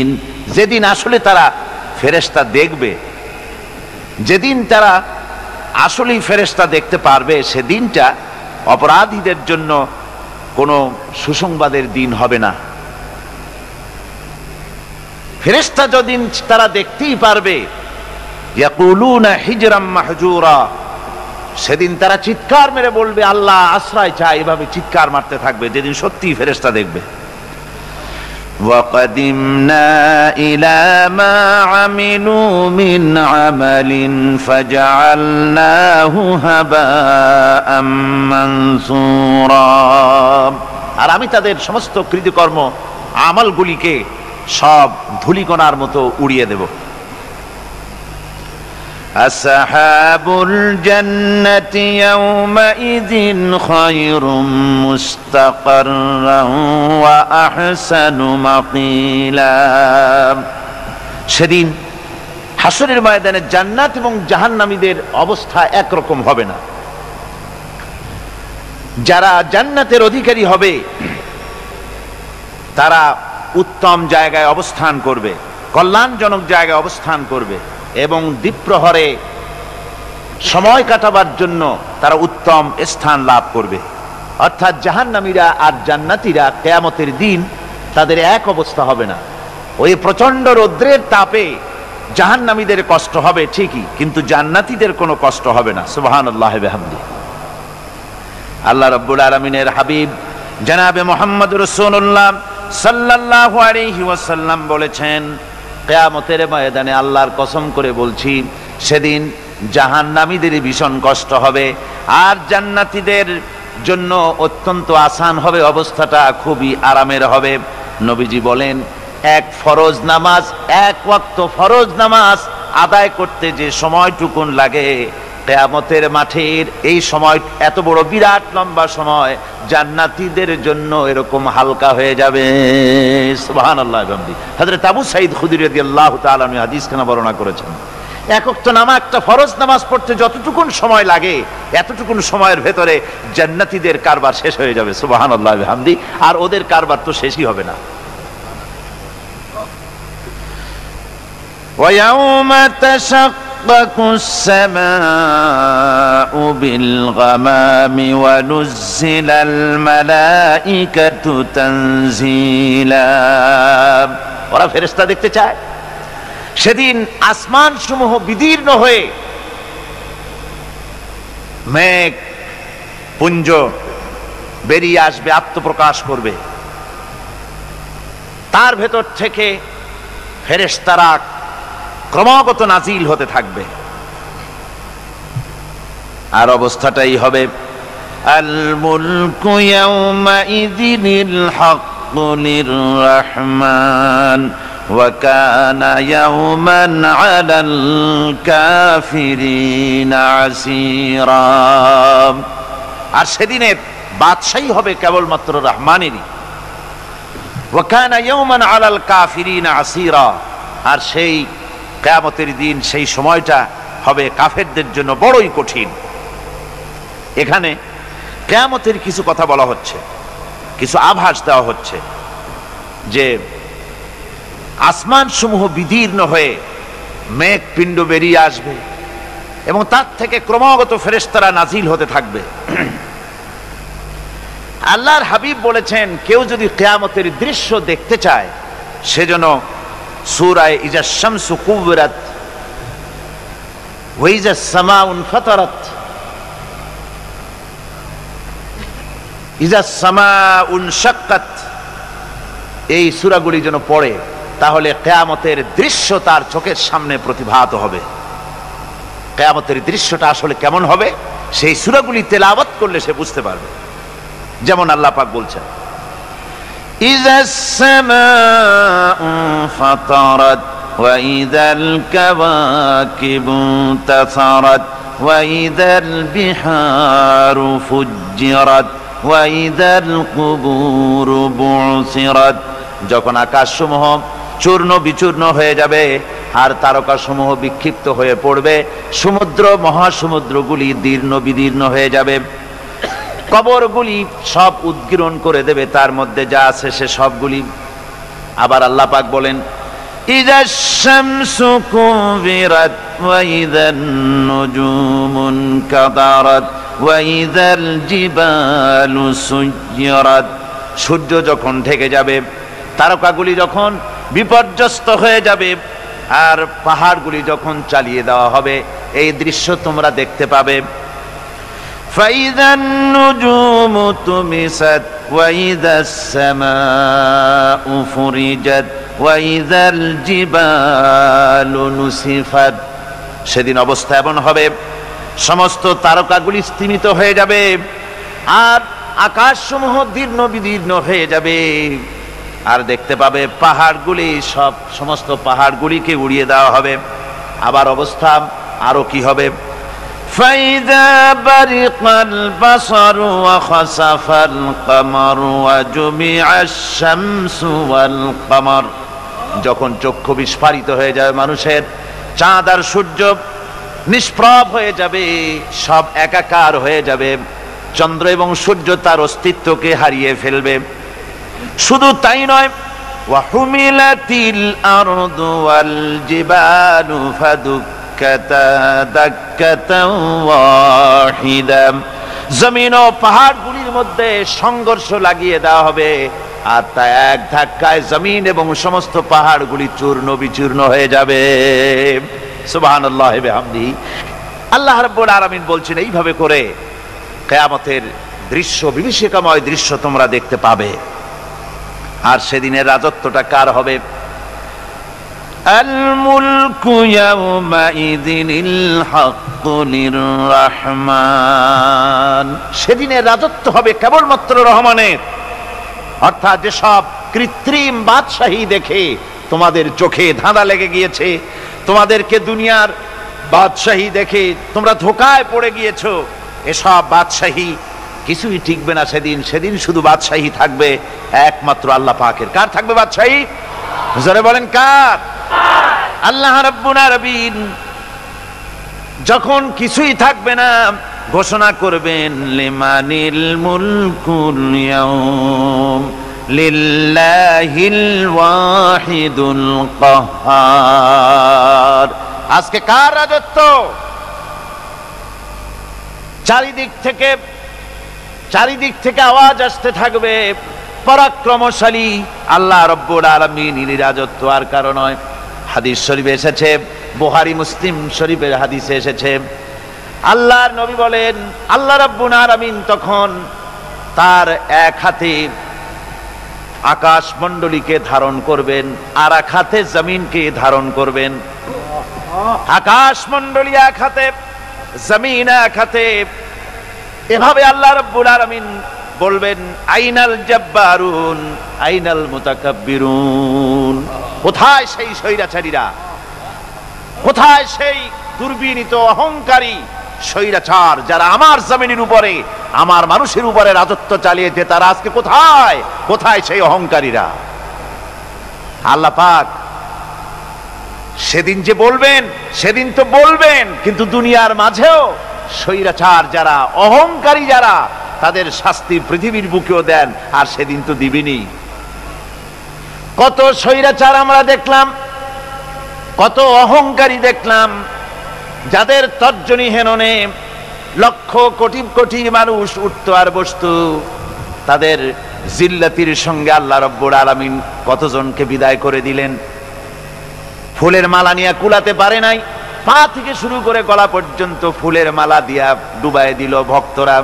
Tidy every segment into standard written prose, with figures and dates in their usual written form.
দিন, যেদিন আসলে তারা ফেরেশতা দেখবে, যেদিন তারা আসলেই ফেরেশতা দেখতে পারবে, সেদিনটা অপরাধীদের জন্য কোনো সুসংবাদের দিন হবে না। ফেরেশতা যদিন তারা দেখতেই পারবে, ইয়াকুলুনা হিজরাম মাহজুরা, সেদিন তারা চিৎকার মেরে বলবে আল্লাহ আশ্রয় চাই, এভাবে চিৎকার মারতে থাকবে যেদিন সত্যিই ফেরেশতা দেখবে। وَقَدِمْنَا إِلَى مَا عَمِلُوا مِنْ عَمَلٍ فَجَعَلْنَاهُ هَبَاءً مَنْثُورًا, আর আমি তাদের সমস্ত কৃতকর্ম আমলগুলিকে সব ধূলিকণার মতো উড়িয়ে দেব। আসহাবুল জান্নাতি ইয়াওমাইযিন খায়রুম মুস্তাকাররান ওয়া আহসানু মাকিলা, সেদিন হাসরের ময়দানে জান্নাত এবং জাহান্নামীদের অবস্থা একরকম হবে না। যারা জান্নাতের অধিকারী হবে তারা উত্তম জায়গায় অবস্থান করবে, কল্যাণজনক জায়গায় অবস্থান করবে এবং দ্বীপ্রহরে সময় কাটাবার জন্য তারা উত্তম স্থান লাভ করবে। অর্থাৎ জাহান্নামীরা আর জান্নাতীরা কিয়ামতের দিন তাদের এক অবস্থা হবে না। ওই প্রচন্ড রৌদ্রের তাপে জাহান্নামীদের কষ্ট হবে ঠিকই, কিন্তু জান্নাতীদের কোনো কষ্ট হবে না। সুবহানাল্লাহি ওয়া বিহামদিহি। আল্লাহ রাব্বুল আলামিনের হাবিব জনাবে মুহাম্মদুর রাসূলুল্লাহ সাল্লাল্লাহু আলাইহি ওয়াসাল্লাম বলেছেন, কিয়ামতের ময়দানে আল্লাহর কসম করে বলছি, সেদিন জাহান্নামীদের ভীষণ কষ্ট হবে আর জান্নাতীদের জন্য অত্যন্ত আসান হবে, অবস্থাটা খুবই আরামের হবে। নবীজি বলেন, এক ফরজ নামাজ, এক ওয়াক্ত ফরজ নামাজ আদায় করতে যে সময়টুকুন লাগে, কিয়ামতের মাঠের এই সময় এত বড় বিরাট লম্বা সময় জান্নাতীদের জন্য এরকম হালকা হয়ে যাবে। সুবহানাল্লাহ। হযরত আবু সাঈদ খুদরী রাদিয়াল্লাহু তাআলা আনহু হাদিসখানা বর্ণনা করেছেন, এক ওয়াক্ত নামাজ, একটা ফরজ নামাজ পড়তে যতটুকুন সময় লাগে এতটুকুন সময়ের ভেতরে জান্নাতীদের কারবার শেষ হয়ে যাবে। সুবহানাল্লাহ ওয়া বিহামদিহি। আর ওদের কারবার তো শেষই হবে না। وَيَوْمَ تَشَقَّقُ السَّمَاءُ بِالْغَمَامِ وَنُزِّلَ الْمَلَائِكَةُ تَنزِيلًا, ওরা ফেরেশতা দেখতে চায়। সেদিন আসমান সমূহ বিদীর্ণ হয়ে মেঘ পুঞ্জ বেরিয়ে আসবে, আত্মপ্রকাশ করবে। তার ভেতর থেকে ফেরেশতারা ক্রমাগত নাজিল হতে থাকবে। আর অবস্থাটাই হবে, আল মুলকু ইয়াওমাইযিনিল হাক্কু লির-রাহমান ওয়া কানা ইয়াওমান আলাল কাফিরিনা আসীরা, আর সেদিনের বাদশাহী হবে কেবলমাত্র রহমানেরই। ওয়া কানা ইয়াওমান আলাল কাফিরিনা আসীরা, আর সেই কিয়ামতের দিন, সেই সময়টা হবে কাফেরদের জন্য বড়ই কঠিন। এখানে কিয়ামতের কিছু কথা বলা হচ্ছে, কিছু আভাস দেওয়া হচ্ছে যে আসমান সমূহ বিদীর্ণ হয়ে মেঘ পিণ্ড বেরিয়ে আসবে এবং তার থেকে ক্রমাগত ফেরেশতারা নাজিল হতে থাকবে। আল্লাহর হাবিব বলেছেন, কেউ যদি কিয়ামতের দৃশ্য দেখতে চায় সেজন্য সূরা ইজা শামসু কুবিরাত ওয়া ইজা সামাউ ফাতারাত, ইজা সামাউ শাক্কাত, এই সূরাগুলি যেন পড়ে, তাহলে কিয়ামতের দৃশ্য তার চোখের সামনে প্রতিভাত হবে। কিয়ামতের দৃশ্যটা আসলে কেমন হবে সেই সূরাগুলি তেলাওয়াত করলে সে বুঝতে পারবে। যেমন আল্লাহ পাক বলছেন, إذا السماء فطرت وإذا الكواكب انتثرت وإذا البحار فجرت وإذا القبور بعثرت, যখন আকাশসমূহ চূর্ণ বিচূর্ণ হয়ে যাবে আর তারকাসমূহ বিক্ষিপ্ত হয়ে পড়বে, সমুদ্র মহাসমুদ্রগুলি দীর্ণ বিদীর্ণ হয়ে যাবে, কবরগুলি সব উদ্গীরণ করে দেবে, তার মধ্যে যা আছে সে সবগুলি। আবার আল্লাহ পাক বলেন, إذا الشمس كورت وإذا النجوم انكدرت وإذا الجبال سيرت। সূর্য যখন ঢেকে যাবে, তারকাগুলি যখন বিপর্যস্ত হয়ে যাবে, আর পাহাড়গুলি যখন চালিয়ে দেওয়া হবে, এই দৃশ্য তোমরা দেখতে পাবে। فإذا النجوم طمست وإذا السماء فرجت وإذا الجبال نسفت। সেদিন অবস্থা এমন হবে, সমস্ত তারকাগুলি স্তিমিত হয়ে যাবে, আর আকাশসমূহ দীর্ণ বিদীর্ণ হয়ে যাবে, আর দেখতে পাবে পাহাড়গুলি সমস্ত পাহাড়গুলিকে উড়িয়ে দেওয়া হবে। আবার অবস্থা আরো কি হবে? فإذا برق البصر وخسف القمر وجمع الشمس والقمر। যখন চক্ষু বিস্ফারিত হয়ে যাবে মানুষের, চাঁদ আর সূর্য নিষ্প্রভ হয়ে যাবে, সব একাকার হয়ে যাবে, চন্দ্র এবং সূর্য তার অস্তিত্বকে হারিয়ে ফেলবে। শুধু তাই নয়, ওয়াহুমিলাতিল আরদু ওয়াল জিবালু ফাদুক্কাতা দাক্কাতাও ওয়াহিদা। জমিন ও পাহাড়গুলির মধ্যে সংঘর্ষ লাগিয়ে দেওয়া হবে, আর তা এক ধাক্কায় জমিন এবং সমস্ত পাহাড়গুলি চূর্ণ বিচূর্ণ হয়ে যাবে। সুবহানাল্লাহি ওয়া বিহামদিহি। আল্লাহ রাব্বুল আলামিন বলছেন, এইভাবে করে কিয়ামতের দৃশ্য, বিভীষিকাময় দৃশ্য তোমরা দেখতে পাবে। আর সেদিনের রাজত্বটা কার হবে? আল মুলকু ইয়াউমাইযিনিল হাক্কু লির-রাহমান। সেদিনের রাজত্ব হবে কেবলমাত্র রহমানের। অর্থাৎ যেসব কৃত্রিম বাদশাহী দেখে তোমাদের চোখে ধাঁধা লেগে গিয়েছে, তোমাদেরকে দুনিয়ার বাদশাহী দেখে তোমরা ধোঁকায় পড়ে গিয়েছো, এসব বাদশাহী কিছুই টিকবে না সেদিন। সেদিন শুধু বাদশাহী থাকবে একমাত্র আল্লাহ পাকের। কার থাকবে বাদশাহী? জোরে বলেন কার? আল্লাহ রাব্বুল আলামিন যখন কিছুই থাকবে না, ঘোষণা করবেন লিমানিল মুলকুল ইয়াউম লিল্লাহিল ওয়াহিদুল কাহ্হার। আজকে কার রাজত্ব? চারিদিক থেকে আওয়াজ আসতে থাকবে, পরাক্রমশালী আল্লাহ রাব্বুল আলামিনের রাজত্ব আর কারো নয়। হাদিস শরীফে এসেছে, বুখারী মুসলিম শরীফের হাদিসে এসেছে, আল্লাহর নবী বলেন, আল্লাহ রাব্বুল আলামিন তখন তার এক হাতে আকাশ মণ্ডলীকে ধারণ করবেন, আর এক হাতে জমিনকে ধারণ করবেন। আকাশ মণ্ডলী এক হাতে, জমিন এক হাতে। এভাবে আল্লাহ রাব্বুল আলামিন বলবেন, আইনাল জাব্বারুন আইনাল মুতাকাব্বিরুন। কোথায় সেই স্বৈরাচারীরা? কোথায় সেই দুর্বিনীত অহংকারী স্বৈরাচার যারা আমার জমিনের উপরে, আমার মানুষের উপরে রাজত্ব চালিয়েছে? তারা আজকে কোথায়? কোথায় সেই অহংকারীরা? আল্লাহ পাক সেদিন যে বলবেন, সেদিন তো বলবেন, কিন্তু দুনিয়ার মাঝেও স্বৈরাচার যারা, অহংকারী যারা, তাদের শাস্তি পৃথিবীর বুকেও দেন, আর সেদিন তো দিবেনি। কত স্বৈরাচার আমরা দেখলাম, কত অহংকারী দেখলাম, যাদের তর্জনী হেননে লক্ষ কোটি কোটি মানুষ উঠত আর বসত। তাদের জিল্লাতির সঙ্গে আল্লাহ রাব্বুল আলামিন কতজনকে বিদায় করে দিলেন। ফুলের মালা নিয়ে কুলাতে পারে নাই, পা থেকে শুরু করে গলা পর্যন্ত ফুলের মালা দিয়া ডুবাই দিল ভক্তরা।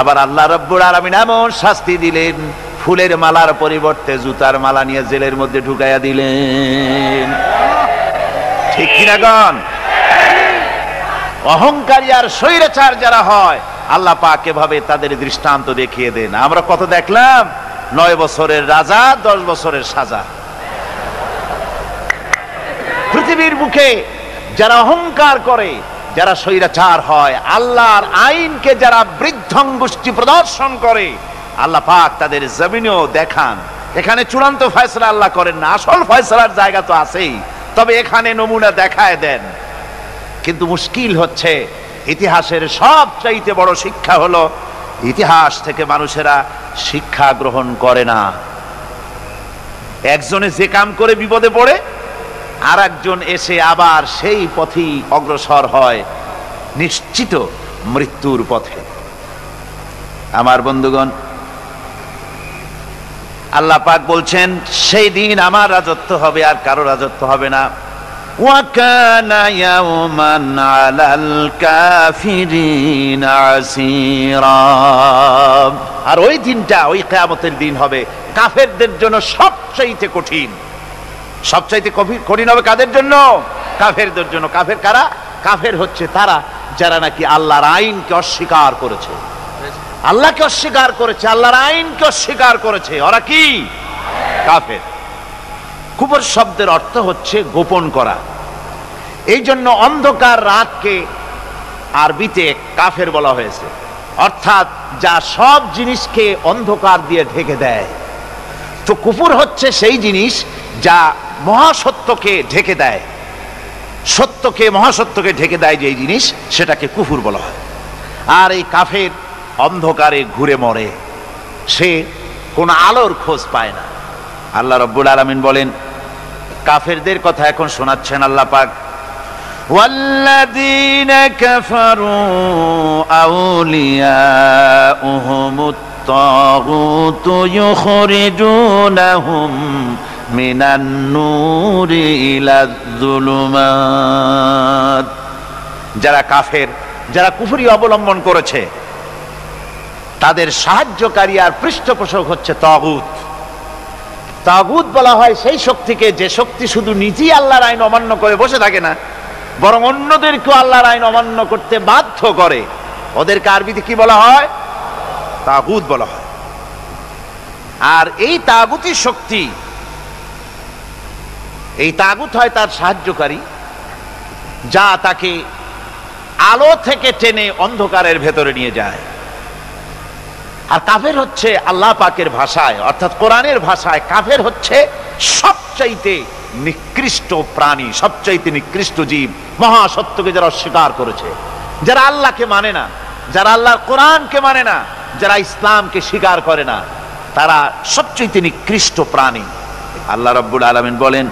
আবার আল্লাহ রাব্বুল আলামিন এমন শাস্তি দিলেন, ফুলের মালার পরিবর্তে জুতার মালা নিয়ে জেলের মধ্যে ঢুকাইয়া দিলেন। ঠিক কিনা গণ? অহংকারী আর স্বৈরাচার যারা হয়, আল্লাহ পাক এভাবে তাদের দৃষ্টান্ত দেখিয়ে দেন। আমরা কত দেখলাম, 9 বছরের রাজা, 10 বছরের সাজা। পৃথিবীর বুকে যারা অহংকার করে, যারা স্বৈরাচার হয়, আল্লাহর আইনকে যারা বৃদ্ধঙ্গুষ্টি প্রদর্শন করে, আল্লাহ পাক তাদের জমিনেও দেখান। এখানে চূড়ান্ত ফয়সালা আল্লাহ করেন না, আসল ফয়সালার জায়গা তো আছেই, তবে এখানে নমুনা দেখায় দেন। কিন্তু মুশকিল হচ্ছে, ইতিহাসের সবচাইতে বড় শিক্ষা হলো, ইতিহাস থেকে মানুষেরা শিক্ষা গ্রহণ করে না। একজনে যে কাম করে বিপদে পড়ে, আর একজন এসে আবার সেই পথেই অগ্রসর হয় নিশ্চিত মৃত্যুর পথে। আমার বন্ধুগণ, আল্লাহ পাক বলছেন সেই দিন আমার রাজত্ব হবে, আর কারো রাজত্ব হবে না। ওয়াকানা ইয়াওমান আলাল কাফিরিনা আসীরা। আর ওই দিনটা, ওই কিয়ামতের দিন হবে কাফেরদের জন্য সবচাইতে কঠিন। সবচাইতে কঠিন হবে কাদের জন্য? কাফেরদের জন্য। কাফের কারা? কাফের হচ্ছে তারা যারা নাকি আল্লাহর আইনকে অস্বীকার করেছে, আল্লাহকে অস্বীকার করেছে, আল্লাহর আইনকে অস্বীকার করেছে। ওরা কি? কাফের। কুফর শব্দের অর্থ হচ্ছে গোপন করা। এই জন্য অন্ধকার রাতকে আরবিতে কাফের বলা হয়েছে, অর্থাৎ যা সব জিনিসকে অন্ধকার দিয়ে ঢেকে দেয়। তো কুফর হচ্ছে সেই জিনিস যা মহাসত্যকে ঢেকে দেয়, সত্যকে, মহাসত্যকে ঢেকে দেয় যেই জিনিস, সেটাকে কুফর বলা হয়। আর এই কাফের অন্ধকারে ঘুরে মরে, সে কোনো আলোর খোঁজ পায় না। আল্লাহ রাব্বুল আলামিন বলেন, কাফেরদের কথা এখন শোনাচ্ছেন আল্লাহ পাক, ওয়াল্লাযীনা কাফারু আউলিয়াউহুমুত তাগুতু ইউখরিজুনাহুম মিনান নূরি ইলাজ যুলুমাত। যারা কাফের, যারা কুফরি অবলম্বন করেছে, তাদের সাহায্যকারী আর পৃষ্ঠপোষক হচ্ছে তাগুত। তাগুত বলা হয় সেই শক্তিকে যে শক্তি শুধু নিজেই আল্লাহর আইন অমান্য করে বসে থাকে না, বরং অন্যদেরকেও আল্লাহর আইন অমান্য করতে বাধ্য করে। ওদেরকে আরবিতে কি বলা হয়? তাগুত বলা হয়। আর এই তাগুতি শক্তি, এই তাগুত হয় তার সাহায্যকারী, যা তাকে আলো থেকে টেনে অন্ধকারের ভেতরে নিয়ে যায়। আর কাফের হচ্ছে আল্লাহ পাকের ভাষায়, অর্থাৎ কোরআনের ভাষায়, কাফের হচ্ছে সবচাইতে নিকৃষ্ট প্রাণী, সবচাইতে নিকৃষ্ট জীব। মহাসত্যকে যারা অস্বীকার করেছে, যারা আল্লাহকে মানে না, যারা আল্লাহর কোরআনকে মানে না, যারা ইসলামকে স্বীকার করে না, তারা সবচাইতে নিকৃষ্ট প্রাণী। আল্লাহ রাব্বুল আলামিন বলেন,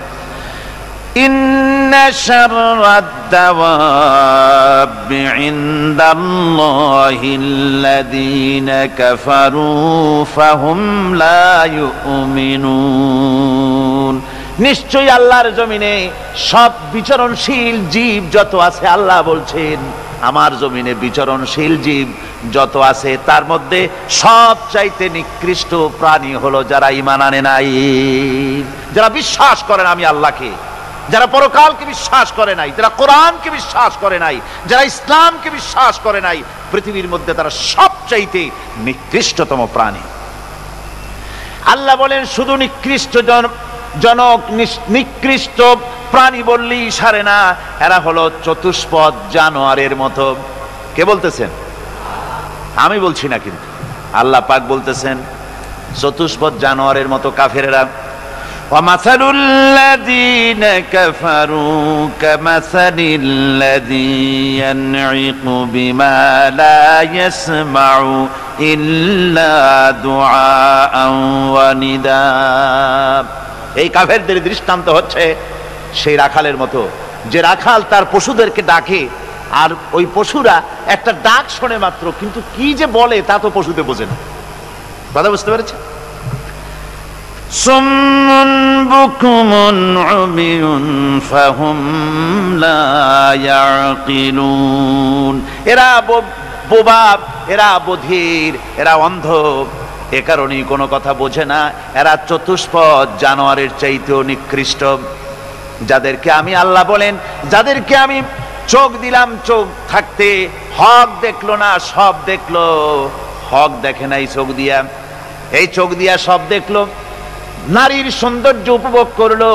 ইন্না শাররাদ দাওয়াবি ইনদাল্লাহিল্লাযীনা কাফারু ফাহুম লা ইউমিনুন। নিশ্চয়ই আল্লাহর জমিনে সব বিচরণশীল জীব যত আছে, আল্লাহ বলছেন আমার জমিনে বিচরণশীল জীব যত আছে, তার মধ্যে সবচাইতে নিকৃষ্ট প্রাণী হলো যারা ঈমান আনে নাই, যারা বিশ্বাস করে না আমি আল্লাহকে, যারা পরকালকে বিশ্বাস করে নাই, যারা কোরআনকে বিশ্বাস করে নাই, যারা ইসলামকে বিশ্বাস করে নাই, পৃথিবীর মধ্যে তারা সবচাইতে নিকৃষ্টতম প্রাণী। আল্লাহ বলেন শুধু নিকৃষ্ট জনক, নিকৃষ্ট প্রাণী বললেই সারে না, এরা হলো চতুষ্পদ জানোয়ারের মতো। কে বলতেছেন? আমি বলছি না, কিন্তু আল্লাহ পাক বলতেছেন চতুষ্পদ জানোয়ারের মতো কাফেরেরা। وَمَثَلُ الَّذِينَ كَفَرُوا كَمَثَلِ الَّذِي يَنْعِقُ بِمَا لَا يَسْمَعُ إِلَّا دُعَاءً وَنِدَاءً। এই কাফেরদের দৃষ্টান্ত হচ্ছে সেই রাখালের মতো, যে রাখাল তার পশুদেরকে ডাকে, আর ওই পশুরা একটা ডাক শোনে মাত্র, কিন্তু কি যে বলে তা তো পশুতে বোঝে না। কথা বুঝতে পেরেছে? সুম্মুন বুকুমুন উমিয়ুন ফাহুম লা ইয়াকিলুন। এরা বোবা, এরা বধির, এরা অন্ধ, এ কারণেই কোনো কথা বোঝে না। এরা চতুষ্পদ জানোয়ারের চাইতেও নিকৃষ্ট, যাদেরকে আমি আল্লাহ বলেন, যাদেরকে আমি চোখ দিলাম, চোখ থাকতে হক দেখলো না, সব দেখলো। হক দেখে নাই চোখ দিয়া, এই চোখ দিয়া সব দেখলো। নারীর সৌন্দর্য উপভোগ করলো,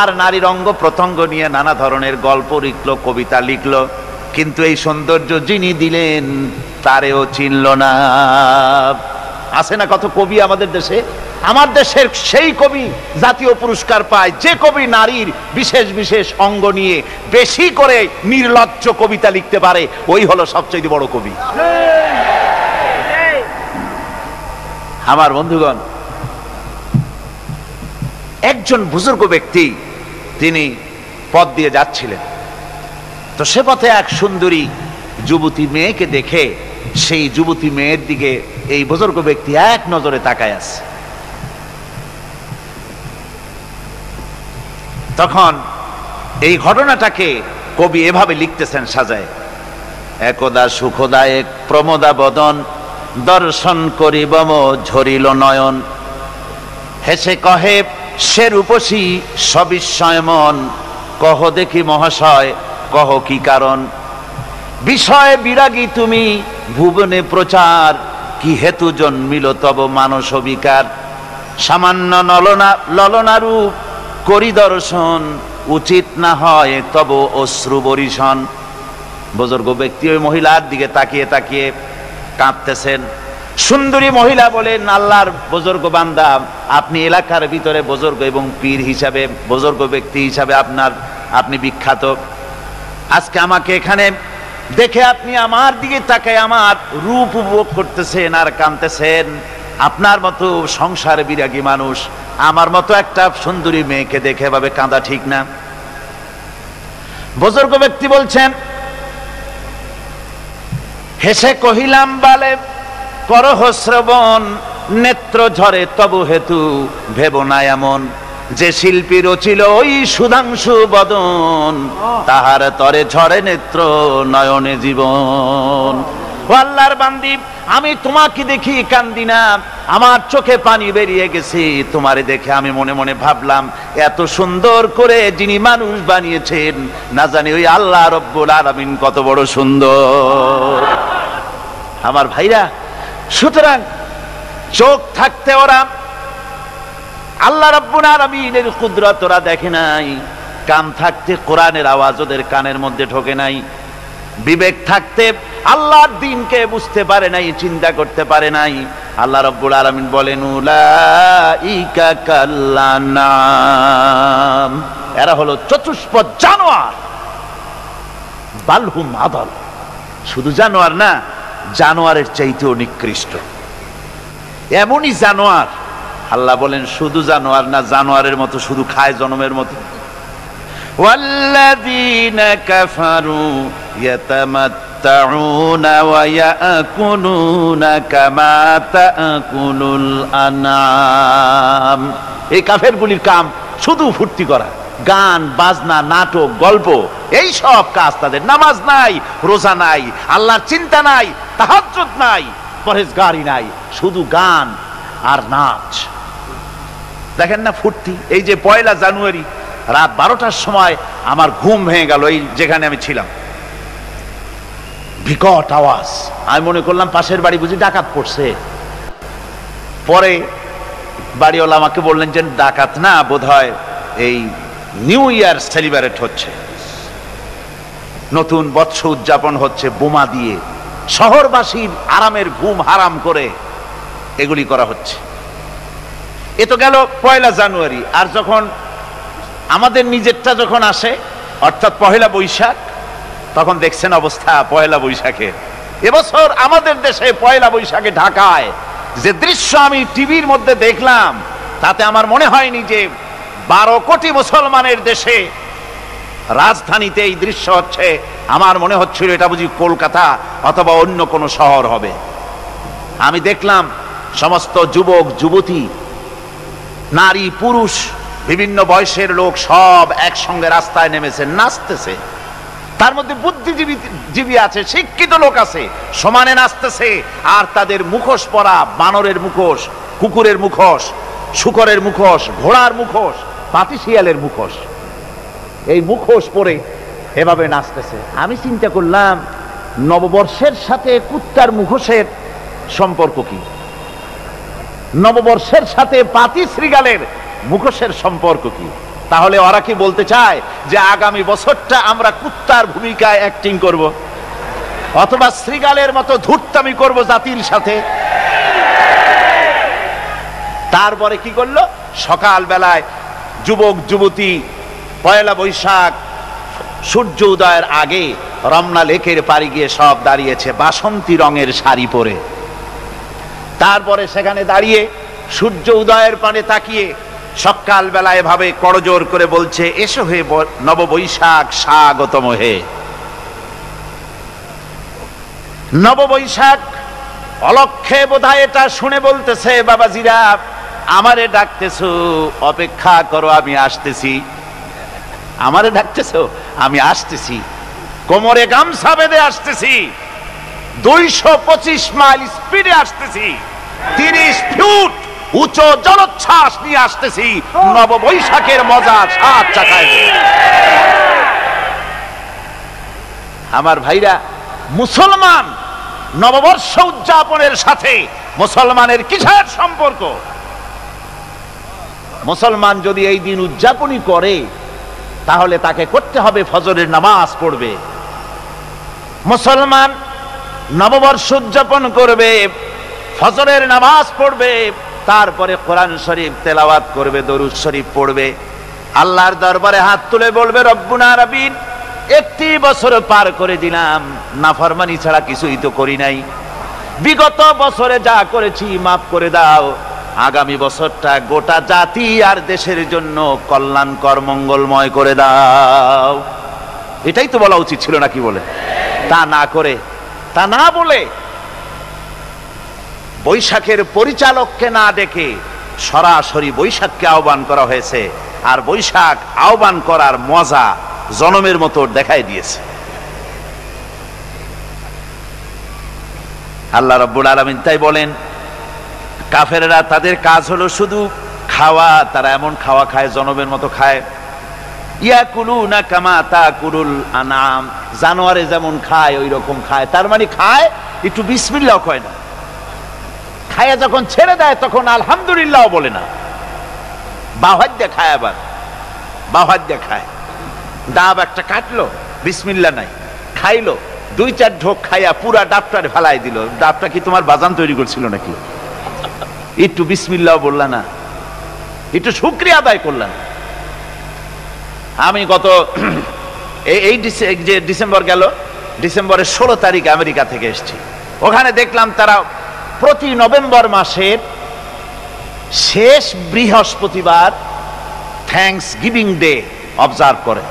আর নারীর অঙ্গ প্রত্যঙ্গ নিয়ে নানা ধরনের গল্প লিখলো, কবিতা লিখলো, কিন্তু এই সৌন্দর্য যিনি দিলেন তারেও চিনল না। আছে না কত কবি আমাদের দেশে? আমার দেশের সেই কবি জাতীয় পুরস্কার পায় যে কবি নারীর বিশেষ বিশেষ অঙ্গ নিয়ে বেশি করে নির্লজ্জ কবিতা লিখতে পারে, ওই হলো সবচেয়ে বড় কবি। আমার বন্ধুগণ, একজন বুজুর্গ ব্যক্তি, তিনি পথ দিয়ে যাচ্ছিলেন। তো সে পথে এক সুন্দরী যুবতী মেয়েকে দেখে সেই যুবতী মেয়ের দিকে এই বুজুর্গ ব্যক্তি এক নজরে তাকায় আছে। তখন এই ঘটনাটাকে কবি এভাবে লিখতেছেন সাজায়, একদা সুখদায়ক প্রমোদা বদন দর্শন করিব ঝরিল নয়ন, হেসে কহে সে রূপসী সবিস্ময় মন, কহ দেখি মহাশয় কহ কি কারণ, বিষয় বিরাগী তুমি ভুবনে প্রচার, কি হেতু জন্মিল তব মানস বিকার, সামান্য ললনারূপ করি দর্শন, উচিত না হয় তব অশ্রু বরিশন। বুজুর্গ ব্যক্তি ওই মহিলার দিকে তাকিয়ে তাকিয়ে কাঁদতেছেন। সুন্দরী মহিলা বলেন, আল্লাহর বুজুর্গ বান্দা, আপনি এলাকার ভিতরে বুজুর্গ এবং পীর হিসাবে, বুজুর্গ ব্যক্তি হিসাবে আপনি বিখ্যাত। আজকে আমাকে এখানে দেখে আপনি আমার দিকে তাকায় আমার রূপ উপভোগ করতেছেন আর কাঁদতেছেন। আপনার মতো সংসার বিরাগী মানুষ আমার মতো একটা সুন্দরী মেয়েকে দেখে এভাবে কাঁদা ঠিক না। বুজুর্গ ব্যক্তি বলছেন, হেসে কহিলাম বালে করহ শ্রবণ, নেত্র ঝরে তবু হেতু ভেব না এমন, যে শিল্পী রচিল ওই সুধাংশু বদন, তাহার তরে ঝরে নেত্র নয়নে জীবন। ও আল্লাহর বান্দি, আমি তোমাকে দেখি কান্দি না, আমার চোখে পানি বেরিয়ে গেছে। তোমারে দেখে আমি মনে মনে ভাবলাম, এত সুন্দর করে যিনি মানুষ বানিয়েছেন না জানি ওই আল্লাহ রব্বুল আলামিন কত বড় সুন্দর। আমার ভাইরা, সুতরাং চোখ থাকতে ওরা আল্লাহ রাব্বুল আলামিনের কুদরত ওরা দেখে নাই, কান থাকতে কোরআনের আওয়াজ ওদের কানের মধ্যে ঢোকে নাই, বিবেক থাকতে আল্লাহর দ্বীনকে বুঝতে পারে নাই, চিন্তা করতে পারে নাই। আল্লাহ রাব্বুল আলামিন বলেন, উলাইকা কাল্লানাম, এরা হলো চতুষ্পদ জানোয়ার, বালহুম আদাল, শুধু জানোয়ার না, জানোয়ারের চাইতেও নিকৃষ্ট। এমনই জানোয়ার, আল্লাহ বলেন শুধু জানোয়ার না, জানোয়ারের মতো শুধু খায় জনমের মতো। ওয়াল্লাযীনা কাফারু ইয়াতামাত্তাউনা ওয়া ইয়াকুলুনা কামা তাকুলুল আনআম। এই কাফেরগুলির কাম শুধু ফুর্তি করা, গান বাজনা, নাটক, গল্প, এই সব কাজ তাদের। নামাজ নাই, রোজা নাই, আল্লাহর চিন্তা নাই, তাহাজ্জুদ নাই, পরহেজগারি নাই, শুধু গান আর নাচ। দেখেন না ফুর্তি। এই যে 1 জানুয়ারি রাত 12টার সময় আমার ঘুম ভেঙে গেল, এই যেখানে আমি ছিলাম, বিকট আওয়াজ। আমি মনে করলাম পাশের বাড়ি বুঝি ডাকাত পড়ছে। পরে বাড়িওয়ালা আমাকে বললেন যে ডাকাত না, বোধহয় এই নিউ ইয়ার সেলিব্রেট হচ্ছে, নতুন বৎসর উদযাপন হচ্ছে, বোমা দিয়ে শহরবাসীর আরামের ঘুম হারাম করে এগুলি করা হচ্ছে। এ তো গেল 1 জানুয়ারি। আর যখন আমাদের নিজেরটা যখন আসে, অর্থাৎ 1 বৈশাখ, তখন দেখছেন অবস্থা 1 বৈশাখে। এবছর আমাদের দেশে 1 বৈশাখে ঢাকায় যে দৃশ্য আমি টিভির মধ্যে দেখলাম, তাতে আমার মনে হয়নি যে 12 কোটি মুসলমানের দেশে রাজধানীতে এই দৃশ্য হচ্ছে। আমার মনে হচ্ছিল এটা বুঝি কলকাতা অথবা অন্য কোনো শহর হবে। আমি দেখলাম সমস্ত যুবক যুবতী, নারী পুরুষ, বিভিন্ন বয়সের লোক সব একসঙ্গে রাস্তায় নেমেছে, নাচতেছে। তার মধ্যে বুদ্ধিজীবী আছে, শিক্ষিত লোক আছে, সমানে নাচতেছে। আর তাদের মুখোশ পরা, বানরের মুখোশ, কুকুরের মুখোশ, শূকরের মুখোশ, ঘোড়ার মুখোশ, পাতিশিয়ালের মুখোশ, এই মুখোশ পরে এভাবে নাচতেছে। আমি চিন্তা করলাম, নববর্ষের সাথে কুত্তার মুখোশের সম্পর্ক কি? নববর্ষের সাথে পাতি শ্রীগালের মুখোশের সম্পর্ক কি? তাহলে ওরা কি বলতে চায় যে আগামী বছরটা আমরা কুত্তার ভূমিকায় অ্যাক্টিং করব, অথবা শ্রীগালের মতো ধূর্তামি করব জাতির সাথে? তারপরে কি করলো, সকাল বেলায় যুবক যুবতী 1 বৈশাখ সূর্য উদয়ের আগে রমনা লেকের পাড়ে গিয়ে সব দাঁড়িয়েছে বাসন্তী রঙের শাড়ি পরে। তারপরে সেখানে দাঁড়িয়ে সূর্য উদয়ের পানে তাকিয়ে সকাল বেলা এভাবে করজোর করে বলছে, এসো হে নববৈশাখ স্বাগতম হে। নববৈশাখ অলক্ষে বোধহয় এটা শুনে বলতেছে, বাবাজিরা আমারে ডাকতেছো, অপেক্ষা করো আমি আসতেছি। আমারে ডাকতেছো, আমি আসতেছি, কোমরে গামছা বেঁধে আসতেছি, 225 মাইল স্পিডে আসতেছি, 30 ফুট উঁচু জলোচ্ছ্বাস নিয়ে আসতেছি, নববৈশাখের মজা স্বাদ চাখায়। আমার ভাইরা, মুসলমান নববর্ষ উদযাপনের সাথে মুসলমানের কিসের সম্পর্ক? মুসলমান যদি এই দিন উদযাপনই করে তাহলে তাকে করতে হবে ফজরের নামাজ পড়বে। মুসলমান নববর্ষ উদযাপন করবে, ফজরের নামাজ পড়বে, তারপরে কোরআন শরীফ তেলাওয়াত করবে, দরুদ শরীফ পড়বে, আল্লাহর দরবারে হাত তুলে বলবে, রব্বুনা রাব্বিন, একটি বছর পার করে দিলাম, নাফরমানি ছাড়া কিছুই তো করি নাই, বিগত বছরে যা করেছি মাফ করে দাও, আগামী বছরটা গোটা জাতি আর দেশের জন্য কল্যাণকর মঙ্গলময় করে দাও। এটাই তো বলা উচিত ছিল নাকি বলে? তা না করে, তা না বলে, বৈশাখের পরিচালককে না ডেকে সরাসরি বৈশাখকে আহ্বান করা হয়েছে। আর বৈশাখ আহ্বান করার মজা জনমের মতো দেখাই দিয়েছে। আল্লাহ রাব্বুল আলামিন তাই বলেন, কাফেররা তাদের কাজ হলো শুধু খাওয়া, তারা এমন খাওয়া খায় জনমের মতো খায়। ইয়াকুলুনা কামা তাকুলুল আনাম, জানোয়ারে যেমন খায় ওই রকম খায়। তার মানে খায়, একটু বিসমিল্লাহ কয় না, খায়া যখন ছেড়ে দেয় তখন আলহামদুলিল্লাহ বলে না, বাহাদ দিয়ে খায়, আবার বাহাদ দিয়ে খায়। ডাব একটা কাটলো, বিসমিল্লাহ নাই, খাইলো, 2-4 ঢোক খাইয়া পুরা ডাবটার ফেলাই দিল। ডাবটা কি তোমার বাজান তৈরি করছিল নাকি? একটু বিসমিল্লাহ বললা না, একটু শুকরিয়া আদায় করলাম। আমি গত এই যে ডিসেম্বর গেল, ডিসেম্বরের 16 তারিখ আমেরিকা থেকে এসেছি। ওখানে দেখলাম তারা প্রতি নভেম্বর মাসের শেষ বৃহস্পতিবার থ্যাঙ্কস গিভিং ডে অবজার্ভ করে।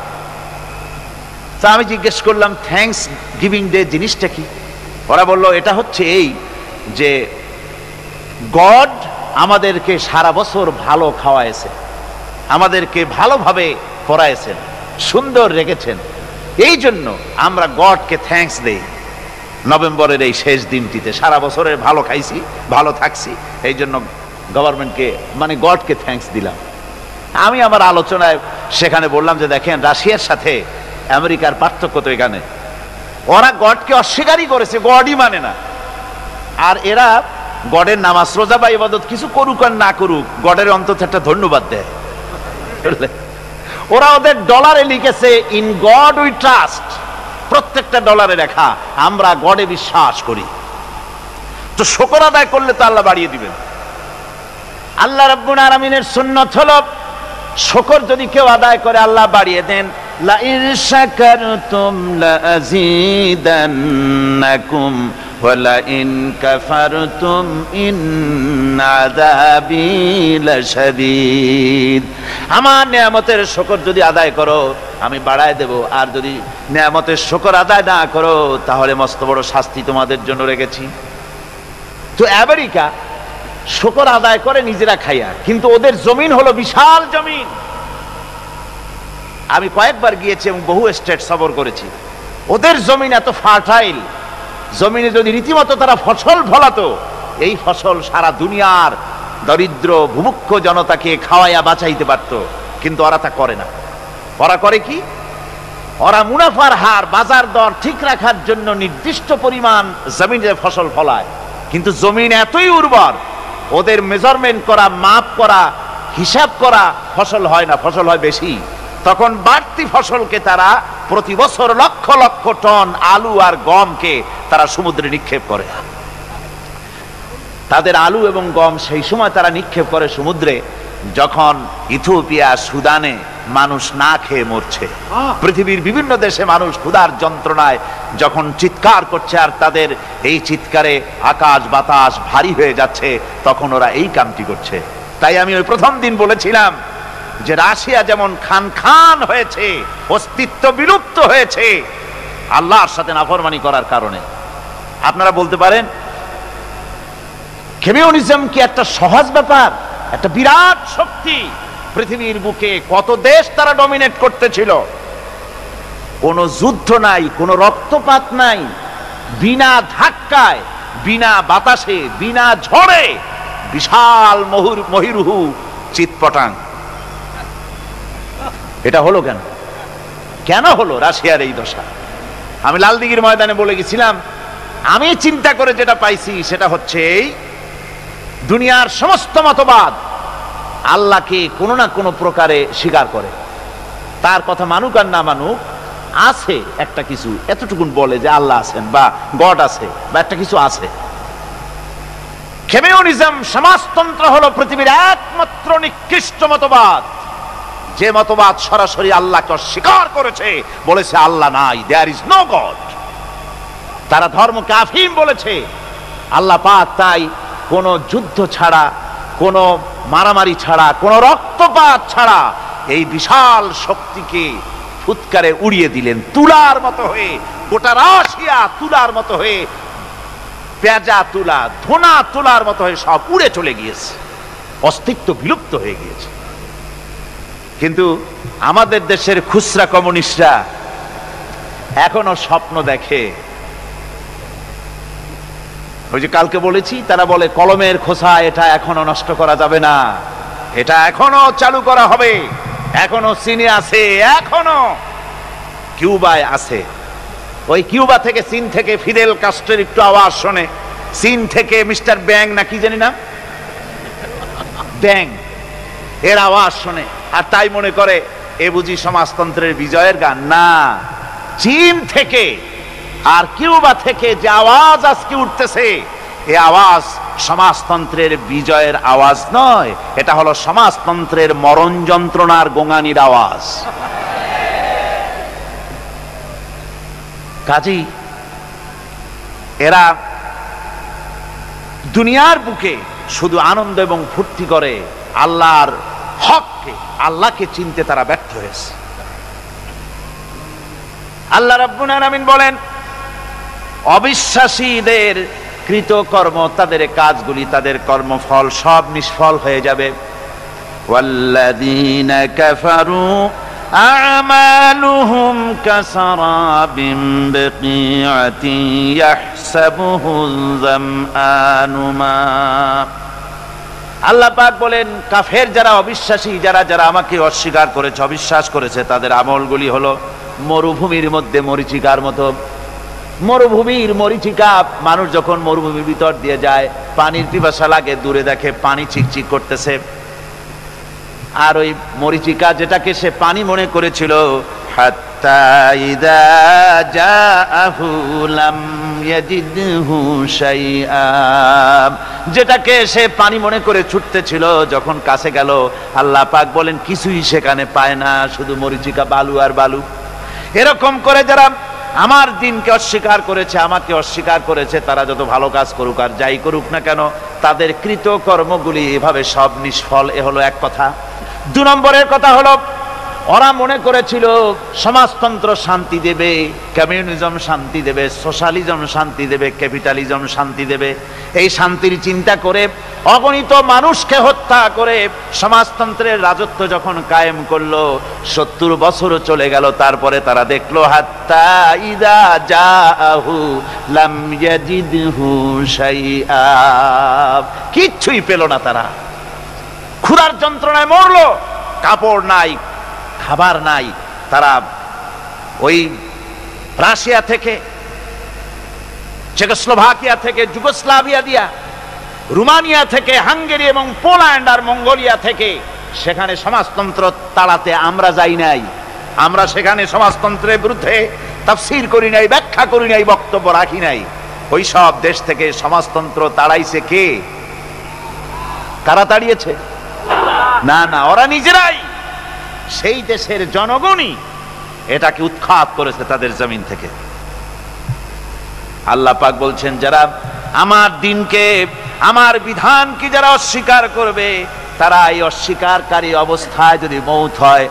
তা আমি জিজ্ঞেস করলাম, থ্যাঙ্কস গিভিং ডে জিনিসটা কি? ওরা বলল, এটা হচ্ছে এই যে গড আমাদেরকে সারা বছর ভালো খাওয়াইছে, আমাদেরকে ভালোভাবে পড়াইছেন, সুন্দর রেখেছেন, এই জন্য আমরা গডকে থ্যাঙ্কস দেই নভেম্বরের এই শেষ দিনটিতে। সারা বছরের ভালো খাইছি, ভালো থাকছি, এই জন্য গভর্নমেন্টকে মানে গডকে থ্যাঙ্কস দিলাম। আমি আমার আলোচনায় সেখানে বললাম যে দেখেন, রাশিয়ার সাথে আমেরিকার পার্থক্য তো এখানে, ওরা গডকে অস্বীকারই করেছে, গডই মানে না। আর এরা গডের নামাজ রোজা বা ইবাদত কিছু করুক আর না করুক, গডের অন্তত একটা ধন্যবাদ দেয়। ওরা ওদের ডলারে লিখেছে, ইন গড উই ট্রাস্ট, প্রত্যেকটা ডলারে লেখা আমরা গডে বিশ্বাস করি। তো শুকর আদায় করলে তো আল্লাহ বাড়িয়ে দিবেন। আল্লাহ রাব্বুল আলামিনের সুন্নাত হলো, শুকর যদি কেউ আদায় করে আল্লাহ বাড়িয়ে দেন। লা ইন শাকারতুম লা আযীদান্নাকুম ওয়া লা ইন কাফারতুম ইন্না আযাবি লাশাদীদ। আমার নিয়ামতের শুকর যদি আদায় করো আমি বাড়ায় দেব, আর যদি নিয়ামতের শুকর আদায় না করো তাহলে মস্ত বড় শাস্তি তোমাদের জন্য রেখেছি। তো আমেরিকা শুকর আদায় করে নিজেরা খাইয়া, কিন্তু ওদের জমিন হলো বিশাল জমিন। আমি কয়েকবার গিয়েছি এবং বহু স্টেট সফর করেছি। ওদের জমিন এত ফার্টাইল, জমিনে যদি রীতিমতো তারা ফসল ফলাতো, এই ফসল সারা দুনিয়ার দরিদ্র ভূমুক্ষ জনতাকে খাওয়াইয়া বাঁচাইতে পারত। কিন্তু ওরা তা করে না। ওরা করে কি? ওরা মুনাফার হার, বাজার দর ঠিক রাখার জন্য নির্দিষ্ট পরিমাণ জমিনে ফসল ফলায়, কিন্তু জমিন এতই উর্বর, ওদের মেজারমেন্ট করা, মাপ করা, হিসাব করা ফসল হয় না, ফসল হয় বেশি। তখন বাড়তি ফসলকে তারা প্রতি বছর লক্ষ লক্ষ টন আলু আর গমকে তারা সমুদ্রে নিক্ষেপ করে। তাদের আলু এবং গম সেই সময় তারা নিক্ষেপ করে সমুদ্রে যখন ইথিওপিয়া, সুদানে মানুষ না খেয়ে মরছে। পৃথিবীর বিভিন্ন দেশে মানুষ ক্ষুধার যন্ত্রণায় যখন চিৎকার করছে, আর তাদের এই চিৎকারে আকাশ বাতাস ভারী হয়ে যাচ্ছে, তখন ওরা এই কামটি করছে। তাই আমি ওই প্রথম দিন বলেছিলাম যে রাশিয়া যেমন খান খান হয়েছে, অস্তিত্ব বিলুপ্ত হয়েছে আল্লাহর সাথে নাফরমানি করার কারণে। আপনারা বলতে পারেন কমিউনিজম কি একটা সহজ ব্যাপার? একটা বিরাট শক্তি, পৃথিবীর বুকে কত দেশ তারা ডমিনেট করতেছিল, কোনো যুদ্ধ নাই, কোনো রক্তপাত নাই, বিনা ধাক্কায়, বিনা বাতাসে, বিনা ঝড়ে বিশাল মহিরুহু চিৎপটাং। এটা হলো কেন? কেন হলো রাশিয়ার এই দশা? আমি লালদিঘির ময়দানে বলে গেছিলাম, আমি চিন্তা করে যেটা পাইছি সেটা হচ্ছে এই, দুনিয়ার সমস্ত মতবাদ আল্লাহকে কোনো না কোনো প্রকারে স্বীকার করে। তার কথা মানুক আর না মানুক, আছে একটা কিছু, এতটুকুন বলে যে আল্লাহ আছেন বা গড আছে বা একটা কিছু আছে। কমিউনিজম, সমাজতন্ত্র হলো পৃথিবীর একমাত্র নিকৃষ্ট মতবাদ, যে মতবাদ সরাসরি আল্লাহকে অস্বীকার করেছে, বলেছে আল্লাহ নাই, দেয়ার ইজ নো গড। তারা ধর্মকে আফিম বলেছে। আল্লাহ পাক তাই কোন যুদ্ধ ছাড়া, কোন মারামারি ছাড়া, কোন রক্তপাত ছাড়া এই বিশাল শক্তিকে ফুৎকারে উড়িয়ে দিলেন, তুলার মতো হয়ে, গোটা রাশিয়া তুলার মতো হয়ে, পেঁজা তুলা, ধোনা তুলার মতো হয়ে সব উড়ে চলে গিয়েছে, অস্তিত্ব বিলুপ্ত হয়ে গিয়েছে। কিন্তু আমাদের দেশের খুচরা কমিউনিস্টরা এখনো স্বপ্ন দেখে। ওই যে কালকে বলেছি, তারা বলে কলমের খোসা এটা এখনো নষ্ট করা যাবে না, এটা এখনো চালু করা হবে, এখনো চীনে আছে, এখনো কিউবায় আছে। ওই কিউবা থেকে, চীন থেকে ফিদেল কাস্ট্রোর একটু আওয়াজ শোনে, চীন থেকে মিস্টার ব্যাং না কি জানি না, ব্যাং, এর আওয়াজ শোনে, আর তাই মনে করে এ বুঝি সমাজতন্ত্রের বিজয়ের গান। না, চীন থেকে আর কিউবা থেকে যে আওয়াজ আজকে উঠতেছে, এ আওয়াজ সমাজতন্ত্রের বিজয়ের আওয়াজ নয়, এটা হলো সমাজতন্ত্রের মরণ যন্ত্রণার গোঙানির আওয়াজ। কাজী এরা দুনিয়ার বুকে শুধু আনন্দ এবং ফুর্তি করে, আল্লাহর হককে, আল্লাহকে চিনতে তারা ব্যর্থ হয়েছে। আল্লাহ রাব্বুল আলামিন বলেন, অবিশ্বাসীদের কৃতকর্ম, তাদের কাজগুলি, তাদের কর্মফল সব নিষ্ফল হয়ে যাবে। ওয়াল্লাযীনা কাফারু আ'মালুহুম কাসারাবিন বিকিআতিন ইয়াহসাবুহুল যামআনু মা। আল্লাহ পাক বলেন, কাফের যারা, অবিশ্বাসী যারা, যারা আমাকে অস্বীকার করেছে, অবিশ্বাস করেছে, তাদের আমলগুলি হলো মরুভূমির মধ্যে মরীচিকার মতো। মরুভূমির মরীচিকা, মানুষ যখন মরুভূমির ভিতর দিয়ে যায়, পানির পিপাসা লাগে, দূরে দেখে পানি চিকচিক করতেছে, আর ওই মরীচিকা যেটাকে সে পানি মনে করেছিল, হাত্তা ইযা জাআহু লাম ইয়াজিদহু শাইআ, যেটাকে সে পানি মনে করে ছুটতেছিল, যখন কাছে গেল, আল্লাহ পাক বলেন কিছুই সেখানে পায় না, শুধু মরীচিকা, বালু আর বালু। এরকম করে যারা আমার দিনকে অস্বীকার করেছে, আমাকে অস্বীকার করেছে, তারা যত ভালো কাজ করুক আর যাই করুক না কেন, তাদের কৃত কর্মগুলি এভাবে সব নিষ্ফল। এ হলো এক কথা। 2 নম্বরের কথা হলো, ওরা মনে করেছিল সমাজতন্ত্র শান্তি দেবে, কমিউনিজম শান্তি দেবে, সোশ্যালিজম শান্তি দেবে, ক্যাপিটালিজম শান্তি দেবে। এই শান্তির চিন্তা করে অগণিত মানুষকে হত্যা করে সমাজতন্ত্রের রাজত্ব যখন কায়েম করলো, 70 বছর চলে গেল, তারপরে তারা দেখলো হাত্তা ইযা জাআহু লাম ইয়াজিদহু শাইআ, কিচ্ছুই পেল না। তারা ক্ষুধার যন্ত্রণায় মরলো, কাপড় নাই, খাবার নাই। তারা ওই রাশিয়া থেকে, চেকোস্লোভাকিয়া থেকে, যুগোস্লাভিয়া দিয়া, রোমানিয়া থেকে, হাঙ্গেরি এবং পোল্যান্ড আর মঙ্গোলিয়া থেকে, সেখানে সমাজতন্ত্র তাড়াতে আমরা যাই নাই। আমরা সেখানে সমাজতন্ত্রের বিরুদ্ধে তাফসীর করি নাই, ব্যাখ্যা করি নাই, বক্তব্য রাখি নাই। ওই সব দেশ থেকে সমাজতন্ত্র তাড়াইছে কে? কারা তাড়িয়েছে? না না, ওরা নিজেরাই, সেই দেশের জনগণই এটাকে উৎখাত করেছে তাদের জমিন থেকে। আল্লাহ পাক বলছেন, যারা আমার দিনকে, আমার বিধানকে যারা অস্বীকার করবে, তারা এই অস্বীকারী অবস্থায় যদি মৌত হয়,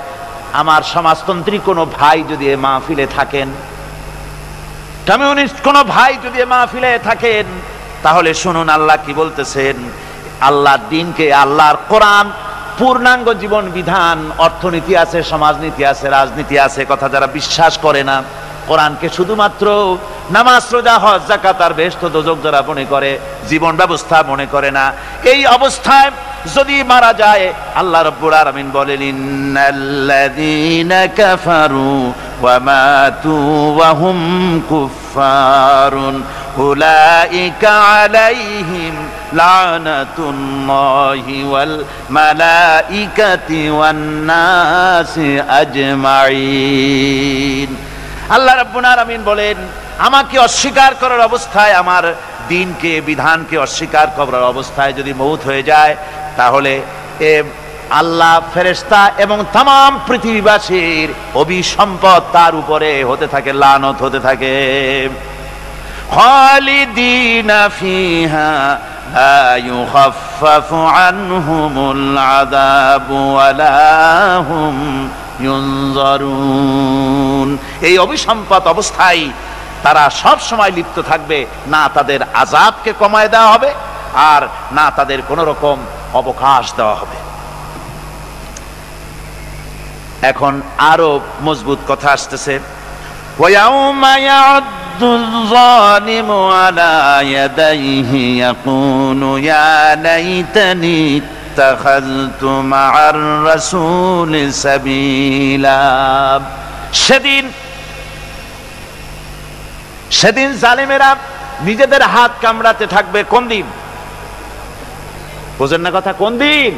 আমার সমাজতন্ত্রী কোনো ভাই যদি এ মাহফিলে থাকেন, কমিউনিস্ট কোনো ভাই যদি এ মাহফিলে থাকেন, তাহলে শুনুন আল্লাহ কি বলতেছেন। আল্লাহর দ্বীনকে, আল্লাহর কোরআন পূর্ণাঙ্গ জীবন বিধান, অর্থনীতি আছে, সমাজনীতি আছে, রাজনীতি আছে, কথা যারা বিশ্বাস করে না, কোরআনকে শুধুমাত্র নামাজ, রোজা, হজ, যাকাত আর বেহেশত দোজখ যারা মনে করে, জীবন ব্যবস্থা মনে করে না, এই অবস্থায় যদি মারা যায়, আল্লাহ রাব্বুল আলামিন বলেন ইন্নাল্লাযীনা কাফারু ওয়া মাতু ওয়া হুম কুফফারুন উলাইকা আলাইহিম লানাতুল্লাহি ওয়াল মালাইকাতি ওয়ান নাসি আজমাইন। আল্লাহ রাব্বুল আলামিন বলেন, আমাকে অস্বীকার করার অবস্থায়, আমার দ্বীনকে, বিধানকে অস্বীকার করার অবস্থায় যদি মৌত হয়ে যায়, তাহলে আল্লাহ, ফেরেশতা এবং তামাম পৃথিবীবাসীর অভিসম্পদ তার উপরে হতে থাকে, লানত হতে থাকে। খালিদিনা ফিহা লা ইউখাফফাফু আনহুমুল আযাবু ওয়া লা হুম ইউনজারুন। এই অভিসম্পদ অবস্থায় তারা সব সময় লিপ্ত থাকবে, না তাদের আযাবকে কমায় দেওয়া হবে আর না তাদের কোন রকম অবকাশ দেওয়া হবে। এখন আরো মজবুত কথা আসতেছে, ওয়ায়াউমা ইয়াউদ্দুল যালিমু আলা ইয়াদাইহি ইয়াকুলু ইয়া লাইতানি ইত্তাখাযতু মা'আর রাসূলি সাবিলা। সেদিন জালেমেরা নিজেদের হাত কামড়াতে থাকবে। কোন দিন? বুঝেন না কথা? কোন দিন?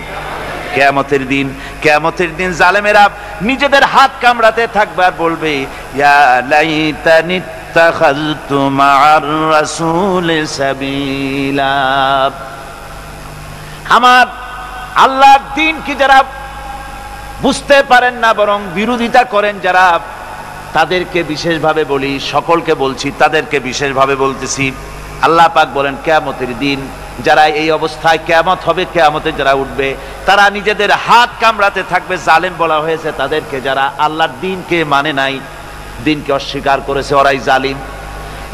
কিয়ামতের দিন। কিয়ামতের দিন জালেমেরা নিজেদের হাত কামড়াতে থাকবে আর বলবে, ইয়া লাইতানি ইত্তাখাযতু মা'আর রাসূলি সাবিলা। আমার আল্লাহর দ্বীন কি যারা বুঝতে পারেন না, বরং বিরোধিতা করেন যারা, তাদেরকে বিশেষভাবে বলি, সকলকে বলছি, তাদেরকে বিশেষভাবে বলতেছি। আল্লাহ পাক বলেন, কিয়ামতের দিন যারা এই অবস্থায়, কিয়ামত হবে, কিয়ামতে যারা উঠবে, তারা নিজেদের হাত কামড়াতে থাকবে। জালেম বলা হয়েছে তাদেরকে যারা আল্লাহর দ্বীনকে মানে নাই, দ্বীনকে অস্বীকার করেছে, ওরাই জালিম।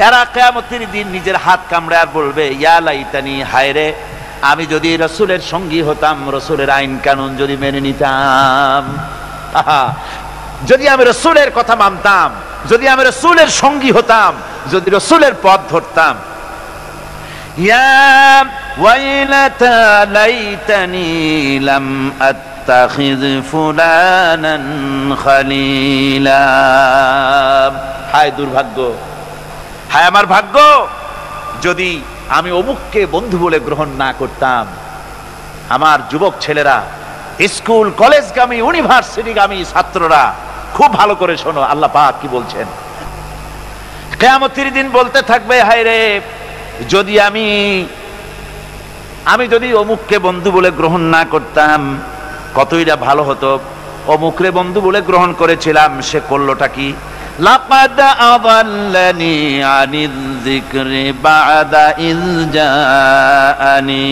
এরা কিয়ামতের দিন নিজের হাত কামড়ে আর বলবে, ইয়া লাইতানি, হায় রে, আমি যদি রাসূলের সঙ্গী হতাম, রাসূলের আইন কানুন যদি মেনে নিতাম, যদি আমি রাসূলের কথা মানতাম, যদি আমি রাসূলের সঙ্গী হতাম, যদি রাসূলের পথ ধরতাম। ইয়া ওয়াইলাতা লাইতানি লাম আত্তাখিয ফুলানান খালিলা। হায় দুর্ভাগ্য, হায় আমার ভাগ্য, যদি আমি অমুককে বন্ধু বলে গ্রহণ না করতাম। আমার যুবক ছেলেরা, স্কুল কলেজগামী, ইউনিভার্সিটিগামী ছাত্ররা, খুব ভালো করে শোনো আল্লাহ পাক কি বলছেন। কিয়ামতের দিন বলতে থাকবে, হায় রে, যদি আমি যদি অমুককে বন্ধু বলে গ্রহণ না করতাম, কতইটা ভালো হতো। অমুকরে বন্ধু বলে গ্রহণ করেছিলাম, সে করলোটা কি? লাকাদ আযাল্লানি আনিয যিকরি বা'দা ইয জাআনি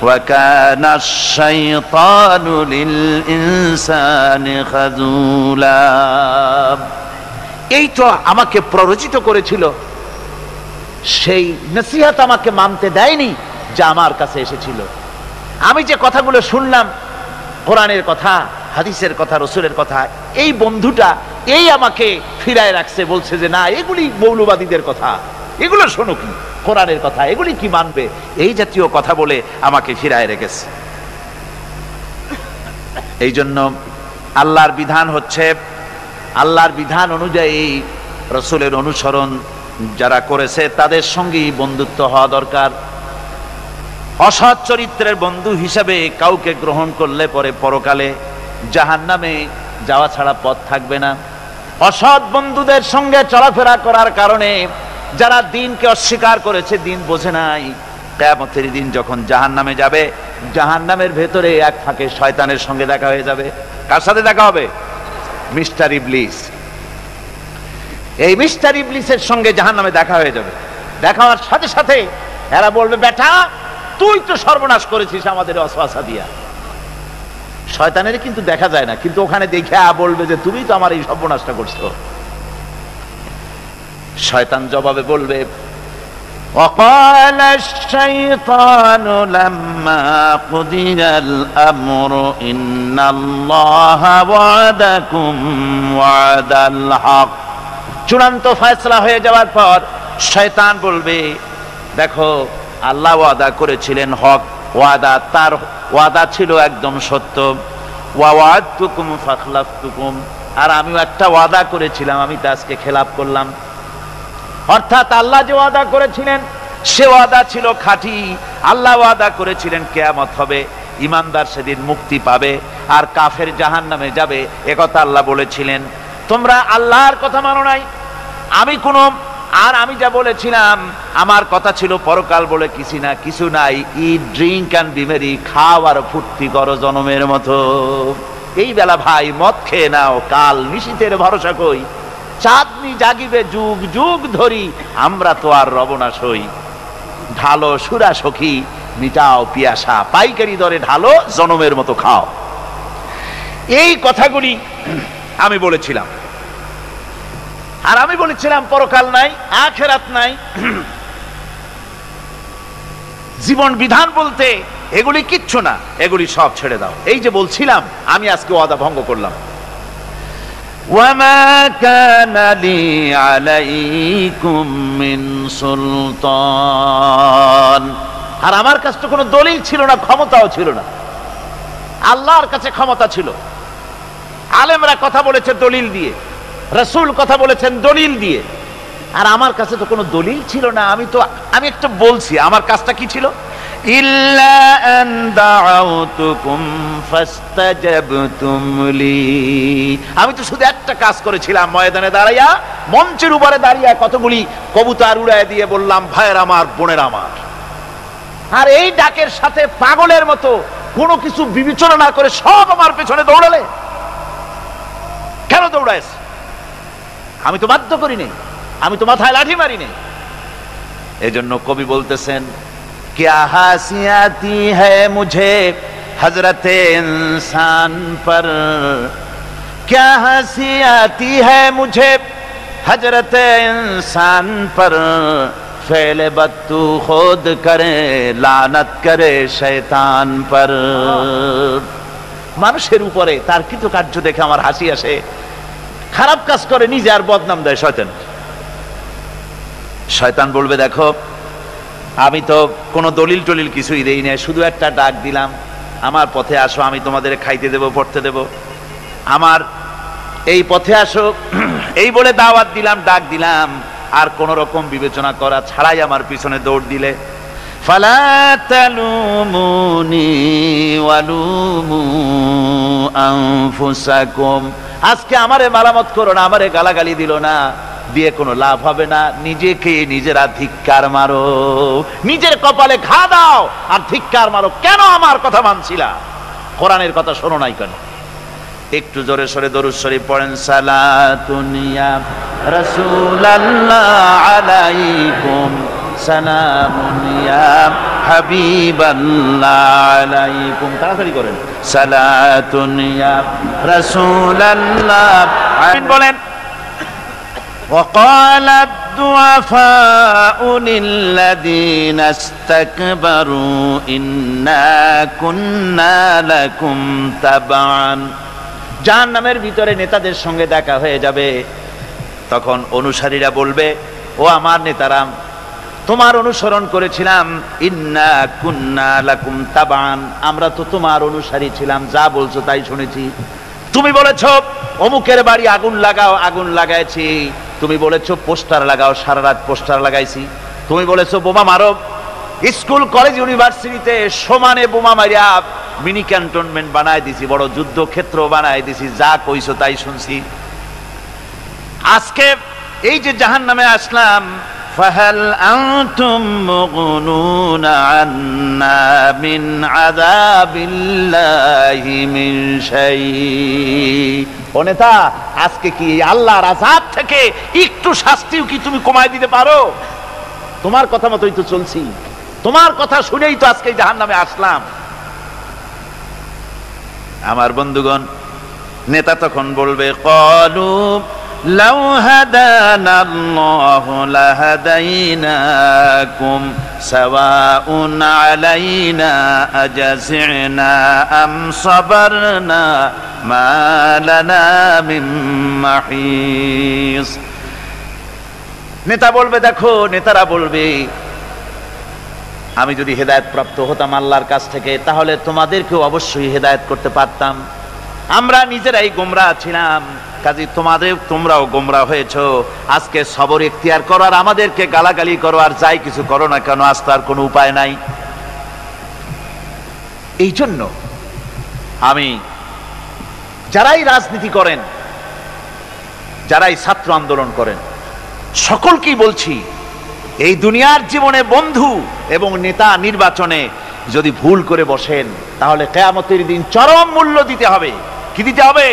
ওয়া কানা আশ-শাইতানু লিল ইনসানি খাযুলা। এই তো আমাকে প্ররোচিত করেছিল, সেই নসিহত আমাকে মানতে দেয়নি যা আমার কাছে এসেছিল। আমি যে কথাগুলো শুনলাম, কোরআনের কথা, হাদিসের কথা, রাসূলের কথা, এই বন্ধুটা এই আমাকে ফিরায় রাখছে, বলছে যে না, এগুলি মৌলবাদীদের কথা, এগুলো শোনো কি, কোরআনের কথা, এগুলি কি মানবে, এই জাতীয় কথা বলে আমাকে ফিরায় রেখেছে। এই জন্য আল্লাহর বিধান হচ্ছে, আল্লাহর বিধান অনুযায়ী রাসূলের অনুসরণ যারা করেছে তাদের সঙ্গেই বন্ধুত্ব হওয়া দরকার। অসৎ চরিত্রের বন্ধু হিসাবে কাউকে গ্রহণ করলে পরে পরকালে জাহান্নামে যাওয়া ছাড়া পথ থাকবে না। অসৎ বন্ধুদের সঙ্গে চলাফেরা করার কারণে যারা দ্বীনকে অস্বীকার করেছে, দ্বীন বোঝে নাই, কিয়ামতের দিন যখন জাহান্নামে যাবে, জাহান্নামের ভেতরে এক ফাঁকে শয়তানের সঙ্গে দেখা হয়ে যাবে। কার সাথে দেখা হবে? মিস্টার ইবলিস। এই মিস্টার ইবলিসের সঙ্গে জাহান্নামে দেখা হয়ে যাবে। দেখা হওয়ার সাথে সাথে এরা বলবে, বেটা তুই তো সর্বনাশ করেছিস আমাদের ওয়াসওয়াসা দিয়া, শয়তানের কিন্তু দেখা যায় না, কিন্তু ওখানে দেখে বলবে যে তুমি তো আমার এই সর্বনাশটা করছো। শয়তান জবাবে বলবে, وقال الشيطان لما قضي الأمر إن الله وعدكم وعد الحق। চূড়ান্ত ফয়সালা হয়ে যাওয়ার পর শয়তান বলবে, দেখো আল্লাহ ওয়াদা করেছিলেন হক ওয়াদা, তার ওয়াদা ছিল একদম সত্য। ওয়া ওয়াদতুকুম ফাখলাফতুকুম, আর আমিও একটা ওয়াদা করেছিলাম, আমি তা আজকে খেলাপ করলাম। অর্থাৎ আল্লাহ যে ওয়াদা করেছিলেন সে ওয়াদা ছিল খাঁটি। আল্লাহ ওয়াদা করেছিলেন কিয়ামত হবে, ইমানদার সেদিন মুক্তি পাবে, আর কাফের জাহান্নামে যাবে, একথা আল্লাহ বলেছিলেন। তোমরা আল্লাহর কথা মানো নাই, আমি যা বলেছিলাম, আমার কথা ছিল পরকাল বলে কিছু নাই, ইট ড্রিঙ্ক অ্যান্ড বি মেরি, খাও আর ফুর্তি করো জনমের মতো। এই বেলা ভাই মদ খেয়ে নাও, কাল নিশীথের ভরসা কই, চাঁদনি জাগিবে যুগ যুগ ধরি, আমরা তো আর রব না সই। ঢালো সুরা সখী মিটাও পিয়াসা, পাইকারি দরে ঢালো জনমের মতো খাও। এই কথাগুলি আমি বলেছিলাম। আর আমি বলেছিলাম পরকাল নাই, আখিরাত নাই, জীবন বিধান বলতে এগুলি কিচ্ছু না, এগুলি সব ছেড়ে দাও। এই যে বলছিলাম, আমি আজকে ওয়াদা ভঙ্গ করলাম। وما كان لي عليكم من سلطان, আর আমার কাছে তো কোনো দলিল ছিল না, ক্ষমতাও ছিল না। আল্লাহর কাছে ক্ষমতা ছিল। আলেমরা কথা বলেছে দলিল দিয়ে, রাসূল কথা বলেছেন দলিল দিয়ে, আর আমার কাছে তো কোনো দলিল ছিল না। আমি একটা বলছি, আমার কাজটা কি ছিল? ইল্লা আন দাউতুকুম ফাস্তাজাবতুম লি, আমি তো শুধু একটা কাজ করেছিলাম, ময়দানে দাঁড়াইয়া, মঞ্চের উপরে দাঁড়িয়ে কতগুলি কবুতর উড়ায় দিয়ে বললাম, ভাইয়ের আমার, বোনের আমার। আর এই ডাকের সাথে পাগলের মতো কোনো কিছু বিবেচনা না করে সব আমার পেছনে দৌড়ালে। কেন দৌড়াইছ? আমি তো বাধ্য করি নাই, আমি তো মাথায় লাঠি মারি নাই। এজন্য কবি বলতেছেন, क्या हंसी आती है मुझे हजरत इंसान पर, क्या हंसी आती है मुझे हजरत इंसान पर, फेले बत्तू खुद करे लानत करे शैतान पर। মানুষের উপরে তার কৃতকার্য দেখে আমার হাসি আসে, খারাপ কাজ করে নিজে আর বদনাম দেয় শয়তান। শয়তান বলবে, দেখো আমি তো কোনো দলিল টলিল কিছুই দেই না, শুধু একটা ডাক দিলাম, আমার পথে আসো, আমি তোমাদের খাইতে দেব, পড়তে দেব, আমার এই পথে আসো, এই বলে দাওয়াত দিলাম, ডাক দিলাম, আর কোন রকম বিবেচনা করা ছাড়াই আমার পিছনে দৌড় দিলে। ফালা তালুমুনি ওয়ালুমু আনফুসাকুম, আজকে আমারে মালামত করো না, আমারে গালাগালি দিল না, দিয়ে কোনো লাভ হবে না। নিজেকে নিজেরা ধিক্কার মারো, নিজের কপালে ঘা দাও আর ধিক্কার মারো। কেন আমার কথা মানছিলা? কোরআনের কথা শোনো নাই কেন? একটু জোরে সরে দরুদ শরীফ পড়েন। সালাতুন ইয়া রাসূলুল্লাহ আলাইকুম, সালামুন ইয়া হাবিবাল্লাহ আলাইকুম। তাড়াতাড়ি করেন। সালাতুন ইয়া রাসূলুল্লাহ, আমিন বলেন। وقال الضعفاء للذين استكبروا إنا كنا لكم تبعا, জাহান্নামের ভিতরে নেতাদের সঙ্গে দেখা হয়ে যাবে, তখন অনুসারীরা বলবে, ও আমার নেতারা, তোমার অনুসরণ করেছিলাম, ইন্না কুন্না লাকুম তাবান, আমরা তো তোমার অনুসারী ছিলাম, যা বলছো তাই শুনেছি। তুমি বলেছো অমুকের বাড়ি আগুন লাগাও, আগুন লাগাইছি। তুমি বলেছো পোস্টার লাগাও, সারা রাত পোস্টার লাগাইছি। তুমি বলেছো বোমা মারো, স্কুল কলেজ ইউনিভার্সিটিতে সমানে বোমা মারিয়া মিনি ক্যান্টনমেন্ট বানায় দিছি, বড় যুদ্ধক্ষেত্র বানায় দিছি, যা কইছো তাই শুনছি। আজকে এই যে জাহান্নামে আসলাম, ফাহাল আনতুম মুগনুনা আন্না মিন আযাবিল্লাহি মিন শাই, ও নেতা, আজকে কি আল্লাহর আযাব থেকে একটু শাস্তিও কি তুমি কমায় দিতে পারো? তোমার কথা মতোই তো চলছি, তোমার কথা শুনেই তো আজকে জাহান্নামে আসলাম। আমার বন্ধুগণ, নেতা তখন বলবে ক্বালু লাউ হাদানাল্লাহু লাহাদাইনাকুম সাওয়াউন আলাইনা আজাযিনা আম সাবারনা মা লানা মিন মাহিস। নেতা বলবে, দেখো, নেতারা বলবে, আমি যদি হেদায়েত প্রাপ্ত হতাম আল্লাহর কাছ থেকে, তাহলে তোমাদেরকেও অবশ্যই হেদায়েত করতে পারতাম। আমরা নিজেরাই গোমরাহ ছিলাম, কাজে তোমরাও গোমরাহ হয়েছো। আজকে সবর ইখতিয়ার করো আর আমাদেরকে গালাগালি করো আর যাই কিছু করো না কেন, আজ তার কোনো উপায় নাই। এই জন্য আমি যারাই রাজনীতি করেন, যারাই ছাত্র আন্দোলন করেন, সকলকেই বলছি, এই দুনিয়ার জীবনে বন্ধু এবং নেতা নির্বাচনে যদি ভুল করে বসেন, তাহলে কিয়ামতের দিন চরম মূল্য দিতে হবে। কি দিতে হবে?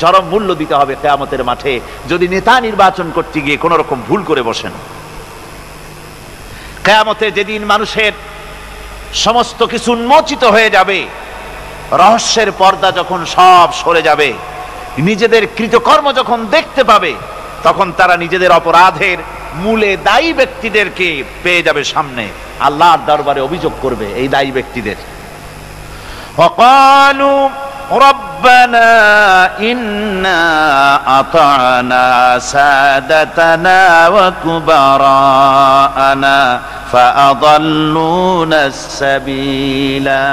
চরম মূল্য দিতে হবে কিয়ামতের মাঠে, যদি নেতা নির্বাচন করতে গিয়ে কোন রকম ভুল করে বসেন। কিয়ামতে যেদিন মানুষের সমস্ত কিছু উন্মোচিত হয়ে যাবে, রহস্যের পর্দা যখন সব সরে যাবে, নিজেদের কৃতকর্ম যখন দেখতে পাবে, তখন তারা নিজেদের অপরাধের মূলে দায়ী ব্যক্তিদেরকে পেয়ে যাবে সামনে, আল্লাহর দরবারে অভিযোগ করবে এই দায়ী ব্যক্তিদের। ওয়াকালু রব্বানা ইন্না আতা'না সাদাতানা ওয়া কুবারানা ফাআদাল্লুনাস সাবিলা।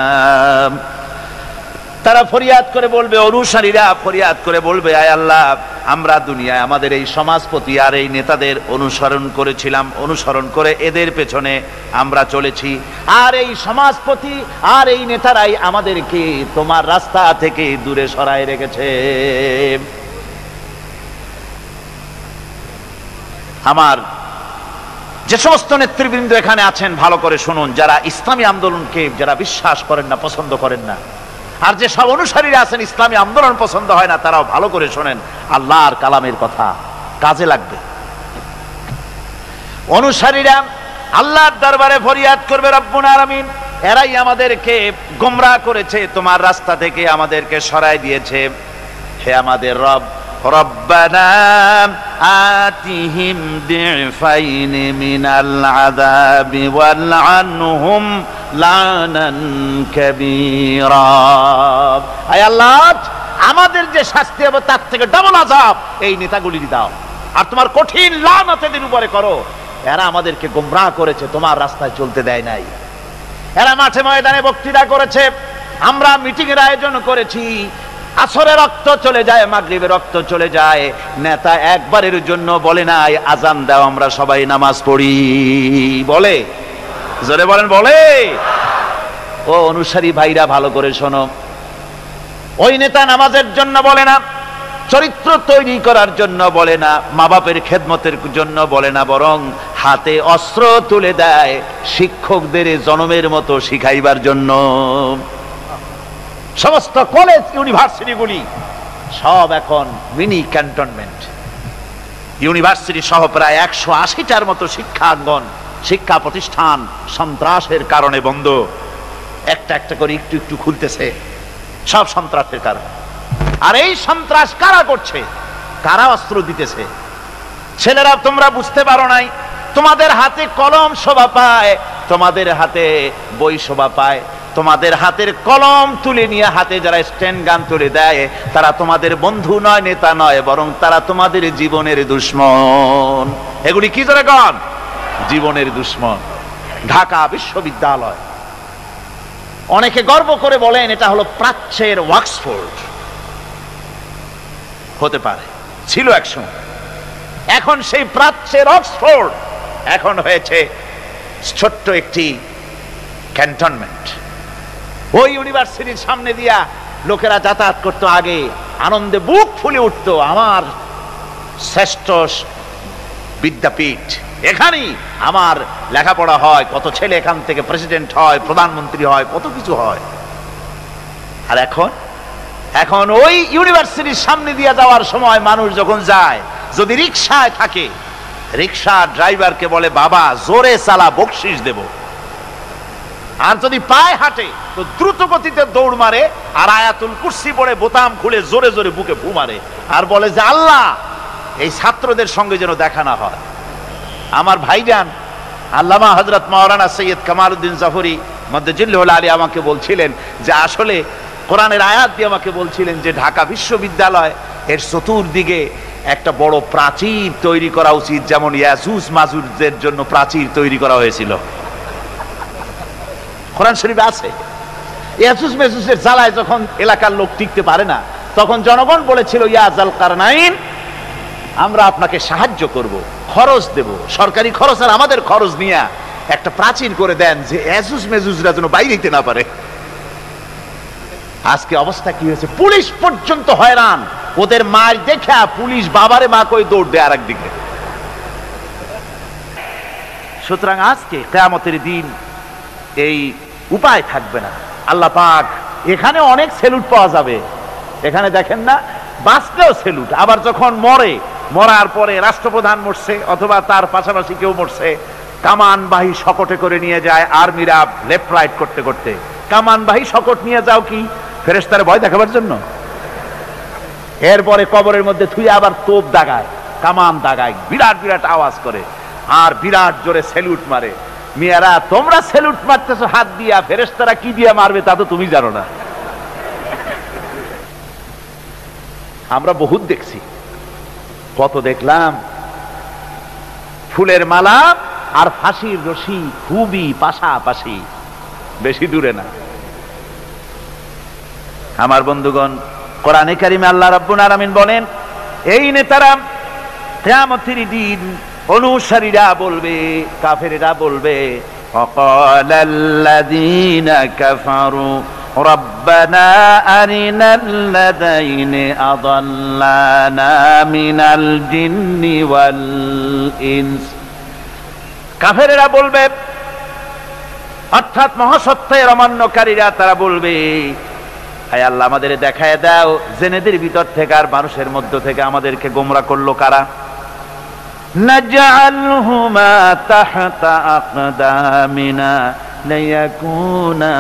তারা ফরিয়াদ করে বলবে, অনুসারীরা ফরিয়াদ করে বলবে, আয় আল্লাহ, আমরা দুনিয়ায় আমাদের এই সমাজপতি আর এই নেতাদের অনুসরণ করেছিলাম, অনুসরণ করে এদের পেছনে আমরা চলেছি, আর এই সমাজপতি আর এই নেতারাই আমাদেরকে তোমার রাস্তা থেকে দূরে সরায় রেখেছে। আমার যে সমস্ত নেতৃবৃন্দ এখানে আছেন, ভালো করে শুনুন, যারা ইসলামী আন্দোলনকে যারা বিশ্বাস করেন না, পছন্দ করেন না, আর যে সব অনুসারীরা আছেন ইসলামী আন্দোলন পছন্দ হয় না, তারাও ভালো করে শোনেন, আল্লাহর কালামের কথা কাজে লাগবে। অনুসারীরা আল্লাহর দরবারে ফরিয়াদ করবে, রব্বুল আলামিন, এরাই আমাদেরকে গোমরাহ করেছে, তোমার রাস্তা থেকে আমাদেরকে সরায় দিয়েছে। হে আমাদের রব, রব্বানা আতিহিম দিফাইন মিনাল আযাবি ওয়ালআনহুম লানান কাবীরা। আয় আল্লাহ, আমাদের যে শাস্তি হবে তার থেকে ডাবল আযাব এই নেতাগুলির দাও, আর তোমার কঠিন লানত এদের উপরে করো। এরা আমাদেরকে গোমরাহ করেছে, তোমার রাস্তায় চলতে দেয় নাই। এরা মাঠে ময়দানে বক্তৃতা করেছে, আমরা মিটিং এর আয়োজন করেছি, আসরে রক্ত চলে যায়, মাগরিবে রক্ত চলে যায়, নেতা একবারের জন্য বলে নাই আজান দাও আমরা সবাই নামাজ পড়ি। বলে? জোরে বলেন, বলে? ও অনুসারী ভাইরা, ভালো করে শোনো, ওই নেতা নামাজের জন্য বলে না, চরিত্র তৈরি করার জন্য বলে না, মা বাপের খেদমতের জন্য বলে না, বরং হাতে অস্ত্র তুলে দেয় শিক্ষকদের জনমের মতো শিখাইবার জন্য। সমস্ত কলেজ ইউনিভার্সিটিগুলি সব এখন মিনি ক্যান্টনমেন্ট। ইউনিভার্সিটি সহ প্রায় 180টার মতো শিক্ষাঙ্গন, শিক্ষা প্রতিষ্ঠান সন্ত্রাসের কারণে বন্ধ। একটা একটা করে একটু একটু খুলতেছে, সব সন্ত্রাসের কারণে। আর এই সন্ত্রাস কারা করছে? কারা অস্ত্র দিতেছে? ছেলেরা, তোমরা বুঝতে পারো নাই, তোমাদের হাতে কলম শোভা পায়, তোমাদের হাতে বই শোভা পায়, তোমাদের হাতের কলম তুলে নিয়ে হাতে যারা স্ট্যান্ড গান তুলে দেয়, তারা তোমাদের বন্ধু নয়, নেতা নয়, বরং তারা তোমাদের জীবনের দুশ্মন। এগুলি কি জোরে কন? জীবনের দুশ্মন। ঢাকা বিশ্ববিদ্যালয়, অনেকে গর্ব করে বলেন এটা হলো প্রাচ্যের অক্সফোর্ড। হতে পারে, ছিল একসময়। এখন সেই প্রাচ্যের অক্সফোর্ড এখন হয়েছে ছোট্ট একটি ক্যান্টনমেন্ট। ওই ইউনিভার্সিটির সামনে দিয়া লোকেরা যাতায়াত করতো, আগে আনন্দে বুক ফুলে উঠতো, আমার শ্রেষ্ঠ বিদ্যাপীঠ, এখানেই আমার লেখাপড়া হয়, কত ছেলে এখান থেকে প্রেসিডেন্ট হয়, প্রধানমন্ত্রী হয়, কত কিছু হয়। আর এখন ওই ইউনিভার্সিটির সামনে দিয়ে যাওয়ার সময় মানুষ যখন যায়, যদি রিকশায় থাকে, রিকশা ড্রাইভারকে বলে, বাবা জোরে চালা, বকশিস দেব। আর যদি পায়ে হাঁটে তো দ্রুত গতিতে দৌড় মারে, আর আয়াতুল কুরসি পড়ে বোতাম খুলে জোরে জোরে বুকে ফু মারে, আর বলে যে আল্লাহ এই ছাত্রদের সঙ্গে যেন দেখা না হয়। আমার ভাইজান আল্লামা হযরত মাওলানা সৈয়দ কামালউদ্দিন জাফরি মদ্দজিল্লুল আলী আমাকে বলছিলেন যে আসলে কোরআনের আয়াত দিয়ে আমাকে বলছিলেন যে ঢাকা বিশ্ববিদ্যালয় এর চতুর্দিকে একটা বড় প্রাচীর তৈরি করা উচিত, যেমন ইয়াজুজ মাজুজের জন্য প্রাচীর তৈরি করা হয়েছিল। কোরআন শরীফে আছে। ইয়াজুজ মাজুজের জ্বালায় যখন এলাকার লোক টিকতে পারে না, তখন জনগণ বলেছিল ইয়া যাল কারনাইন, আমরা আপনাকে সাহায্য করব, খরচ দেব, সরকারি খরচ আর আমাদের খরচ নিয়ে একটা প্রাচীর করে দেন যে ইয়াজুজ মাজুজরা যেন বাইরে যেতে না পারে। আজকে অবস্থা কি হয়েছে, পুলিশ পর্যন্ত হয়রান, ওদের মার দেখা পুলিশ বাবারে মা কই দৌড় দেয় আরেক দিকে। সুতরাং আজকে কিয়ামতের দিন এই উপায় থাকবে না। আল্লাহ পাক এখানে অনেক সেলুট পাওয়া যাবে, এখানে দেখেন না বাঁচলেও সেলুট, আবার যখন মরার পরে রাষ্ট্রপ্রধান মরছে অথবা তার পাশাপাশি কেউ মরছে, কামানবাহী শকটে করে নিয়ে যায় আর্মিরা লেফট রাইট করতে করতে। কামানবাহী শকট নিয়ে যাও কি ফেরেশতারে ভয় দেখাবার জন্য? এরপরে কবরের মধ্যে থুয়ে আবার তোপ দাগায়, কামান দাগায়, বিরাট বিরাট আওয়াজ করে আর বিরাট জোরে সেলুট মারে। মিয়ারা তোমরা সেলুট মারতেছো হাত দিয়া, ফেরেশতারা কি দিয়া মারবে তা তো তুমি জানো না। আমরা বহুত দেখছি, কত দেখলাম। ফুলের মালা আর ফাঁসির রশি খুবই পাশাপাশি, বেশি দূরে না। আমার বন্ধুগণ, কোরআনে কারিমে আল্লাহ রাব্বুল আলামিন বলেন এই নেতারা কিয়ামতের দিন অনুসারীরা বলবে, কাফেরেরা বলবে ওয়াকালাল্লাযীনা কাফারু রাব্বানা আরিনাল্লাযীনা আযাল্লানা মিনাল জিন্নি ওয়াল ইনস। কাফেরেরা বলবে, অর্থাৎ মহাসত্যের অমান্যকারীরা, তারা বলবে হায় আল্লাহ আমাদের দেখায় দাও জেনেদের ভিতর থেকে আর মানুষের মধ্য থেকে আমাদেরকে গোমরা করলো কারা। নাজআলহুমা তাহতা আকদামিনা লিয়াকুনা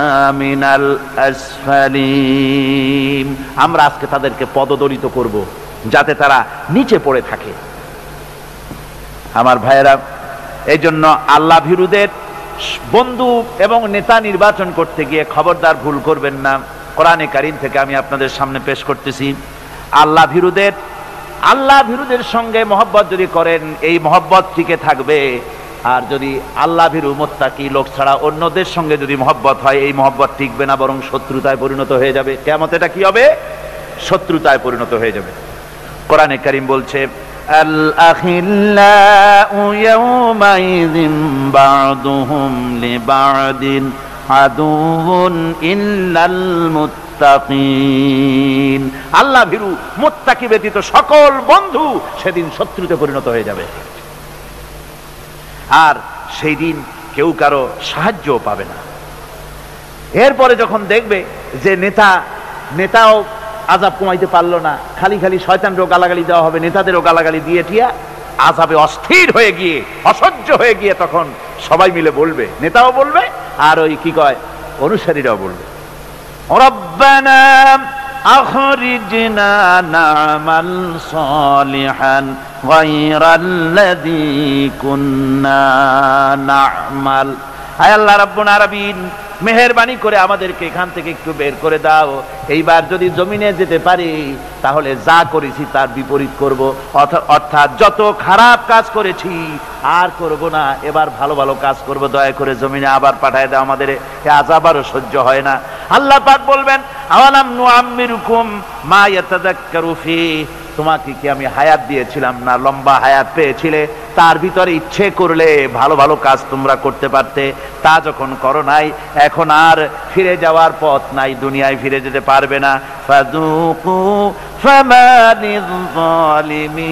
মিনাল আসফালিন। আমরা আজকে তাদেরকে পদদলিত করব যাতে তারা নিচে পড়ে থাকে। আমার ভাইয়েরা, এই জন্য আল্লাহ ভীরুদের বন্ধু এবং নেতা নির্বাচন করতে গিয়ে খবরদার ভুল করবেন না। কোরআনে কারীম থেকে আমি আপনাদের সামনে পেশ করতেছি, আল্লাহ ভীরুদের সঙ্গে মহব্বত যদি করেন এই মহব্বত টিকে থাকবে, আর যদি আল্লাহ ভীরু মুত্তাকি লোক ছাড়া অন্যদের সঙ্গে যদি মহব্বত হয় এই মহব্বত টিকবে না, বরং শত্রুতায় পরিণত হয়ে যাবে। কিয়ামতে এটা কি হবে? শত্রুতায় পরিণত হয়ে যাবে। কোরআনে কারীম বলছে আল আখিল্লাউ ইয়াওমাইযিন বা'দুহুম লিবা'দিন আদুউন ইল্লাল মুত্তাকিন। আল্লাহ ভীরু মুত্তাকি ব্যতীত সকল বন্ধু সেদিন শত্রুতে পরিণত হয়ে যাবে, আর সেই দিন কেউ কারো সাহায্যও পাবে না। এরপরে যখন দেখবে যে নেতাও আযাব কমাইতে পারলো না, খালি খালি শয়তানকেও গালাগালি দেওয়া হবে, নেতাদেরও গালাগালি দিয়ে টিয়া আযাবে অস্থির হয়ে গিয়ে অসহ্য হয়ে গিয়ে তখন সবাই মিলে বলবে, নেতাও বলবে আর ওই কি কয় অনুসারীরাও বলবে রব্বানা আখরিজনা না'মাল সালিহান গায়রাল্লাযী কুন্না না'মাল। হায় আল্লাহ রাব্বুল আলামিন, মেহেরবানি করে আমাদেরকে এখান থেকে একটু বের করে দাও। এইবার যদি জমিনে যেতে পারি তাহলে যা করেছি তার বিপরীত করব, অর্থাৎ যত খারাপ কাজ করেছি আর করব না, এবার ভালো ভালো কাজ করব। দয়া করে জমিনে আবার পাঠায় দাও, আমাদের এই আযাব আর সহ্য হয় না। আল্লাহ পাক বলবেন আওয়ালাম নুআম্মিরুকুম মা ইয়াতাযাক্কারু ফি, তোমাকে কি আমি হায়াত দিয়েছিলাম না, লম্বা হায়াত পেয়েছিলে, তার ভিতরে ইচ্ছে করলে ভালো ভালো কাজ তোমরা করতে পারতে, তা যখন করো নাই এখন আর ফিরে যাওয়ার পথ নাই, দুনিয়ায় ফিরে যেতে পারবে না। ফাযুকু ফামা লিয-যালিমিনা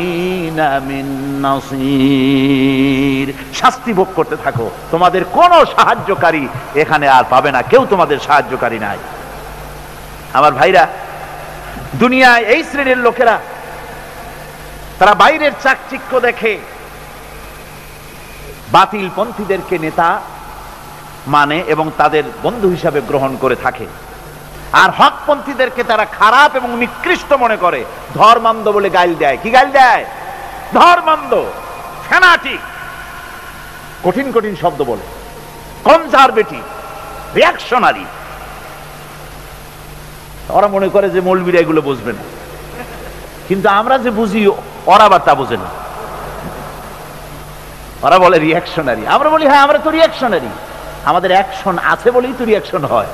মিন নাসীর, শাস্তি ভোগ করতে থাকো, তোমাদের কোনো সাহায্যকারী এখানে আর পাবে না, কেউ তোমাদের সাহায্যকারী নাই। আমার ভাইরা, দুনিয়ায় এই শ্রেণীর লোকেরা তারা বাইরের চাকচিক্য দেখে বাতিল পন্থীদেরকে নেতা মানে এবং তাদের বন্ধু হিসাবে গ্রহণ করে থাকে। আর হকপন্থীদেরকে তারা খারাপ এবং নিকৃষ্ট মনে করে, ধর্মান্ধ বলে গাইল দেয়। কি গাইল দেয়? ধর্মান্ধ, ফ্যানাটিক, কঠিন কঠিন শব্দ বলে, কনজারভেটিভ, রিয়াকশনারি। ওরা মনে করে যে মৌলবীরা এগুলো বুঝবে না, কিন্তু আমরা যে বুঝি ওরা আবার তা বোঝে না। ওরা বলে রিয়াকশনারি, আমরা বলি হ্যাঁ আমরা তো রিয়াকশনারি, আমাদের অ্যাকশন আছে বলেই তো রিয়াকশন হয়,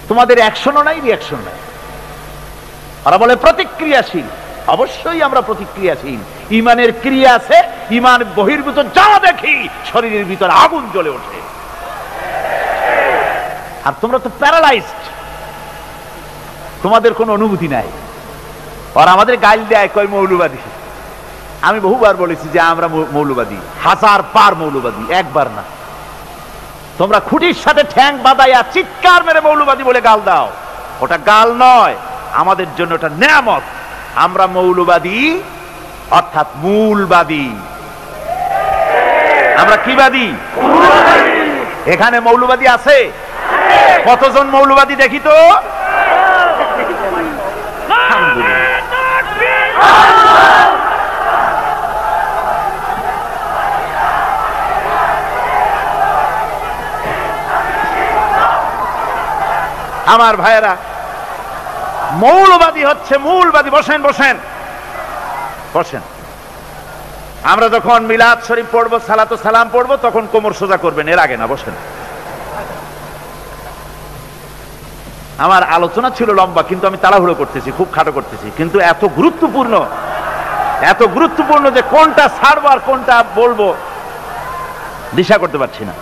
তোমাদের অ্যাকশনও নাই, রিয়াকশন নাই। ওরা বলে প্রতিক্রিয়াশীল, অবশ্যই আমরা প্রতিক্রিয়াশীল, ইমানের ক্রিয়া আছে, ইমান বহির্ভূত যা দেখি শরীরের ভিতর আগুন জ্বলে ওঠে। আর তোমরা তো প্যারালাইজড, তোমাদের কোনো অনুভূতি নাই। আর আমাদের গাইল দেয় কয় মৌলবাদী। আমি বহুবার বলেছি যে আমরা মৌলবাদী, 1000 বার মৌলবাদী, একবার না। তোমরা খুঁটির সাথে ঠ্যাং বাঁধাইয়া চিৎকার মেরে মৌলবাদী বলে গাল দাও, ওটা গাল নয়, আমাদের জন্য ওটা নেয়ামত। আমরা মৌলবাদী অর্থাৎ মূলবাদী। আমরা কি বাদী? এখানে মৌলবাদী আছে? কতজন মৌলবাদী দেখি তো? আমার ভাইয়েরা, মৌলবাদী হচ্ছে মূলবাদী। বসেন বসেন বসেন। আমরা যখন মিলাদ শরীফ পড়বো, সালাতু সালাম পড়বো, তখন কোমর সোজা করবেন, এর আগে না। বসেন। আমার আলোচনা ছিল লম্বা, কিন্তু আমি তাড়াহুড়ো করতেছি, খুব খাটো করতেছি, কিন্তু এত গুরুত্বপূর্ণ, এত গুরুত্বপূর্ণ যে কোনটা ছাড়বো আর কোনটা বলবো দিশা করতে পারছি না।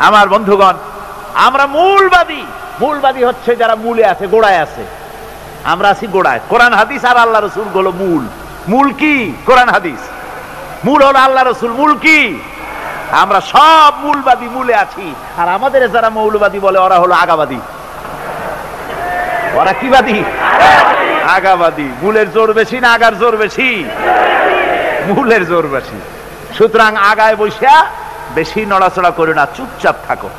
আমার বন্ধুগণ, আমরা মূলবাদী। মূলবাদী হচ্ছে যারা মূলে আছে, গোড়ায় আছে। আমরা আছি গোড়ায়। কোরআন হাদিস আর আল্লাহ রসুল হলো মূল। মূল কি? কোরআন হাদিস। মূল হলো আল্লাহ রসুল। মূল কি? আমরা সব মূলবাদী, মূলে আছি। আর আমাদের যারা মৌলবাদী বলে ওরা হলো আগাবাদী। ওরা কি বাদী? আগাবাদী। মূলের জোর বেশি না আগার জোর বেশি? মূলের জোর বেশি। সুতরাং আগায় বসিয়া বেশি নড়াচড়া করো না, চুপচাপ থাকো।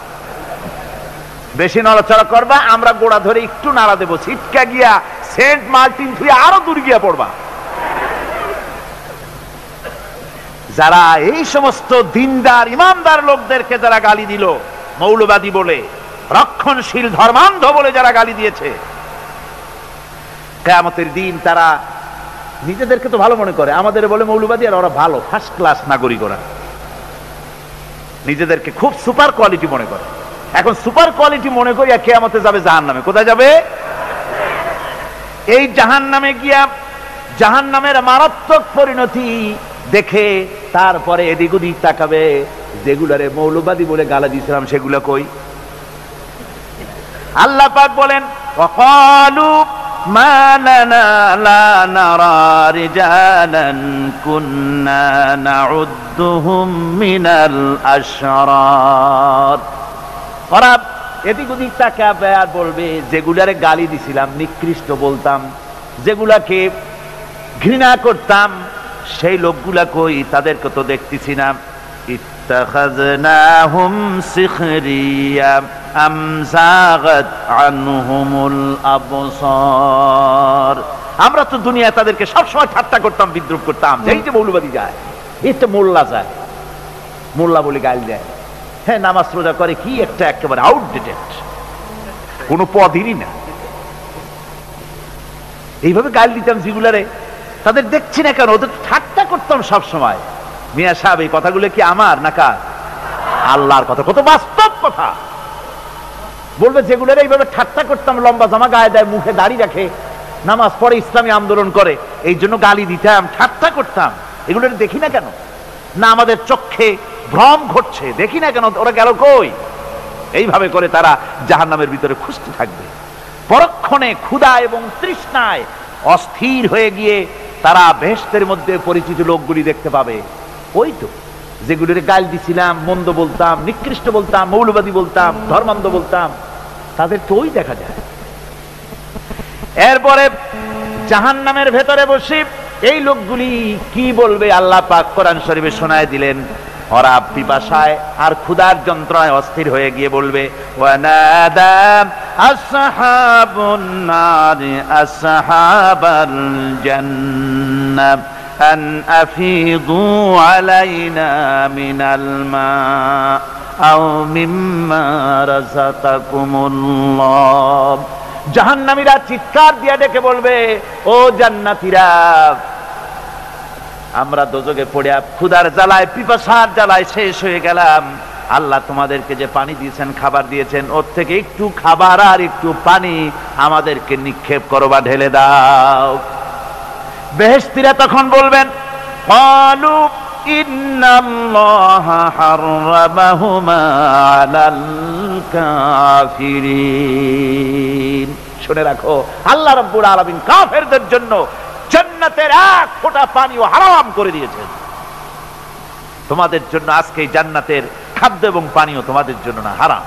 বেশি নড়াচড়া করবা, আমরা গোড়া ধরে একটু নাড়া দেবো, ছিটকা গিয়া সেন্ট মার্টিন থুয়ে আরো দূর গিয়া পড়বা। যারা এই সমস্ত দিনদার ইমানদার লোকদেরকে যারা গালি দিল মৌলবাদী বলে, রক্ষণশীল ধর্মান্ধ বলে যারা গালি দিয়েছে, কিয়ামতের দিন তারা নিজেদেরকে তো ভালো মনে করে, আমাদের বলে মৌলবাদী, আর ওরা ভালো ফার্স্ট ক্লাস নাগরিক। ওরা নিজেদেরকে খুব সুপার কোয়ালিটি মনে করে। এখন সুপার কোয়ালিটি মনে করিয়া কিয়ামতে যাবে জাহান্নামে। কোথায় যাবে? এই জাহান্নামে গিয়া জাহান্নামের মারাত্মক পরিণতি দেখে তারপরে এদিক ওদিক তাকাবে, যেগুলারে মৌলবাদী বলে গালা দিয়েছিলাম সেগুলো কই? আল্লাহ পাক বলেন, ওয়াকালু মা লানা লা নারা রিজালান কুন্না নাউদ্দুহুম মিনাল আশরার। ওরা এদিক ওদিক তাকাবে আর বলবে, যেগুলারে গালি দিছিলাম, নিকৃষ্ট বলতাম, যেগুলাকে ঘৃণা করতাম, সেই লোকগুলা কই? তাদেরকে তো দেখতেছি না। ইত্তাখাযনাহুম সিখরিয়া আম যাগাত আনহুমুল আবসার। আমরা তো দুনিয়ায় তাদেরকে সবসময় ঠাট্টা করতাম, বিদ্রুপ করতাম, এই যে মৌলবাদী যায়, এই তো মোল্লা যায়, মোল্লা বলে গাল দেয়। হ্যাঁ, নামাজ রোজা করে, কি একটা একেবারে আউটডেটেড, কোনো পদেরই না। এইভাবে গাল দিতাম যেগুলারে, তাদের দেখছি না কেন? ওদের ঠাট্টা করতাম সব সময়। মিয়া সাহেব, এই কথাগুলো কি আমার না কার? আল্লাহর কথা, কত বাস্তব কথা। বলবে যেগুলোর এইভাবে ঠাট্টা করতাম, লম্বা জামা গায়ে দেয়, মুখে দাড়ি রাখে, নামাজ পড়ে, ইসলামী আন্দোলন করে, এই জন্য গালি দিতাম, ঠাট্টা করতাম। এগুলোর দেখি না কেন? না আমাদের চক্ষে ভ্রম ঘটছে, দেখি না কেন? ওরা গেল কই? এইভাবে করে তারা জাহান্নামের ভিতরে খুঁজতে থাকবে। পরক্ষণে ক্ষুধা এবং তৃষ্ণায় অস্থির হয়ে গিয়ে তারা বেহেশতের মধ্যে পরিচিত লোকগুলি দেখতে পাবে। ওই তো যেগুলির গাল দিছিলাম, মন্দ বলতাম, নিকৃষ্ট বলতাম, মৌলবাদী বলতাম, ধর্মান্ধ বলতাম, তাদের তো ওই দেখা যায়। এরপরে জাহান্নামের ভেতরে বসে এই লোকগুলি কি বলবে? আল্লাহ পাক কোরআন শরীফে শোনায় দিলেন, ওরা পিপাসায় আর ক্ষুধার যন্ত্রণায় অস্থির হয়ে গিয়ে বলবে, ওয়ানাদা আসহাবুন নারি আসহাবাল জান্নাহ আন আফিদু আলাইনা মিনাল মা আও মিম্মা রাযাকাকুমুল্লাহ। জাহান্নামীরা চিৎকার দিয়ে ডেকে বলবে, ও জান্নাতীরা, আমরা দোজখে পড়ে ক্ষুধার জ্বালায় পিপাসার জ্বালায় শেষ হয়ে গেলাম, আল্লাহ তোমাদেরকে যে পানি দিয়েছেন, খাবার দিয়েছেন, ওর থেকে একটু খাবার আর একটু পানি আমাদেরকে নিক্ষেপ করো বা ঢেলে দাও। বেহেশতীরা তখন বলবেন, ক্বালু ইন্নাল্লাহা হাররামাহুমা আলাল কাফিরিন। শুনে রাখো, আল্লাহ রাব্বুল আলামিন কাফেরদের জন্য জান্নাতের এক ফোঁটা পানিও হারাম করে দিয়েছেন। তোমাদের জন্য আজকে এই জান্নাতের খাদ্য এবং পানীয় তোমাদের জন্য না, হারাম।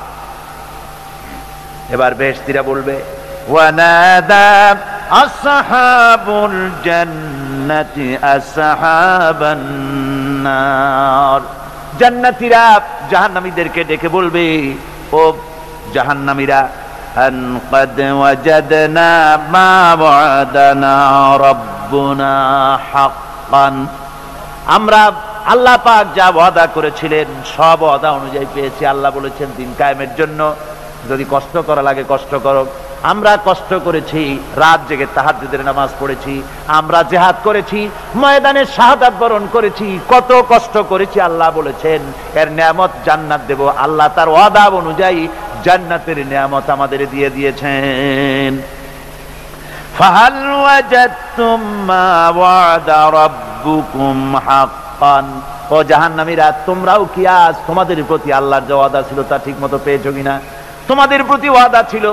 এবার বেহেশতীরা বলবে, ওয়ানাদা আসহাবুল জান্নাতি আসহাবান নার। জান্নাতীরা জাহান্নামীদেরকে ডেকে বলবে, ও জাহান্নামীরা, আন ক্বাদ ওয়াজাদনা মা ওয়াদানা রাব্বুনা হাক্কান। আমরা আল্লাহ পাক যা ওয়াদা করেছিলেন সব ওয়াদা অনুযায়ী পেয়েছি। আল্লাহ বলেছেন দিন কায়েমের জন্য যদি কষ্ট করা লাগে কষ্ট করো। আমরা কষ্ট করেছি, রাত জেগে তাহাজ্জুদের নামাজ পড়েছি, আমরা জিহাদ করেছি, ময়দানে শাহাদাত বরণ করেছি, কত কষ্ট করেছি। আল্লাহ বলেছেন এর নিয়ামত জান্নাত দেব। আল্লাহ তার ওয়াদা অনুযায়ী জান্নাতের নিয়ামত আমাদের দিয়ে দিয়েছেন। ফাহাল ওয়াজাদতুম মা ওয়াদা রাব্বুকুম হাক্কান। ও জাহান্নামীরা, তোমরাও কি আজ তোমাদের প্রতি আল্লাহর যে ওয়াদা ছিল তা ঠিক মতো পেয়েছো কিনা? তোমাদের প্রতি ওয়াদা ছিল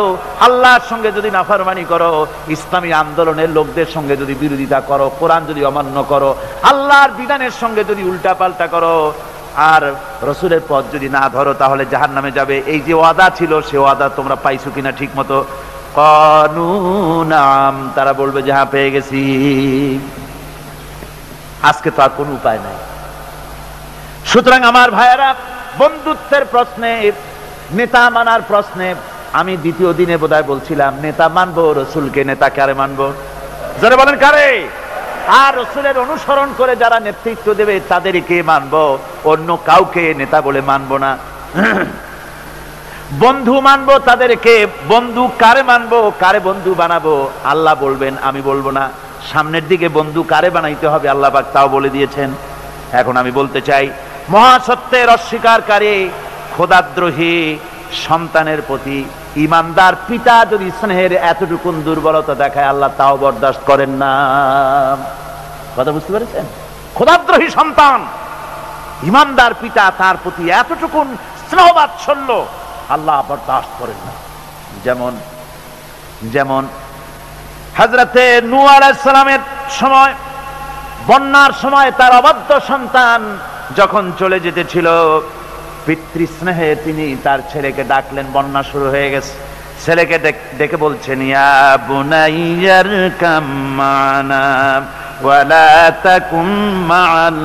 আল্লাহর সঙ্গে যদি নাফরমানি করো, ইসলামী আন্দোলনের লোকদের সঙ্গে যদি বিরোধিতা করো, কোরআন যদি অমান্য করো, আল্লাহর বিধানের সঙ্গে যদি উল্টা পাল্টা করো, আর রসুলের পথ যদি না ধরো, তাহলে জাহান্নামে যাবে। এই যে ওয়াদা ছিল সে ওয়াদা তোমরা পাইছো কিনা ঠিক মতো? ক্বালু নাম। তারা বলবে যে হ্যাঁ, পেয়ে গেছি। আজকে তো আর কোনো উপায় নাই। সুতরাং আমার ভাইয়েরা, বন্ধুত্বের প্রশ্নে, নেতা মানার প্রশ্নে আমি দ্বিতীয় দিনে বোধহয় বলছিলাম, নেতা মানবো রসুলকে, নেতা কারে মানবো? যারা বলেন কারে? আর রসুলের অনুসরণ করে যারা নেতৃত্ব দেবে তাদেরকে মানবো, অন্য কাউকে নেতা বলে মানবো না। বন্ধু মানবো তাদেরকে, বন্ধু কারে মানবো, কারে বন্ধু বানাবো আল্লাহ বলবেন, আমি বলবো না। সামনের দিকে বন্ধু কারে বানাইতে হবে আল্লাহ পাক তাও বলে দিয়েছেন। এখন আমি বলতে চাই, মহাসত্যের অস্বীকারী, খোদাদ্রোহী সন্তানের প্রতি ইমানদার পিতা যদি স্নেহের এতটুকুন দুর্বলতা দেখায়, আল্লাহ তাও বরদাস্ত করেন না। কথা বুঝতে পেরেছেন? খোদাদ্রোহী সন্তান, ইমানদার পিতা তার প্রতি এতটুকুন স্নেহ বাৎসল্য আল্লাহ বরদাস্ত করেন না। যেমন যেমন হযরতে নূহ আলাইহিস সালামের সময়, বন্যার সময় তার অবাধ্য সন্তান যখন চলে যেতেছিল, পিতৃস্নেহে তিনি তার ছেলেকে ডাকলেন। বন্যা শুরু হয়ে গেছে, ছেলেকে ডেকে বলছেন, ইয়া বুনাইয়ারকাম মা'না ওয়ালা তাকুম মা'আল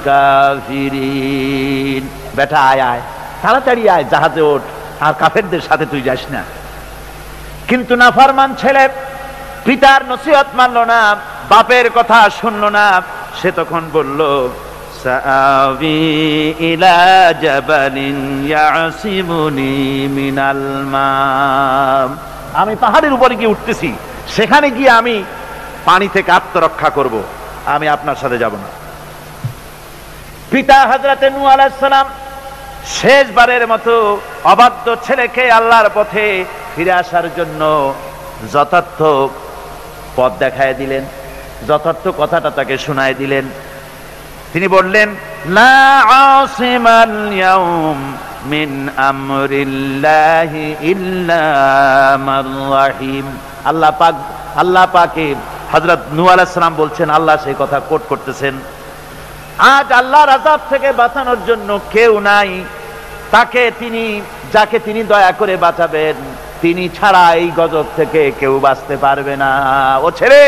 কাফিরিন। বেটা আয় আয়, তাড়াতাড়ি আয়, জাহাজে ওঠ, আর কাফেরদের সাথে তুই যাস না। কিন্তু নাফরমান ছেলে পিতার নসিহত মানল না, বাপের কথা শুনল না। সে তখন বলল, সাআবি ইলা জাবালিন ইয়াসিমুনি মিনাল মা। আমি পাহাড়ের উপরে গিয়ে উঠতেছি, সেখানে গিয়ে আমি পানি থেকে আত্মরক্ষা করব, আমি আপনার সাথে যাব না। পিতা হযরতে নূহ আলাইহিস সালাম শেষবারের মতো অবাধ্য ছেলেকে আল্লাহর পথে ফিরে আসার জন্য যথার্থ পথ দেখায় দিলেন, যথার্থ কথাটা তাকে শোনায় দিলেন। তিনি বললেন, লা আসিমাল ইয়াউম মিন আমরিল্লাহি ইল্লা মান রাহিম। আল্লাহ পাকে হযরত নূহ আলাইহিস সালাম বলছেন, আল্লাহ সেই কথা কোট করতেছেন, আজ আল্লাহর আযাব থেকে বাঁচানোর জন্য কেউ নাই। যাকে তিনি দয়া করে বাঁচাবেন, তিনি ছাড়া এই গজব থেকে কেউ বাঁচতে পারবে না। ও ছেলে,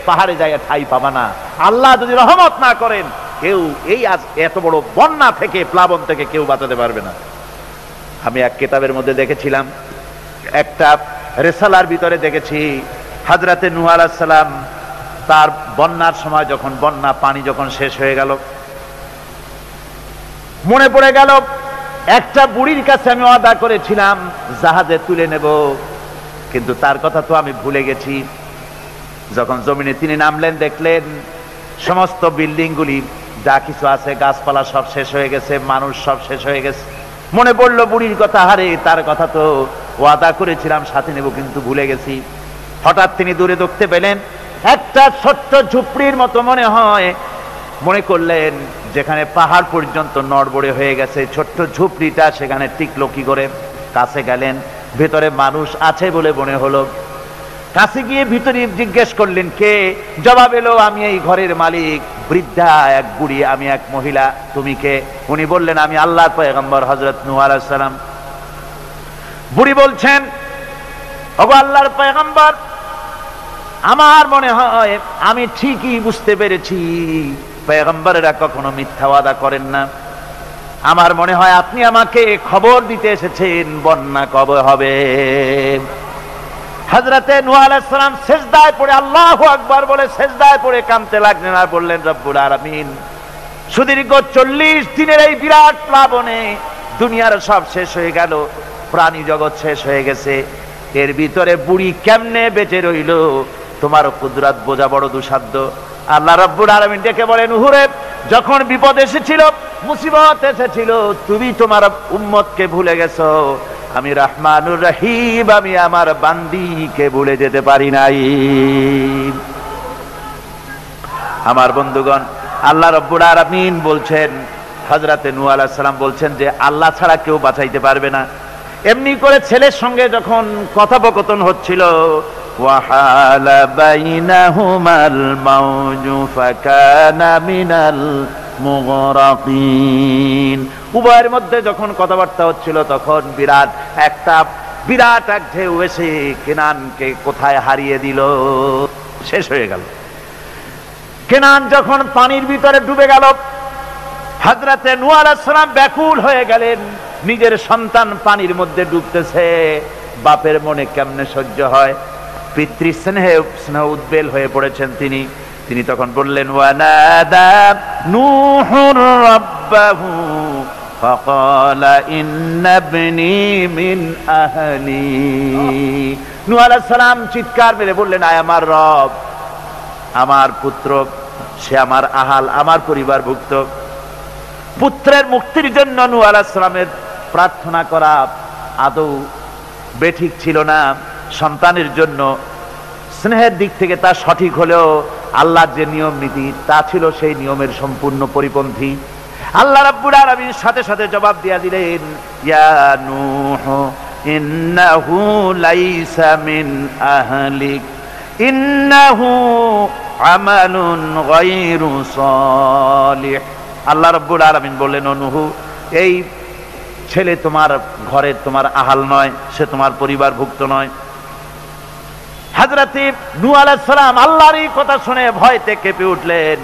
পাহাড়ে যায় ঠাই পাবা না। আল্লাহ যদি রহমত না করেন, কেউ এই আজ এত বড় বন্যা থেকে, প্লাবন থেকে কেউ বাঁচাতে পারবে না। আমি এক কিতাবের মধ্যে দেখেছিলাম, একটা রেসালার ভিতরে দেখেছি, হযরতে নূহ আলাইহিস সালাম তার বন্যার সময় যখন বন্যা পানি যখন শেষ হয়ে গেল, মনে পড়ে গেল একটা বুড়ির কাছে আমি ওয়াদা করেছিলাম জাহাজে তুলে নেব, কিন্তু তার কথা তো আমি ভুলে গেছি। যখন জমিনে তিনি নামলেন, দেখলেন সমস্ত বিল্ডিং গুলি যা কিছু আছে গাছপালা সব শেষ হয়ে গেছে, মানুষ সব শেষ হয়ে গেছে। মনে পড়লো বুড়ির কথা, হারে তার কথা তো ওয়াদা করেছিলাম সাথে নেব, কিন্তু ভুলে গেছি। হঠাৎ তিনি দূরে দেখতে পেলেন একটা ছোট্ট ঝুপড়ির মতো মনে হয়, মনে করলেন যেখানে পাহাড় পর্যন্ত নড়বড়ে হয়ে গেছে, ছোট্ট ঝুপড়িটা সেখানে টিকলো কি করে? কাছে গেলেন, ভেতরে মানুষ আছে বলে মনে হলো। কাছে গিয়ে ভিতরে জিজ্ঞেস করলেন কে? জবাব এলো, আমি এই ঘরের মালিক, বৃদ্ধা এক বুড়ি, আমি এক মহিলা, তুমি কে? উনি বললেন, আমি আল্লাহর পয়গম্বর হযরত নূহ আলাইহিস সালাম। বুড়ি বলছেন, ওগো আল্লাহর পয়গম্বর, আমার মনে হয় আমি ঠিকই বুঝতে পেরেছি পয়গম্বরেরা কখনো মিথ্যা ওয়াদা করেন না। আমার মনে হয় আপনি আমাকে খবর দিতে এসেছেন বন্যা কবে হবে। হযরতে নূহ আলাইহিস সালাম সিজদায় পড়ে আল্লাহু আকবার বলে সিজদায় পড়ে কাঁদতে লাগলেন আর বললেন, রব্বুল আলামিন, সুদীর্ঘ 40 দিনের এই বিরাট প্লাবনে দুনিয়ার সব শেষ হয়ে গেল, প্রাণী জগৎ শেষ হয়ে গেছে, এর ভিতরে বুড়ি কেমনে বেঁচে রইল? তোমার কুদরত বোঝা বড় দুঃসাধ্য। আল্লাহ রাব্বুল আলামিন ডেকে বলেন, নুহুরে, যখন বিপদ এসেছিল, মুসিবত এসেছিল, তুমি তোমার উম্মতকে ভুলে গেছো। আমি রহমানুর রহিম, আমি আমার বান্দীকে ভুলে যেতে পারি নাই। আমার বন্ধুগণ, আল্লাহ রাব্বুল আলামিন বলছেন, হযরতে নূহ আলাইহিস সালাম বলছেন যে আল্লাহ ছাড়া কেউ বাঁচাইতে পারবে না। এমনি করে ছেলের সঙ্গে যখন কথোপকথন হচ্ছিল, ওয়াহালা বাইনাহুমাল মাউজু ফাকানা মিনাল মুগরাকিন, উভয়ের মধ্যে যখন কথাবার্তা হচ্ছিল তখন বিরাট এক ঢেউ এসে কেনানকে কোথায় হারিয়ে দিল, শেষ হয়ে গেল। কেনান যখন পানির ভিতরে ডুবে গেল, হযরতে নূহ আলাইহিস সালাম ব্যাকুল হয়ে গেলেন, নিজের সন্তান পানির মধ্যে ডুবতেছে, বাপের মনে কেমনে সহ্য হয়? পিতৃ স্নেহ উদ্বেল হয়ে পড়েছেন তিনি তখন বললেন, ওয়ানাদা নূহুর রাব্বাহু ফাকালা ইন্না ইবনি মিন আহলি। নূহ আলাইহিস সালাম চিৎকার মেরে বললেন, আয় আমার রব, আমার পুত্র সে আমার আহাল, আমার পরিবারভুক্ত। পুত্রের মুক্তির জন্য নূহ আলাইহিস সালামের প্রার্থনা করা আদৌ বেঠিক ছিল না। সন্তানের জন্য স্নেহের দিক থেকে তা সঠিক হলেও আল্লাহর যে নিয়ম নীতি তা ছিল সেই নিয়মের সম্পূর্ণ পরিপন্থী। আল্লাহ রাব্বুল আলামিন সাথে সাথে জবাব দিয়া দিলেন, ইয়া নূহ ইন্নাহু লাইসা মিন আহলিক ইন্নাহু আমালুন গায়রু সালিহ। আল্লাহ রাব্বুল আলামিন বললেন, ও নূহ, এই ছেলে তোমার ঘরের তোমার আহাল নয়, সে তোমার পরিবারভুক্ত নয়। হযরতে নূহ আলাইহিস সালাম আল্লাহর এই কথা শুনে ভয়তে কেঁপে উঠলেন।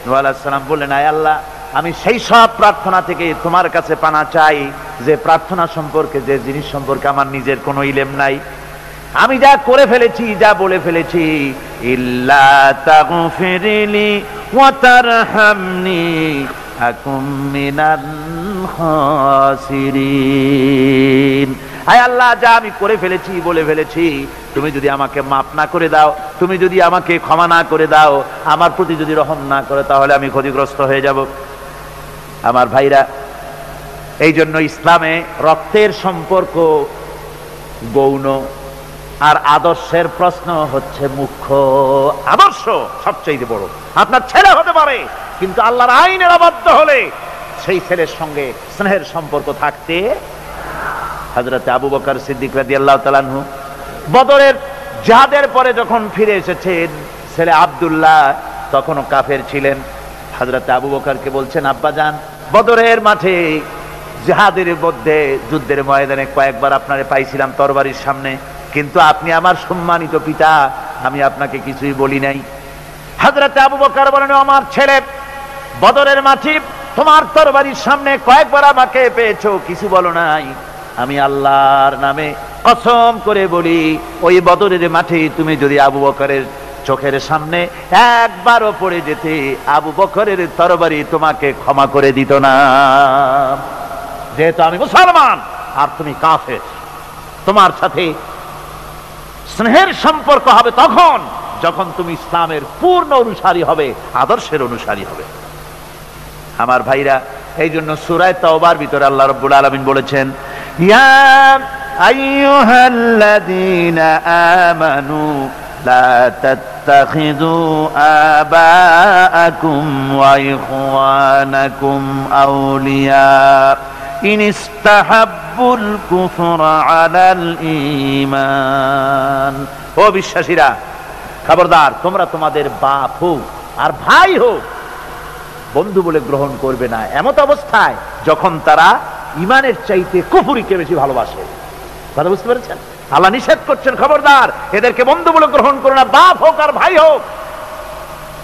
নূহ আলাইহিস সালাম বললেন, আয় আল্লাহ, আমি সেই সব প্রার্থনা থেকে তোমার কাছে পানা চাই যে প্রার্থনা সম্পর্কে, যে জিনিস সম্পর্কে আমার নিজের কোনো ইলম নাই। আমি যা করে ফেলেছি, যা বলে ফেলেছি, ইল্লা তাগফিরলি ওয়া তারহামনি আকুম মিনাল খাসিরিন। আয় আল্লাহ, যা আমি করে ফেলেছি, বলে ফেলেছি, তুমি যদি আমাকে মাফ না করে দাও, তুমি যদি আমাকে ক্ষমা না করে দাও, আমার প্রতি যদি রহম না করে, তাহলে আমি ক্ষতিগ্রস্ত হয়ে যাব। আমার ভাইরা, এই জন্য ইসলামে রক্তের সম্পর্ক গৌণ, আর আদর্শের প্রশ্ন হচ্ছে মুখ্য। আদর্শ সবচেয়ে বড়। আপনার ছেলে হতে পারে, কিন্তু আল্লাহর আইনের অবাধ্য হলে সেই ছেলের সঙ্গে স্নেহের সম্পর্ক থাকতে। হযরত আবু বকর সিদ্দিক রাদিয়াল্লাহু তাআলা আনহু বদরের জিহাদের পরে যখন ফিরে এসেছেন, ছেলে আব্দুল্লাহ তখনও কাফের ছিলেন। হযরত আবু বকরকে বলছেন, আব্বাজান, বদরের মাঠে জিহাদের মধ্যে যুদ্ধের ময়দানে কয়েকবার আপনারে পাইছিলাম তরবারির সামনে, কিন্তু আপনি আমার সম্মানিত পিতা, আমি আপনাকে কিছুই বলি নাই। হযরত আবু বকর বলেন, আমার ছেলে, বদরের মাঠে তোমার তরবারির সামনে কয়েকবার আমাকে পেয়েছো, কিছু বলো নাই। আমি আল্লাহর নামে কসম করে বলি, ওই বদরের মাঠে তুমি যদি আবু বকরের চোখের সামনে একবারও পড়ে যেতে, আবু বকরের তরবারি তোমাকে ক্ষমা করে দিত না। যেহেতু আমি মুসলমান আর তুমি কাফের, তোমার সাথে স্নেহের সম্পর্ক হবে তখন যখন তুমি ইসলামের পূর্ণ অনুসারী হবে, আদর্শের অনুসারী হবে। আমার ভাইরা, এই জন্য সূরা তাওবার ভিতরে আল্লাহ রাব্বুল আলামিন বলেছেন, ইয়া আইয়ুহাল্লাযীনা আমানু লা তাত্তাখিযু আবাআকুম ওয়া ইখওয়ানাকুম আউলিয়া ইন ইসতাহাব্বুল কুফরা আলাল ঈমান। ও বিশ্বাসীরা, খবরদার, তোমরা তোমাদের বাপ হোক আর ভাই হোক বন্ধু বলে গ্রহণ করবে না এমত অবস্থায় যখন তারা ইমানের চাইতে কুফরিকে বেশি ভালোবাসে। কথা বুঝতে পেরেছেন? আল্লাহ নিষেধ করছেন, খবরদার, এদেরকে বন্ধু বলে গ্রহণ করো না, বাপ হোক আর ভাই হোক।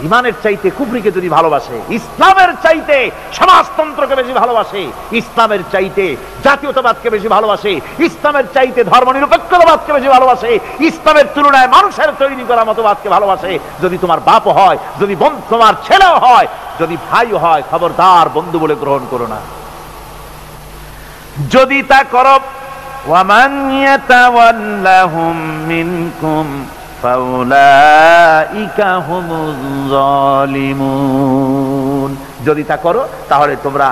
ইমানের চাইতে কুফরিকে যদি ভালোবাসে, ইসলামের চাইতে সমাজতন্ত্রকে বেশি ভালোবাসে, ইসলামের চাইতে জাতীয়তাবাদকে বেশি ভালোবাসে, ইসলামের চাইতে ধর্মনিরপেক্ষতাবাদকে বেশি ভালোবাসে, ইসলামের তুলনায় মানুষের তৈরি করা মতবাদকে ভালোবাসে, যদি তোমার বাপও হয়, যদি তোমার ছেলেও হয়, যদি ভাইও হয়, খবরদার বন্ধু বলে গ্রহণ করো না। যদি তা করো, ওয়ামান ইয়াতাওয়াল্লাহুম মিনকুম ফাউলাইকা হুমুজ জালিমুন। যদি তা করো তাহলে তোমরা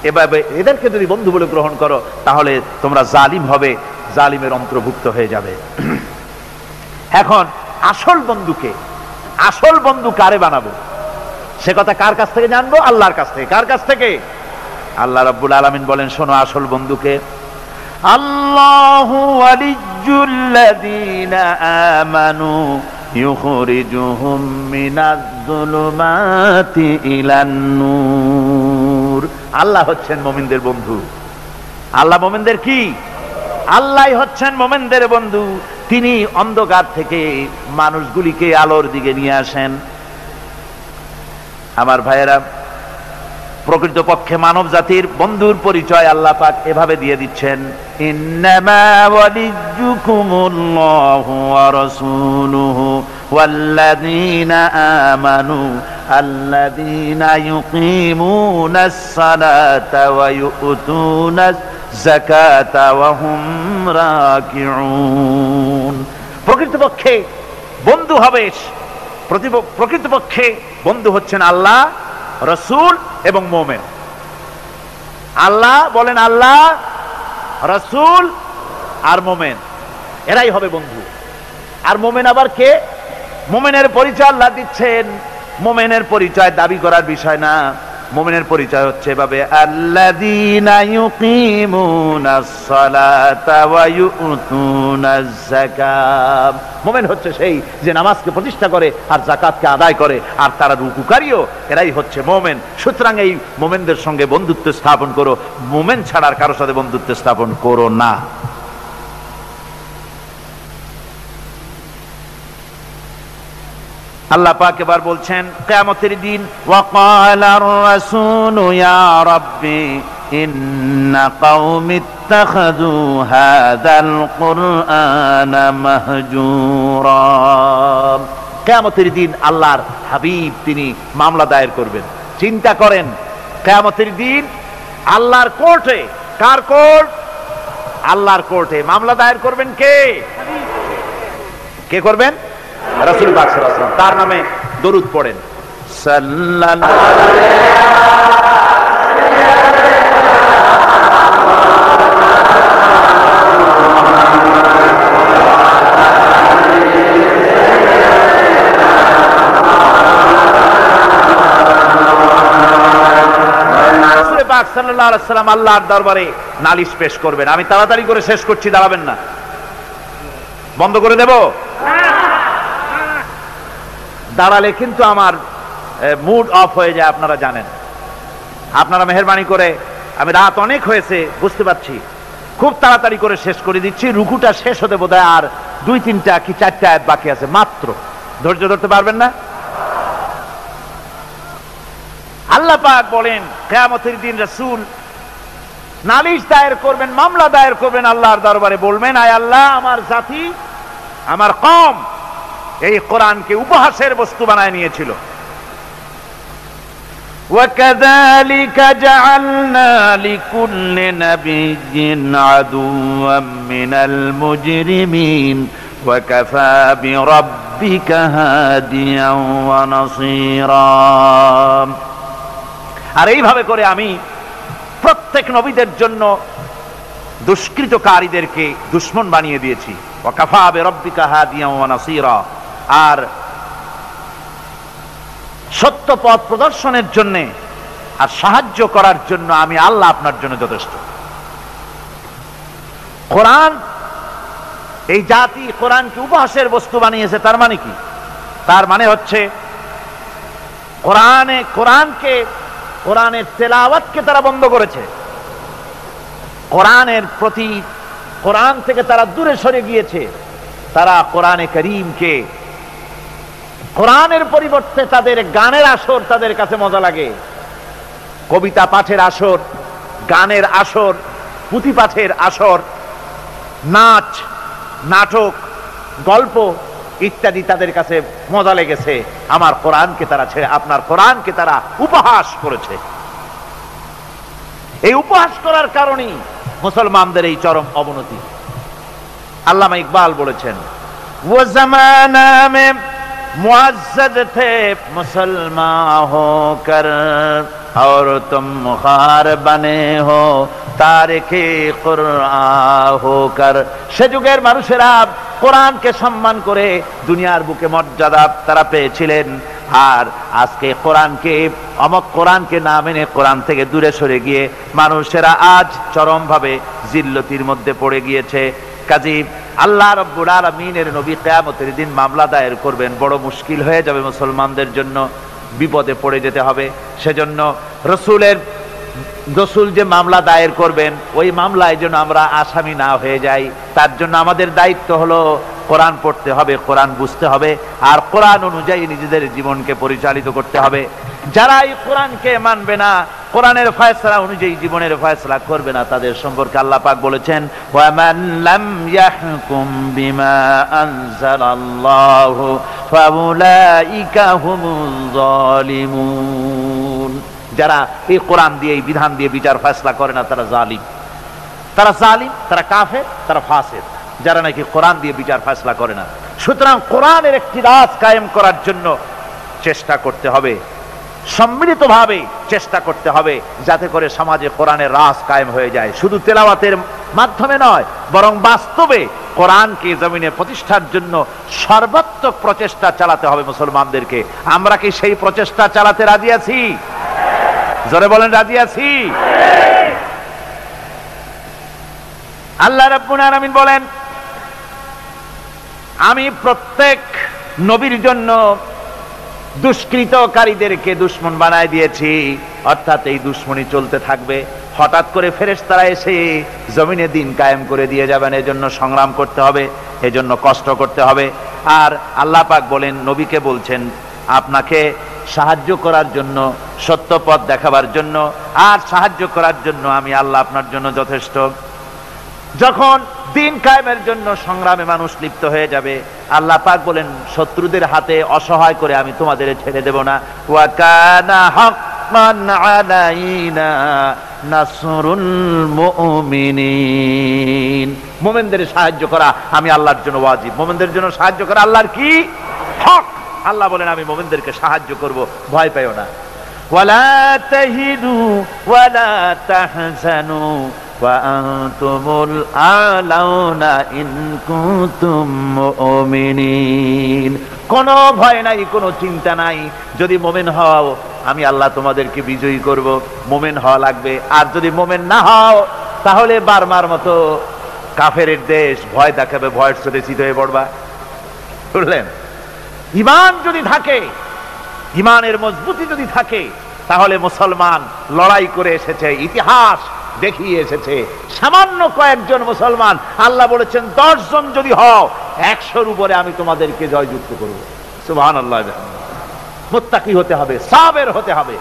এভাবে এদেরকে যদি বন্ধু বলে গ্রহণ করো তাহলে তোমরা জালিম হবে, জালিমের অন্তর্ভুক্ত হয়ে যাবে। এখন আসল বন্ধু কারে বানাবো সে কথা কার কাছ থেকে জানবো? আল্লাহর কাছ থেকে। কার কাছ থেকে? আল্লাহ রাব্বুল আলামিন বলেন, শোনো আসল বন্ধুকে, আল্লাহু ওয়ালিয়্যুল্লাযীনা আমানু ইউখরিজুহুম মিনাজ-যুলুমাতি ইলান-নূর। আল্লাহ হচ্ছেন মুমিনদের বন্ধু। আল্লাহ মুমিনদের কি? আল্লাহই হচ্ছেন মুমিনদের বন্ধু। তিনি অন্ধকার থেকে মানুষগুলিকে আলোর দিকে নিয়ে আসেন। আমার ভাইয়েরা, প্রকৃতপক্ষে মানব জাতির বন্ধুর পরিচয় আল্লাহ পাক এভাবে দিয়ে দিচ্ছেন, ইন্নামা ওয়ালিয়্যুকুমুল্লাহু ওয়া রাসূলুহু ওয়াল্লাযীনা আমানু আল্লাযীনা ইউকিমুনাস সালাতা ওয়া ইউতুনাজ যাকাতা ওয়া হুম রাকিউন। প্রকৃতপক্ষে বন্ধু হচ্ছেন আল্লাহ, রাসূল এবং মুমিন। আল্লাহ বলেন, আল্লাহ, রাসূল আর মুমিন, এরাই হবে বন্ধু। আর মুমিন আবার কে? মুমিনের পরিচয় আল্লাহ দিচ্ছেন। মুমিনের পরিচয় দাবি করার বিষয় না। মুমিনের পরিচয় হচ্ছে এভাবে, আল্লাযীনা ইউকিমুনাস সালাতা ওয়া ইউতুনাজ যাকাত। মুমিন হচ্ছে সেই যে নামাজকে প্রতিষ্ঠা করে আর যাকাতকে আদায় করে, আর তারা রুকুকারীও, এরাই হচ্ছে মুমিন। সুতরাং এই মুমিনদের সঙ্গে বন্ধুত্ব স্থাপন করো, মুমিন ছাড়া আর কারোর সাথে বন্ধুত্ব স্থাপন করো না। আল্লাহ পাক এবার বলছেন কিয়ামতের দিন, ওয়াকালার রাসূলু ইয়া রাব্বি ইন্না কওমি ইত্তাখাযু হাযাল কুরআনা মাহজুরা। কিয়ামতের দিন আল্লাহর হাবিব তিনি মামলা দায়ের করবেন। চিন্তা করেন, কিয়ামতের দিন আল্লাহর কোর্টে, কার কোর্ট? আল্লাহর কোর্টে মামলা দায়ের করবেন কে? কে করবেন? রাসূল পাক সাল্লাল্লাহু আলাইহি ওয়াসাল্লাম। তার নামে দরুদ পড়েন, সাল্লাল্লাহু রাসূল পাক সাল্লাল্লাহু আলাইহি ওয়াসাল্লাম আল্লাহর দরবারে নালিশ পেশ করবেন। আমি তাড়াতাড়ি করে শেষ করছি, দাঁড়াবেন না। বন্ধ করে দেব? দাঁড়ালে কিন্তু আমার মুড অফ হয়ে যায়, আপনারা জানেন। আপনারা মেহেরবানি করে, আমি রাত অনেক হয়েছে বুঝতে পারছি, খুব তাড়াতাড়ি করে শেষ করে দিচ্ছি। রুকুটা শেষ হতে বোধহয় আর 2-3টা কি 4টা আয়াত বাকি আছে মাত্র। ধৈর্য ধরতে পারবেন না? আল্লাহ পাক বলেন কিয়ামতের দিন রাসূল নালিশ দায়ের করবেন, মামলা দায়ের করবেন আল্লাহর দরবারে, বলবেন আয় আল্লাহ, আমার জাতি, আমার কওম এই কোরআনকে উপহাসের বস্তু বানায় নিয়েছিল। وَكَذَلِكَ جَعَلْنَا لِكُلِّ نَبِيٍّ عَدُوًّا مِّنَ الْمُجْرِمِينَ وَكَفَى بِرَبِّكَ هَادِيًا وَنَصِيرًا। আর এইভাবে করে আমি প্রত্যেক নবীদের জন্য দুষ্কৃতকারীদেরকে দুশমন বানিয়ে দিয়েছি। ওয়াকাফা বিরাব্বিকা হাদিয়ান ওয়া নাসীরা, আর সত্য পথ প্রদর্শনের জন্য আর সাহায্য করার জন্য আমি আল্লাহ আপনার জন্য যথেষ্ট। কোরআন, এই জাতি কোরআনকে উপহাসের বস্তু বানিয়েছে, তার মানে কি? তার মানে হচ্ছে কোরআনের তেলাওয়াতকে তারা বন্ধ করেছে, কোরআনের প্রতি, কোরআন থেকে তারা দূরে সরে গিয়েছে। তারা কোরআনে কারীমকে, কোরআনের পরিবর্তে তাদের গানের আসর তাদের কাছে মজা লাগে, কবিতা পাঠের আসর, গানের আসর, পুঁথি পাঠের আসর, নাচ, নাটক, গল্প ইত্যাদি তাদের কাছে মজা লেগেছে। আমার কোরআনকে তারা ছেড়ে আপনার কোরআনকে তারা উপহাস করেছে। এই উপহাস করার কারণেই মুসলমানদের এই চরম অবনতি। আল্লামা ইকবাল বলেছেন, ও জামানা মে মুআজ্জাজ থে মুসলমান হোকর और तुम मुखार बने हो तारिके कुরআন হোকর। সে যুগের মানুষেরা কোরআনকে সম্মান করে দুনিয়ার বুকে মর্যাদা তারা পেয়েছিলেন, আর আজকে কোরআনকে, অমক কোরআনকে না মেনে কোরআন থেকে দূরে সরে গিয়ে মানুষেরা আজ চরমভাবে জিল্লতির মধ্যে পড়ে গিয়েছে। কাজী আল্লাহ রাব্বুল আলামিনের নবী কিয়ামতের দিন মামলা দায়ের করবেন, বড় মুশকিল হয়ে যাবে মুসলমানদের জন্য, বিপদে পড়ে যেতে হবে। সেজন্য রসুল যে মামলা দায়ের করবেন, ওই মামলায় যেন আমরা আসামি না হয়ে যাই, তার জন্য আমাদের দায়িত্ব হলো কোরআন পড়তে হবে, কোরআন বুঝতে হবে, আর কোরআন অনুযায়ী নিজেদের জীবনকে পরিচালিত করতে হবে। যারা এই কোরআনকে মানবে না, কোরআনের ফয়সালা অনুযায়ী জীবনের ফয়সালা করবে না, তাদের সম্পর্কে আল্লাহ পাক বলেছেন, ওয়ামান লাম ইয়াহকুম বিমা আনজালাল্লাহু ফাউলাইকা হুমুজ জালিমুন। যারা এই কোরআন দিয়ে, এই বিধান দিয়ে বিচার ফয়সালা করে না, তারা জালিম, তারা কাফের, তারা ফাসিক, যারা নাকি কোরআন দিয়ে বিচার ফয়সালা করে না। সুতরাং কোরআনের একটি রাজ কায়েম করার জন্য চেষ্টা করতে হবে, সম্মিলিতভাবে চেষ্টা করতে হবে, যাতে করে সমাজে কোরআনের রাজ কায়েম হয়ে যায়। শুধু তেলাওয়াতের মাধ্যমে নয়, বরং বাস্তবে কোরআনকে জমিনে প্রতিষ্ঠার জন্য সর্বাত্মক প্রচেষ্টা চালাতে হবে মুসলমানদেরকে। আমরা কি সেই প্রচেষ্টা চালাতে রাজি আছি? জোরে বলেন, রাজি আছি? আল্লাহ রাব্বুল আলামিন বলেন, আমি প্রত্যেক নবীর জন্য দুষ্কৃতকারীদেরকে দুশমন বানায় দিয়েছি, অর্থাৎ এই দুশমনি চলতে থাকবে। হঠাৎ করে ফেরেশতারা এসে জমিনে দিন কায়েম করে দিয়ে যাবেন, এজন্য সংগ্রাম করতে হবে, এজন্য কষ্ট করতে হবে। আর আল্লাহ পাক বলেন, নবীকে বলছেন, আপনাকে সাহায্য করার জন্য, সত্য পথ দেখাবার জন্য আর সাহায্য করার জন্য আমি আল্লাহ আপনার জন্য যথেষ্ট। যখন দিন কায়েমের জন্য সংগ্রামে মানুষ লিপ্ত হয়ে যাবে, আল্লাহ পাক বলেন, শত্রুদের হাতে অসহায় করে আমি তোমাদের ছেড়ে দেব না। ওয়া কানা হাক্কান আলাইনা নাসরুল মুমিনিন। মুমিনদের সাহায্য করা আমি আল্লাহর জন্য ওয়াজিব, মুমিনদের জন্য সাহায্য করা আল্লাহর কি হক। আল্লাহ বলেন, আমি মুমিনদেরকে সাহায্য করব, ভয় পাইও না। ওয়ালা তাহিনু ওয়ালা তাহজানু ওয়া আনতুমুল আলাউনা ইন কুনতুম মুমিনিন। কোনো ভয় নাই, কোনো চিন্তা নাই, যদি মুমিন হও আমি আল্লাহ তোমাদেরকে বিজয়ী করব। মুমিন হওয়া লাগবে, আর যদি মুমিন না হও তাহলে বার্মার মতো কাফেরের দেশ ভয় দেখাবে, ভয়ের সাথে চিত হয়ে পড়বা। বুঝলেন? ঈমান যদি থাকে, ঈমানের মজবুতি যদি থাকে, তাহলে মুসলমান লড়াই করে এসেছে, ইতিহাস দেখিয়ে এসেছে। সামান্য কয়েকজন মুসলমান, আল্লাহ বলেছেন 10 জন যদি হও 100-র উপরে আমি তোমাদেরকে জয়যুক্ত করব। সুবহানাল্লাহ। মুত্তাকি হতে হবে, সাবের হতে হবে।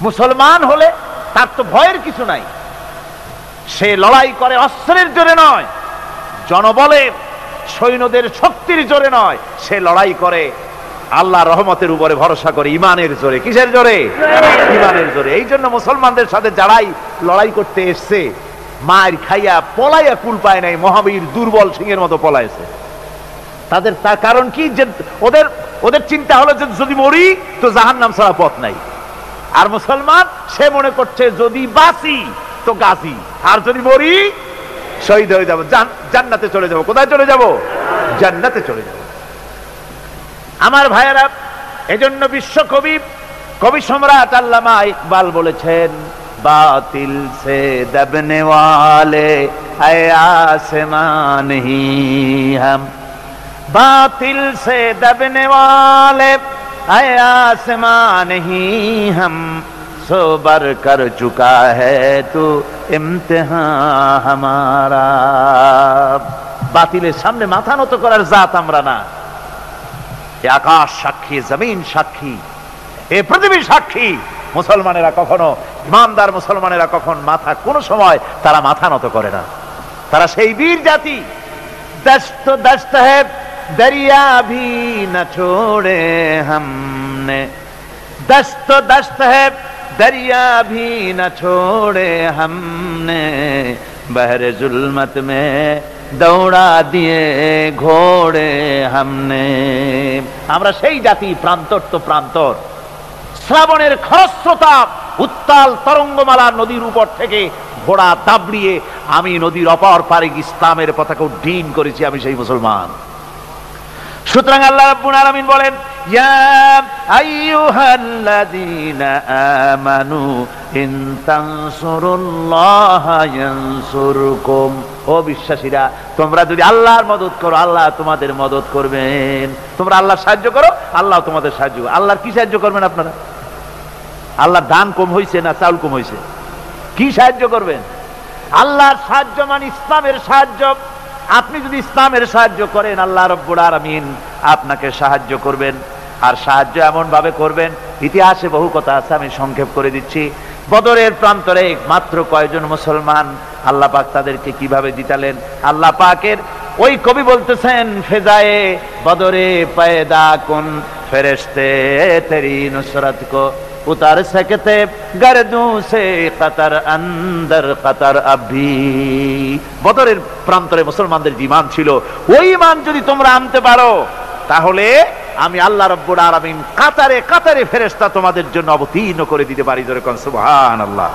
মুসলমান হলে তার তো ভয়ের কিছু নাই, সে লড়াই করে অস্ত্রের জোরে নয়, জনবলের সৈন্যদের শক্তির জোরে নয়, সে লড়াই করে আল্লাহ রহমতের উপরে ভরসা করে, ইমানের জোরে। কিসের জোরে? ইমানের জোরে। এই জন্য মুসলমানদের সাথে যারাই লড়াই করতে এসছে, মায়ের খাইয়া পলাইয়া কুল পায় নাই, মহাবীর দুর্বল সিংহের মতো পলাইছে। তাদের তার কারণ কি? যে ওদের চিন্তা হলো যে যদি মরি তো জাহান্নাম ছাড়া পথ নাই। আর মুসলমান সে মনে করছে যদি বাঁচি তো গাজী, আর যদি মরি শহীদ হয়ে যাব, জান্নাতে চলে যাব। কোথায় চলে যাব? জান্নাতে চলে যাব। আমার ভাইয়েরা, এজন্য বিশ্বকবি কবি সম্রাট আল্লামা ইকবাল বলেছেন, বাতিল সে দবনে ওয়ালে আয়ে আসমান হি হাম, बातिल से दबने वाले आए आसमान ही हम, सोबर कर चुका है तू इम्तिहान हमारा। বাতিলের সামনে মাথা নত করার জাত আমরা না। এ আকাশ সাক্ষী, জমিন সাক্ষী, এ পৃথিবী সাক্ষী। মুসলমানেরা কখনো, ইমানদার মুসলমানেরা কখন মাথা, কোন সময় তারা মাথা নত করে না। তারা সেই বীর জাতি। দস্ত দস্ত है दरिया भी न छोड़े हमने, दस्त दस्त है दरिया भी न छोड़े हमने, बहर जुल्मत में दौड़ा दिए घोड़े हमने। আমরা সেই জাতি, প্রান্তর তো প্রান্তর। শ্রাবণের খরস্রোতা উত্তাল তরঙ্গমালা নদীর উপর থেকে ঘোড়া দাবড়িয়ে আমি নদীর অপর পারে ইসলামের পতাকা উড্ডীন করেছি, আমি সেই মুসলমান। সুতরাং আল্লাহ রাব্বুল আলামিন বলেন, ইয়া আইয়ুহাল্লাযীনা আমানু ইন তানসুরুল্লাহা ইয়ানসুরকুম। ও বিশ্বাসীরা, তোমরা যদি আল্লাহর মদদ করো, আল্লাহ তোমাদের মদদ করবেন। তোমরা আল্লাহর সাহায্য করো, আল্লাহ তোমাদের সাহায্য। আল্লাহর কি সাহায্য করবেন আপনারা? আল্লাহর দান কম হইছে না চাউল কম হইছে? কি সাহায্য করবেন? আল্লাহর সাহায্য মানে ইসলামের সাহায্য। আপনি যদি ইসলামের সাহায্য করেন, আল্লাহ রাব্বুল আলামিন আপনাকে সাহায্য করবেন। আর সাহায্য এমন ভাবে করবেন, ইতিহাসে বহু কথা আছে, আমি সংক্ষেপ করে দিচ্ছি। বদরের প্রান্তরে মাত্র কয়জন মুসলমান, আল্লাহ পাক তাদেরকে কিভাবে জিতালেন। আল্লাহ পাকের ওই কবি বলতেছেন, ফেজায়ে বদরে পয়দা কুন ফেরেশতে তেরি নুসরত কো उतार सकते गर्दों से कतर अंदर कतर अभी। বদরের প্রান্তরে মুসলমানদের ঈমান ছিল, ওই ঈমান যদি তোমরা আনতে পারো, তাহলে আমি আল্লাহ রাব্বুল আলামিন কাতারে কাতারে ফেরেশতা তোমাদের জন্য অবতীর্ণ করে দিতে পারি। জোরে কোন সুবহানাল্লাহ।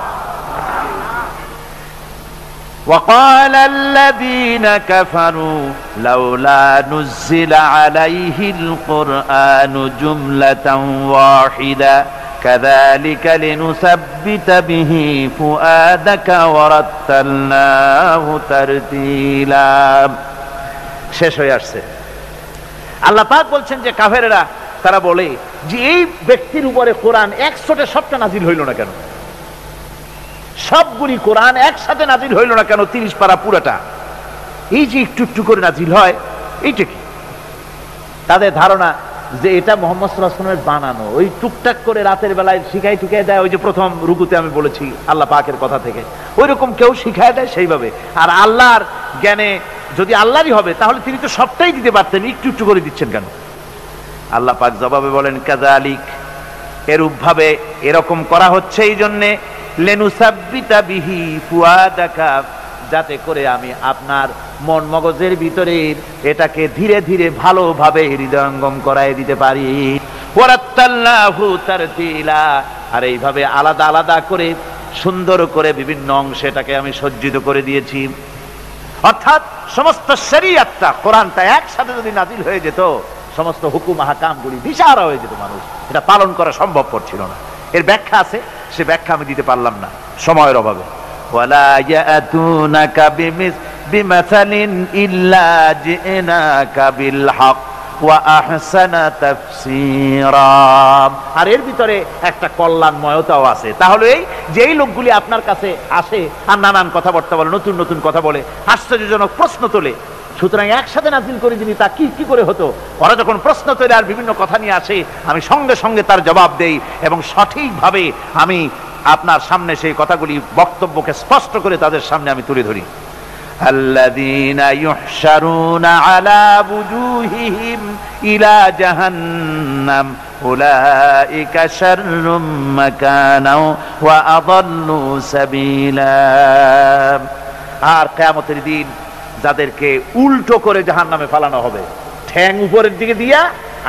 وقال الذين كفروا لولا نزل عليه القرآن جملة واحدة كذلك لنثبت به فؤادك ورتلناه ترتيلا। শেষ হয়ে আসছে। আল্লাহ পাক বলছেন যে কাফেরেরা তারা বলে যে এই ব্যক্তির উপরে কোরআন একসাথে সবটা নাজিল হইল না কেন? সবগুলি কোরআন একসাথে নাজিল হইল না কেন? 30 পারা পুরাটা এই যে একটু একটু করে নাজিল হয়, এইটা কি? তাদের ধারণা যে এটা মুহাম্মদ সাল্লাল্লাহু আলাইহি ওয়াসাল্লামের বানানো, ওই টুকটাক করে রাতের বেলায় শিখাই টুকাই দেয়। ওই যে প্রথম রুকুতে আমি বলেছি আল্লাহ পাকের কথা থেকে, ওই রকম কেউ শিখায় দেয় সেইভাবে। আর আল্লাহর জ্ঞানে যদি আল্লাহরই হবে, তাহলে তিনি তো সবটাই দিতে পারতেন, একটু একটু করে দিচ্ছেন কেন? আল্লাহ পাক জবাবে বলেন, কাযালিক, এরূপ ভাবে এরকম করা হচ্ছে এই জন্যে, লিনুসাব্বিতা বিহি ফুআদাকা, যাতে করে আমি আপনার মন মগজের ভিতরে এটাকে ধীরে ধীরে ভালোভাবে হৃদয়ঙ্গম করায় দিতে পারি। ওয়ারাত্তালনাহু তারতিলা, আর এইভাবে আলাদা আলাদা করে সুন্দর করে বিভিন্ন অংশে এটাকে আমি সজ্জিত করে দিয়েছি। অর্থাৎ সমস্ত শরীয়তটা, কোরআনটা একসাথে যদি নাজিল হয়ে যেত, সমস্ত হুকুম আহকামগুলি দিশাহারা হয়ে যেত, মানুষ এটা পালন করা সম্ভবপর ছিল না। এর ব্যাখ্যা আছে, সে ব্যাখ্যা আমি দিতে পারলাম না সময়ের অভাবে। ওয়ালা ইয়াতুনাকা বিমাসালিন ইল্লা জিনাকা বিল হক ওয়া আহসানা তাফসীরা। আর এর ভিতরে একটা কল্যাণময়তাও আছে। তাহলে এই যেই লোকগুলি আপনার কাছে আসে আর নানান কথাবার্তা বলে, নতুন নতুন কথা বলে, আশ্চর্যজনক প্রশ্ন তোলে, সুতরাং একসাথে নাজিল করে যিনি, তা কি কি করে হতো? ওরা যখন প্রশ্ন তৈরি আর বিভিন্ন কথা নিয়ে আসে, আমি সঙ্গে সঙ্গে তার জবাব দেই এবং সঠিকভাবে আমি আপনার সামনে সেই কথাগুলি, বক্তব্যকে স্পষ্ট করে তাদের সামনে আমি তুলে ধরি। الذين يحشرون على وجوههم إلى جهنم أولئك شر مكانا وأضل سبيلا। আর কিয়ামতের দিন যাদেরকে উল্টো করে জাহান্নামে ফেলানো হবে, ঠ্যাং উপরের দিকে দিয়া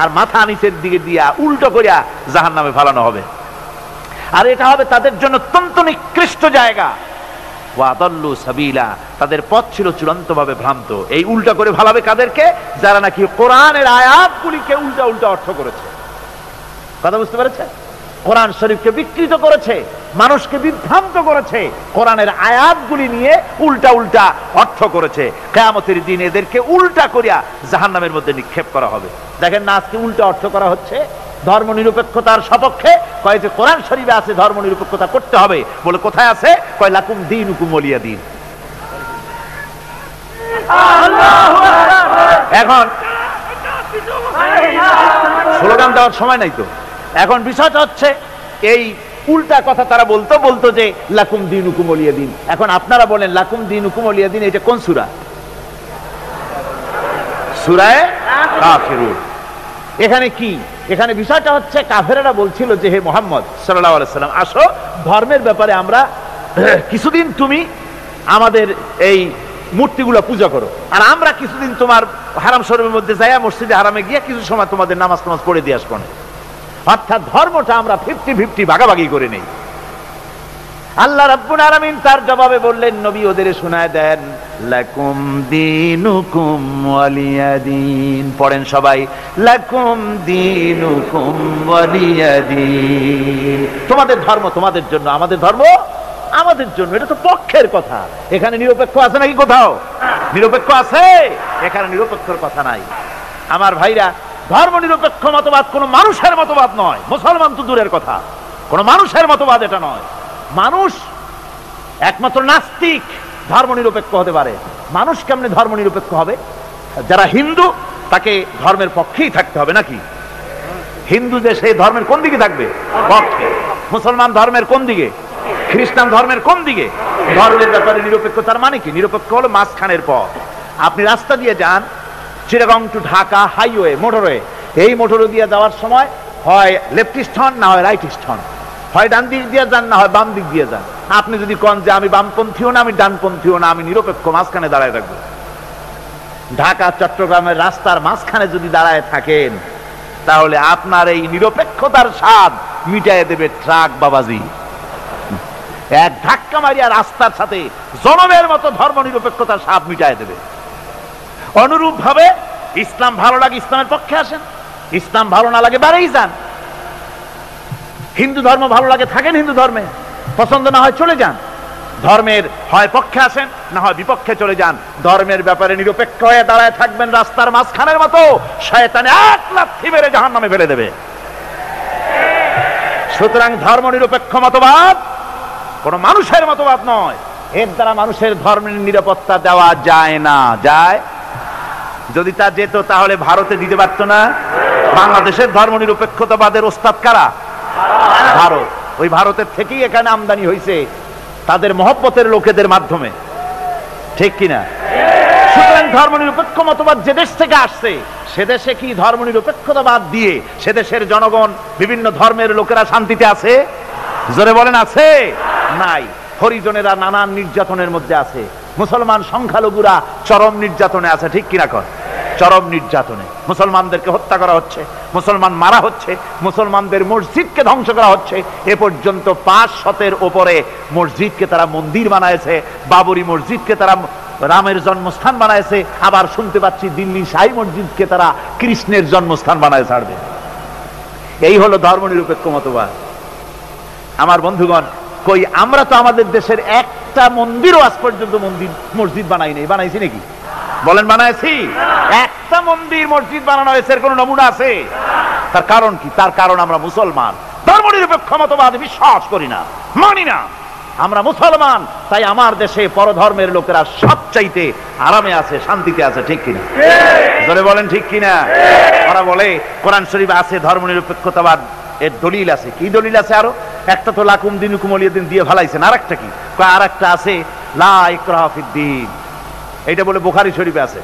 আর মাথা নিচের দিকে দিয়া উল্টো করিয়া জাহান্নামে ফেলানো হবে, আর এটা হবে তাদের জন্য অত্যন্ত নিকৃষ্ট জায়গা। ওয়াদাল্লু সাবিলা, তাদের পথ ছিল চূড়ান্তভাবে ভ্রান্ত। এই উল্টা করে ভালাবে কাদেরকে? যারা নাকি কোরআনের আয়াতগুলিকে উল্টা উল্টা অর্থ করেছে। কথা বুঝতে পেরেছে? কোরআন শরীফকে বিকৃত করেছে, মানুষকে বিভ্রান্ত করেছে, কোরআনের আয়াতগুলি নিয়ে উল্টা উল্টা অর্থ করেছে। কিয়ামতের দিন এদেরকে উল্টা করিয়া জাহান্নামের মধ্যে নিক্ষেপ করা হবে। দেখেন না, আজকে উল্টা অর্থ করা হচ্ছে ধর্ম নিরপেক্ষতার সপক্ষে। কয় যে কোরআন শরীফে আছে ধর্ম নিরপেক্ষতা করতে হবে, বলে কোথায় আছে? কয় লাকুম দীনুকুম ওয়ালিয়া দীন। এখন স্লোগান দেওয়ার সময় নাই তো। এখন বিষয়টা হচ্ছে এই উল্টা কথা তারা বলতো বলতো যে লাকুম দীনুকুম ওয়ালিয়া দীন। এখন আপনারা বলেন লাকুম দীনুকুম ওয়ালিয়া দীন, এটা কোন সূরা? সূরা কাফিরুন। এখানে কি? এখানে বিষয়টা হচ্ছে কাফেরেরা বলছিল যে হে মুহাম্মদ সাল্লাল্লাহু আলাইহি সাল্লাম, আসো ধর্মের ব্যাপারে আমরা কিছুদিন তুমি আমাদের এই মূর্তিগুলো পূজা করো, আর আমরা কিছুদিন তোমার হারাম শরীফের মধ্যে যাইয়া মসজিদে হারামে গিয়ে কিছু সময় তোমাদের নামাজ টামাজ পড়ে দিয়ে আসবো না। অর্থাৎ ধর্মটা আমরা 50-50 ভাগাভাগি করে নেই। আল্লাহ রাব্বুল আলামিন তার জবাবে বললেন, নবী ওদের শোনায় দেন, লাকুম দীনুকুম ওয়ালিয়া দীন। পড়েন সবাই, লাকুম দীনুকুম ওয়ালিয়া দীন। তোমাদের ধর্ম তোমাদের জন্য, আমাদের ধর্ম আমাদের জন্য। এটা তো পক্ষের কথা। এখানে নিরপেক্ষ আছে নাকি কোথাও? নিরপেক্ষ আছে? এখানে নিরপেক্ষর কথা নাই। আমার ভাইরা, ধর্ম নিরপেক্ষ মতবাদ কোন মানুষের মতবাদ নয়। মুসলমান তো দূরের কথা, কোন মানুষের মতবাদ এটা নয়। মানুষ একমাত্র নাস্তিক ধর্ম নিরপেক্ষ হতে পারে। মানুষ কেমনে ধর্ম নিরপেক্ষ হবে? যারা হিন্দু তাকে ধর্মের পক্ষেই থাকতে হবে নাকি? হিন্দু যে সেই ধর্মের কোন দিকে থাকবে? পক্ষে। মুসলমান ধর্মের কোন দিকে? খ্রিস্টান ধর্মের কোন দিকে? ধর্মের ব্যাপারে নিরপেক্ষতার মানে কি? নিরপেক্ষ হলো মাঝখানের পথ। আপনি রাস্তা দিয়ে যান, Chittagong to Dhaka highway, motorway, এই মোটরওয়ে দিয়ে যাওয়ার সময় হয় লেফট স্টন না হয় রাইট স্টন, হয় ডান দিক দিয়ে যান না হয় বাম দিক দিয়ে যান। আপনি যদি কোন যে আমি বামপন্থীও না আমি ডানপন্থীও না, আমি নিরপেক্ষ, মাঝখানে দাঁড়ায় থাকবো। ঢাকা চট্টগ্রামের রাস্তার মাঝখানে যদি দাঁড়ায় থাকেন, তাহলে আপনার এই নিরপেক্ষতার স্বাদ মিটায় দেবে ট্রাক বাবাজি। এক ধাক্কা মারিয়া রাস্তার সাথে জনমের মতো ধর্ম নিরপেক্ষতার স্বাদ মিটায় দেবে। অনুরূপ ভাবে ইসলাম ভালো লাগে ইসলামের পক্ষে আসেন, ইসলাম ভালো না লাগে বাড়েই যান। হিন্দু ধর্ম ভালো লাগে থাকেন হিন্দু ধর্মে, পছন্দ না হয় চলে যান। ধর্মের হয় পক্ষে আসেন না হয় বিপক্ষে চলে যান। ধর্মের ব্যাপারে নিরপেক্ষ হয়ে দাঁড়ায় থাকবেন রাস্তার মাঝখানের মতো, শয়তানে এক লাথি মেরে জাহান্নামে ফেলে দেবে। সুতরাং ধর্ম নিরপেক্ষ মতবাদ কোন মানুষের মতবাদ নয়। এর দ্বারা মানুষের ধর্মের নিরাপত্তা দেওয়া যায় না। যায়? যদি তা যেত তাহলে ভারতে দিতে পারতো না। বাংলাদেশের ধর্ম নিরপেক্ষতাবাদের ওস্তাদ কারা? ভারত। ওই ভারতের থেকেই এখানে আমদানি হয়েছে তাদের মহব্বতের লোকেদের মাধ্যমে, ঠিক কিনা? সুতরাং ধর্ম নিরপেক্ষ মতবাদ যে দেশ থেকে আসছে, সে দেশে কি ধর্ম নিরপেক্ষতাবাদ দিয়ে সে দেশের জনগণ, বিভিন্ন ধর্মের লোকেরা শান্তিতে আছে? জোরে বলেন, আছে? নাই। হরিজনেরা নানান নির্যাতনের মধ্যে আছে, মুসলমান সংখ্যালঘুরা চরম নির্যাতনে আছে, ঠিক কিনা কর? চরম নির্যাতনে মুসলমানদেরকে হত্যা করা হচ্ছে, মুসলমান মারা হচ্ছে, মুসলমানদের মসজিদকে ধ্বংস করা হচ্ছে। এ পর্যন্ত 500-এর উপরে মসজিদকে তারা মন্দির বানায়ছে, বাবরি মসজিদকে তারা রামের জন্মস্থান বানায়ছে, আবার শুনতে পাচ্ছি দিল্লি শাহী মসজিদকে তারা কৃষ্ণের জন্মস্থান বানায় ছাড়বে। এই হলো ধর্ম নিরপেক্ষ মতবাদ। আমার বন্ধুগণ, কই আমরা তো আমাদের দেশের একটা মন্দিরও আজ পর্যন্ত মসজিদ বানাই নেই। বানাইছি নাকি? বলেন বানাইছি? একটা মন্দির মসজিদ বানানো হয়েছে এর কোন নমুনা আছে? তার কারণ কি? তার কারণ আমরা মুসলমান ধর্ম নিরপেক্ষ মতবাদে বিশ্বাস করি না, মানি না। আমরা মুসলমান, তাই আমার দেশে পরধর্মের লোকেরা সবচাইতে আরামে আছে, শান্তিতে আছে। ঠিক কিনা? জোরে বলেন ঠিক কিনা? ওরা বলে কোরআন শরীফ আছে ধর্মনিরপেক্ষতাবাদ, এর দলিল আছে। কি দলিল আছে? আরো একটা তো লাকুম দিনুকুম ওয়ালিয়া দিন দিয়ে ফেলাইছেন, আর একটা কি? আর একটা আছে লা ইকরাহা ফিদ্দীন, এইটা বলে বুখারী শরীফে আছে।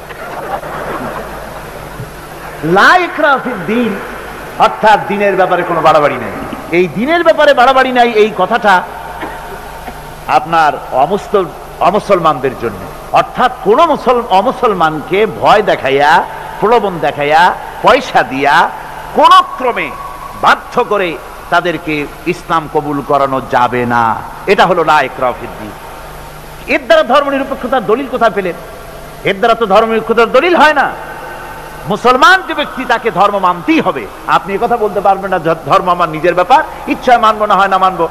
লা ইকরাহা ফিদ্দীন অর্থাৎ দিনের ব্যাপারে কোনো বাড়াবাড়ি নাই। এই দিনের ব্যাপারে বাড়াবাড়ি নাই এই কথাটা আপনার অমুসলমানদের জন্য, অর্থাৎ কোন অমুসলমানকে ভয় দেখাইয়া, প্রলোভন দেখাইয়া, পয়সা দিয়া কোন ক্রমে বাধ্য করে তাদেরকে ইসলাম কবুল করানো যাবে না। এটা হলো লা ইকরাহা ফিদ্দীন। এর দ্বারা ধর্মনিরপেক্ষতার দলিল কোথায় পেলেন? এর দ্বারা তো ধর্মনিরপেক্ষতার দলিল হয় না। মুসলমান যে ব্যক্তি তাকে ধর্ম মানতেই হবে। আপনি কথা বলতে পারবেন না ধর্ম আমার নিজের ব্যাপার, ইচ্ছা মানবো না হয় না মানবো।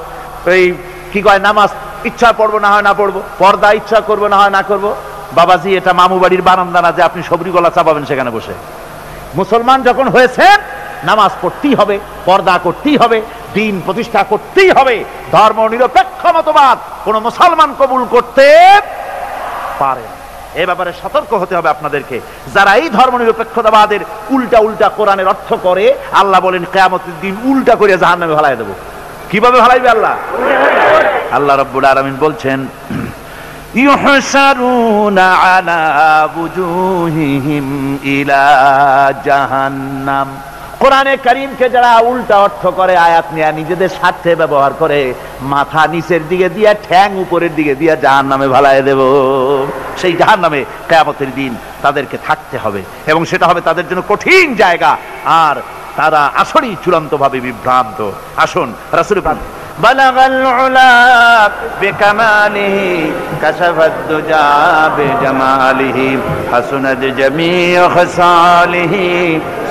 এই কি কয়, নামাজ ইচ্ছা পড়বো না হয় না পড়বো, পর্দা ইচ্ছা করবো না হয় না করবো। বাবাজি, এটা মামু বাড়ির বারান্দা না যে আপনি সবরি গলা চাপাবেন সেখানে বসে। মুসলমান যখন হয়েছেন নামাজ পড়তেই হবে, পর্দা করতেই হবে, দিন প্রতিষ্ঠা করতেই হবে। ধর্ম নিরপেক্ষ মতবাদ কোন মুসলমান কবুল করতে পারে। এ ব্যাপারে সতর্ক হতে হবে আপনাদেরকে। যারা এই ধর্মনিরপেক্ষতাবাদের উল্টা উল্টা কোরআনের অর্থ করে, আল্লাহ বলেন কিয়ামতের দিন উল্টা করে জাহান্নামে ফেলাই দেব। কিভাবে ফেলাইবে আল্লাহ? আল্লাহ রাব্বুল আলামিন বলছেন ইউহশারুনা আলা বুজুহিহিম ইলা জাহান্নাম। কোরআনে কারীমকে যারা উল্টা অর্থ করে, আয়াত নিয়ে নিজেদের স্বার্থে ব্যবহার করে, মাথা নিচের দিকে দিয়া ঠ্যাং উপরের দিকে দিয়া জাহান্নামে ভালায় দেব। সেই জাহান্নামে কিয়ামতের দিন তাদেরকে থাকতে হবে এবং সেটা হবে তাদের জন্য কঠিন জায়গা, আর তারা আসলেই চূড়ান্তভাবে বিভ্রান্ত। আসুন রাসূল বালাগাল উলা বিকামালিহি কাশাফাদ দুজা বিজামালিহি হাসুনাত জামিউ খাসালিহি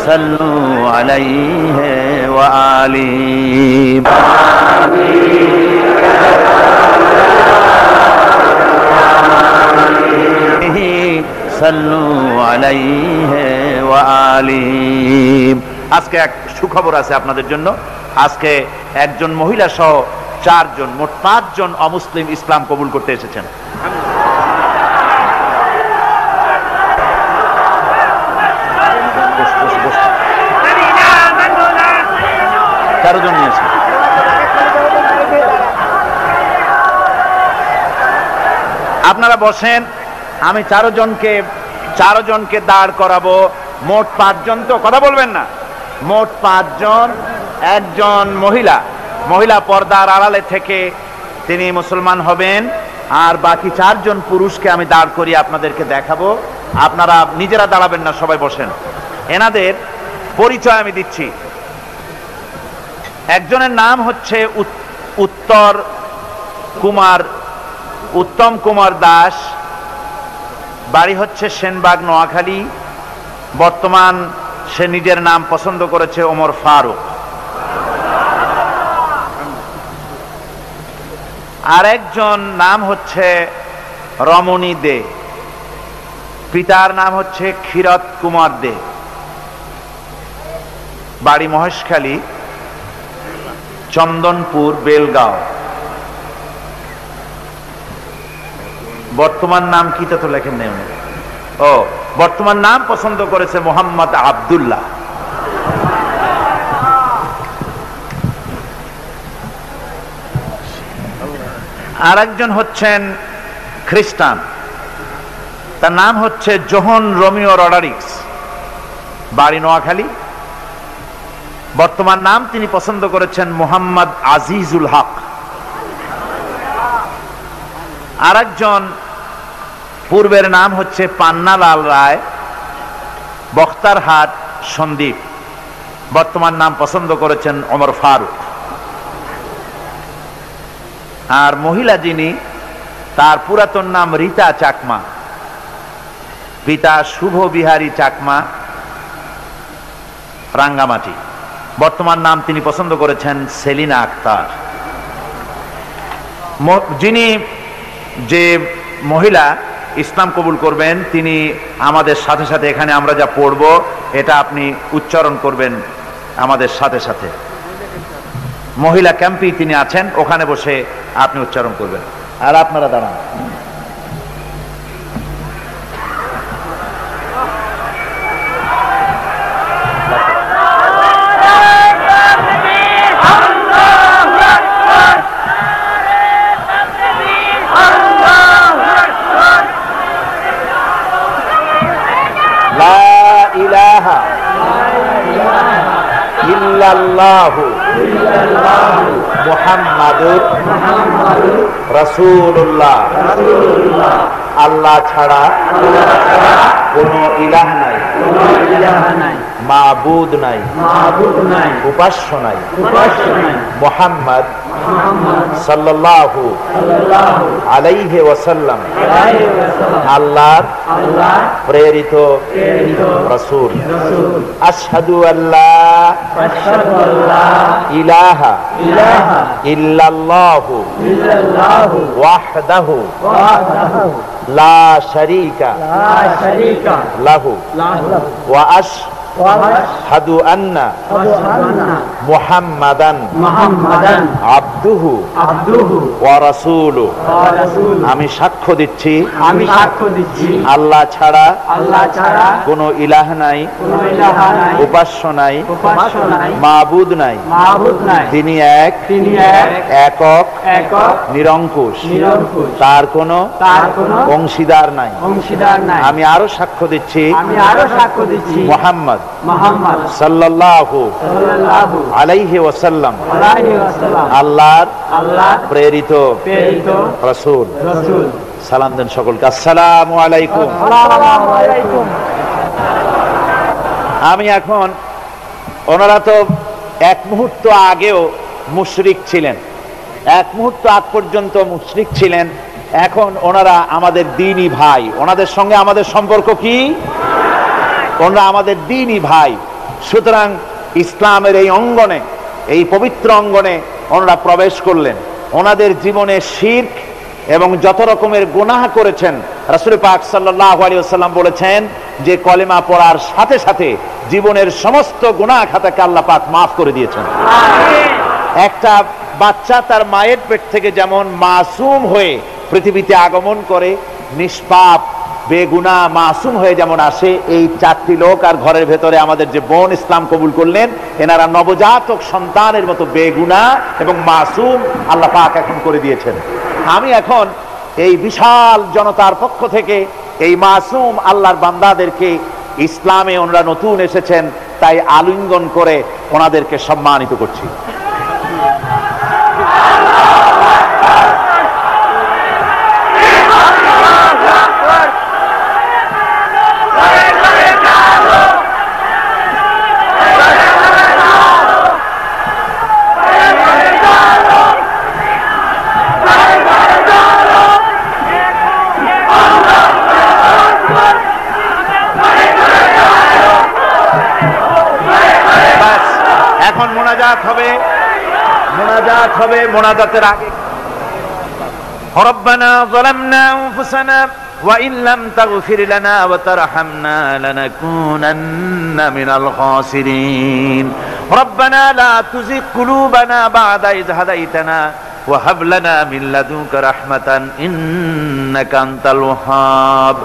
সাল্লু আলাইহি ওয়া আলিহি সাল্লু আলাইহি ওয়া আলিহি। আজকে এক সুখবর আছে আপনাদের জন্য। আজকে একজন মহিলা সহ 4 জন, মোট 5 জন অমুসলিম ইসলাম কবুল করতে এসেছেন। আপনারা বসেন, আমি 4 জনকে দাঁড় করাবো। মোট 5 জন, তো কথা বলবেন না। মোট 5 জন। একজন মহিলা পর্দার আড়ালে থেকে তিনি মুসলমান হবেন, আর বাকি 4 জন পুরুষকে আমি দাঁড় করিয়ে আপনাদেরকে দেখাবো। আপনারা নিজেরা দাঁড়াবেন না, সবাই বসেন। এনাদের পরিচয় আমি দিচ্ছি। একজনের নাম হচ্ছে উত্তম কুমার দাস, বাড়ি হচ্ছে সেনবাগ, নোয়াখালী। বর্তমান সে নিজের নাম পছন্দ করেছে ওমর ফারুক। আর একজন নাম হচ্ছে রমণী দে, পিতার নাম হচ্ছে ক্ষীরত কুমার দে, বাড়ি মহেশখালী, চন্দনপুর, বেলগাঁও। বর্তমান নাম কি তা তো লেখেন নেই। ও, বর্তমান নাম পছন্দ করেছে মোহাম্মদ আব্দুল্লাহ। আর একজন হচ্ছেন খ্রিস্টান, তার নাম হচ্ছে জোহন রোমিও রডারিক্স, বাড়ি নোয়াখালী। বর্তমান নাম তিনি পছন্দ করেছেন মোহাম্মদ আজিজুল হক। আর একজন পূর্বের নাম হচ্ছে পান্নালাল রায়, বখতারহাট, সন্দ্বীপ। বর্তমান নাম পছন্দ করেছেন ওমর ফারুক। আর মহিলা যিনি, তার পুরাতন নাম রীতা চাকমা, পিতা শুভ বিহারী চাকমা, রাঙ্গামাটি। বর্তমান নাম তিনি পছন্দ করেছেন সেলিনা আক্তার। যে মহিলা ইসলাম কবুল করবেন তিনি আমাদের সাথে সাথে, এখানে আমরা যা পড়ব এটা আপনি উচ্চারণ করবেন আমাদের সাথে সাথে। মহিলা ক্যাম্পেই তিনি আছেন, ওখানে বসে আপনি উচ্চারণ করবেন। আর আপনারা দাঁড়ান। লা ইলাহা ইল্লাল্লাহু মুহাম্মাদুর রাসূলুল্লাহ। আল্লাহ ছাড়া কোনো ইলাহ নাই, মাবুদ নাই, উপাস্য নাই। মুহাম্মদ সাল্লাল্লাহু আলাইহি ওয়াসাল্লাম আল্লাহর প্রেরিত রাসূল। আশহাদু আল্লা ইলাহা ইল্লাল্লাহু ওয়াহদাহু লা শারীকা লাহু ওয়া আশহাদু আন্না মুহাম্মাদান আবদুহু ওয়া রাসূলুহু। আমি সাক্ষ্য দিচ্ছি আল্লাহ ছাড়া কোনো ইলাহ নাই, উপাস্য নাই, মাবুদ নাই। তিনি এক, একক, নিরঙ্কুশ, তার কোনো অংশীদার নাই। আমি আরো সাক্ষ্য দিচ্ছি মুহাম্মদ সাল্লাল্লাহু আলাইহি ওয়াসাল্লাম আল্লাহর প্রেরিত রাসূল। সালাম দেন সকলকে, আসসালামু আলাইকুম। আমি এখন, ওনারা তো এক মুহূর্ত আগেও মুশরিক ছিলেন, এক মুহূর্ত আগ পর্যন্ত মুশরিক ছিলেন, এখন ওনারা আমাদের দ্বীনি ভাই। ওনাদের সঙ্গে আমাদের সম্পর্ক কি? ওনারা আমাদের দ্বীনি ভাই। সুতরাং ইসলামের এই অঙ্গনে, এই পবিত্র অঙ্গনে ওনারা প্রবেশ করলেন। ওনাদের জীবনে শিরক এবং যত রকমের গুনাহ করেছেন, রাসূল পাক সাল্লাল্লাহু আলাইহি ওয়াসাল্লাম বলেছেন যে কলেমা পড়ার সাথে সাথে জীবনের সমস্ত গুনাহ খাতাকে আল্লাহ পাক মাফ করে দিয়েছেন। একটা বাচ্চা তার মায়ের পেট থেকে যেমন মাসুম হয়ে পৃথিবীতে আগমন করে, নিষ্পাপ বেগুনা মাসুম হয়ে যেমন আসে, এই চারটি লোক আর ঘরের ভেতরে আমাদের যে বোন ইসলাম কবুল করলেন, এনারা নবজাতক সন্তানের মতো বেগুনা এবং মাসুম আল্লাহ পাক এখন করে দিয়েছেন। আমি এখন এই বিশাল জনতার পক্ষ থেকে এই মাসুম আল্লাহর বান্দাদেরকে, ইসলামে ওনারা নতুন এসেছেন তাই আলিঙ্গন করে ওনাদেরকে সম্মানিত করছি। এখন মোনাজাত হবে, মোনাজাতের আগে রব্বানা যালামনা আনফুসানা ওয়া ইন লাম তাগফির লানা ওয়া তারহামনা লানাকুনান্না মিনাল খাসিরিন। রব্বানা লা তুযিগ কুলুবানা বা'দা ইয হাদাইতানা ওয়া হাব লানা মিন লাদুনকা রাহমাতান ইন্নাকা আনতাল ওয়াহ্হাব।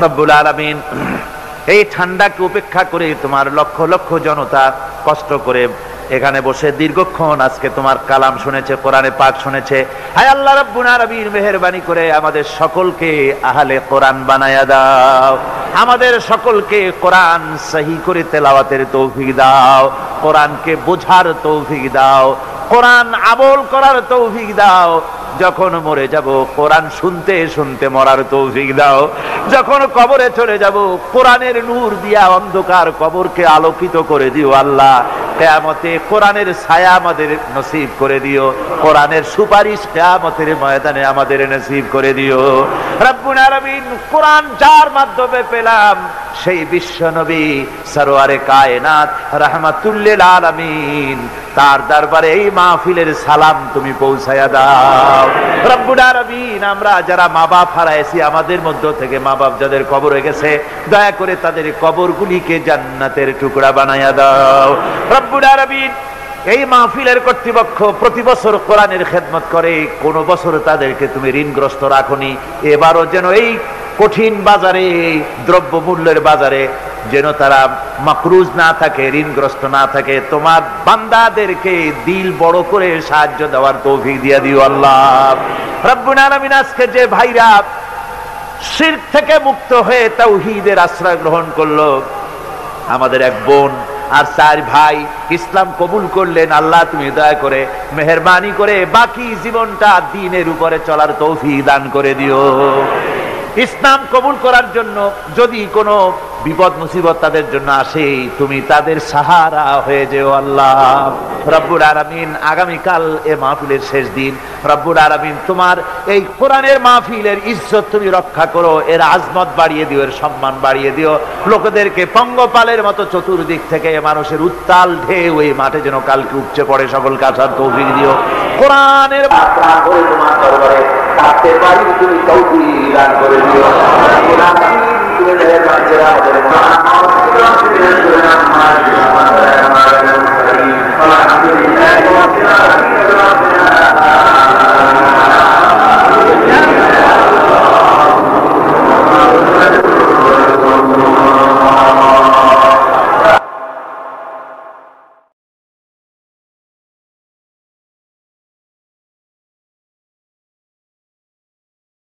রব্বুল আলামিন, এই ঠান্ডাকে উপেক্ষা করে তোমার লক্ষ লক্ষ জনতা কষ্ট করে এখানে বসে দীর্ঘক্ষণ আজকে তোমার কালাম শুনেছে, কোরআনে পাক শুনেছে। হায় আল্লাহ রাব্বুল আলামিন, মেহেরবানি করে আমাদের সকলকে আহলে কোরআন বানায়া দাও, আমাদের সকলকে কোরআন সহি করে তেলাওয়াতের তৌফিক দাও, কোরআনকে বোঝার তৌফিক দাও, কোরআন আমল করার তৌফিক দাও। যখন মরে যাব কোরআন শুনতে শুনতে মরার তৌফিক দাও। যখন কবরে চলে যাব কোরআনের নূর দিয়া অন্ধকার কবরকে আলোকিত করে দিও আল্লাহ। কিয়ামতে কোরআনের ছায়া আমাদের নসিব করে দিও, কোরআনের সুপারিশ কিয়ামতের ময়দানে আমাদের নসিব করে দিও। রব্বুল আলামিন, কোরআন যার মাধ্যমে পেলাম সেই বিশ্ব নবী সরওয়ারে কায়নাত রাহমাতুল লিল আলামিন, তার দরবারে এই মাহফিলের সালাম তুমি পৌঁছায়া দাও। রব্বুল আলামিন, আমরা যারা মা বাপ হারাইছি, আমাদের মধ্য থেকে মা বাপ যাদের কবরে গেছে, দয়া করে তাদের কবরগুলিকে জান্নাতের টুকরা বানায়া দাও। রব্বুল আলামিন, এই মাহফিলের কর্তৃপক্ষ প্রতি বছর কোরআনের খেদমত করে, কোন বছর তাদেরকে তুমি ঋণগ্রস্ত রাখনি। এবারও যেন এই কঠিন বাজারে, দ্রব্য মূল্যের বাজারে যেন তারা মাকরুজ না থাকে, ঋণগ্রস্ত না থাকে। তোমার বান্দাদেরকে দিল বড় করে সাহায্য দেওয়ার তৌফিক দিয়ে দিও আল্লাহ রাব্বুল আলামিন। আজকে যে ভাইরা শিরক থেকে মুক্ত হয়ে তাওহীদের আশ্রয় গ্রহণ করলো, আমাদের এক বোন আর 4 ভাই ইসলাম কবুল করলেন, আল্লাহ তুমি দয়া করে মেহেরবানি করে বাকি জীবনটা দ্বীনের উপরে চলার তৌফিক দান করে দিও। ইসলাম কবুল করার জন্য যদি কোনো বিপদ মুসিবত তাদের জন্য আসে, তুমি তাদের সাহারা হয়ে যেও আল্লাহ রব্বুল আলামিন। আগামীকাল এ মাহফিলের শেষ দিন, রব্বুল আলামিন তোমার এই কোরআনের মাহফিলের ইজ্জত তুমি রক্ষা করো, এর আজমত বাড়িয়ে দিও, এর সম্মান বাড়িয়ে দিও। লোকদেরকে পঙ্গপালের মতো চতুর্দিক থেকে মানুষের উত্তাল ঢেউ এই মাঠে যেন কালকে উপচে পড়ে, সকলকে আসার তৌফিক দিও। কোরআনের তোমার দরবারে থাকতে পারি, তুমি তৌফিক দান করে দিও। তুমি মেহেরবানি করে আমাদের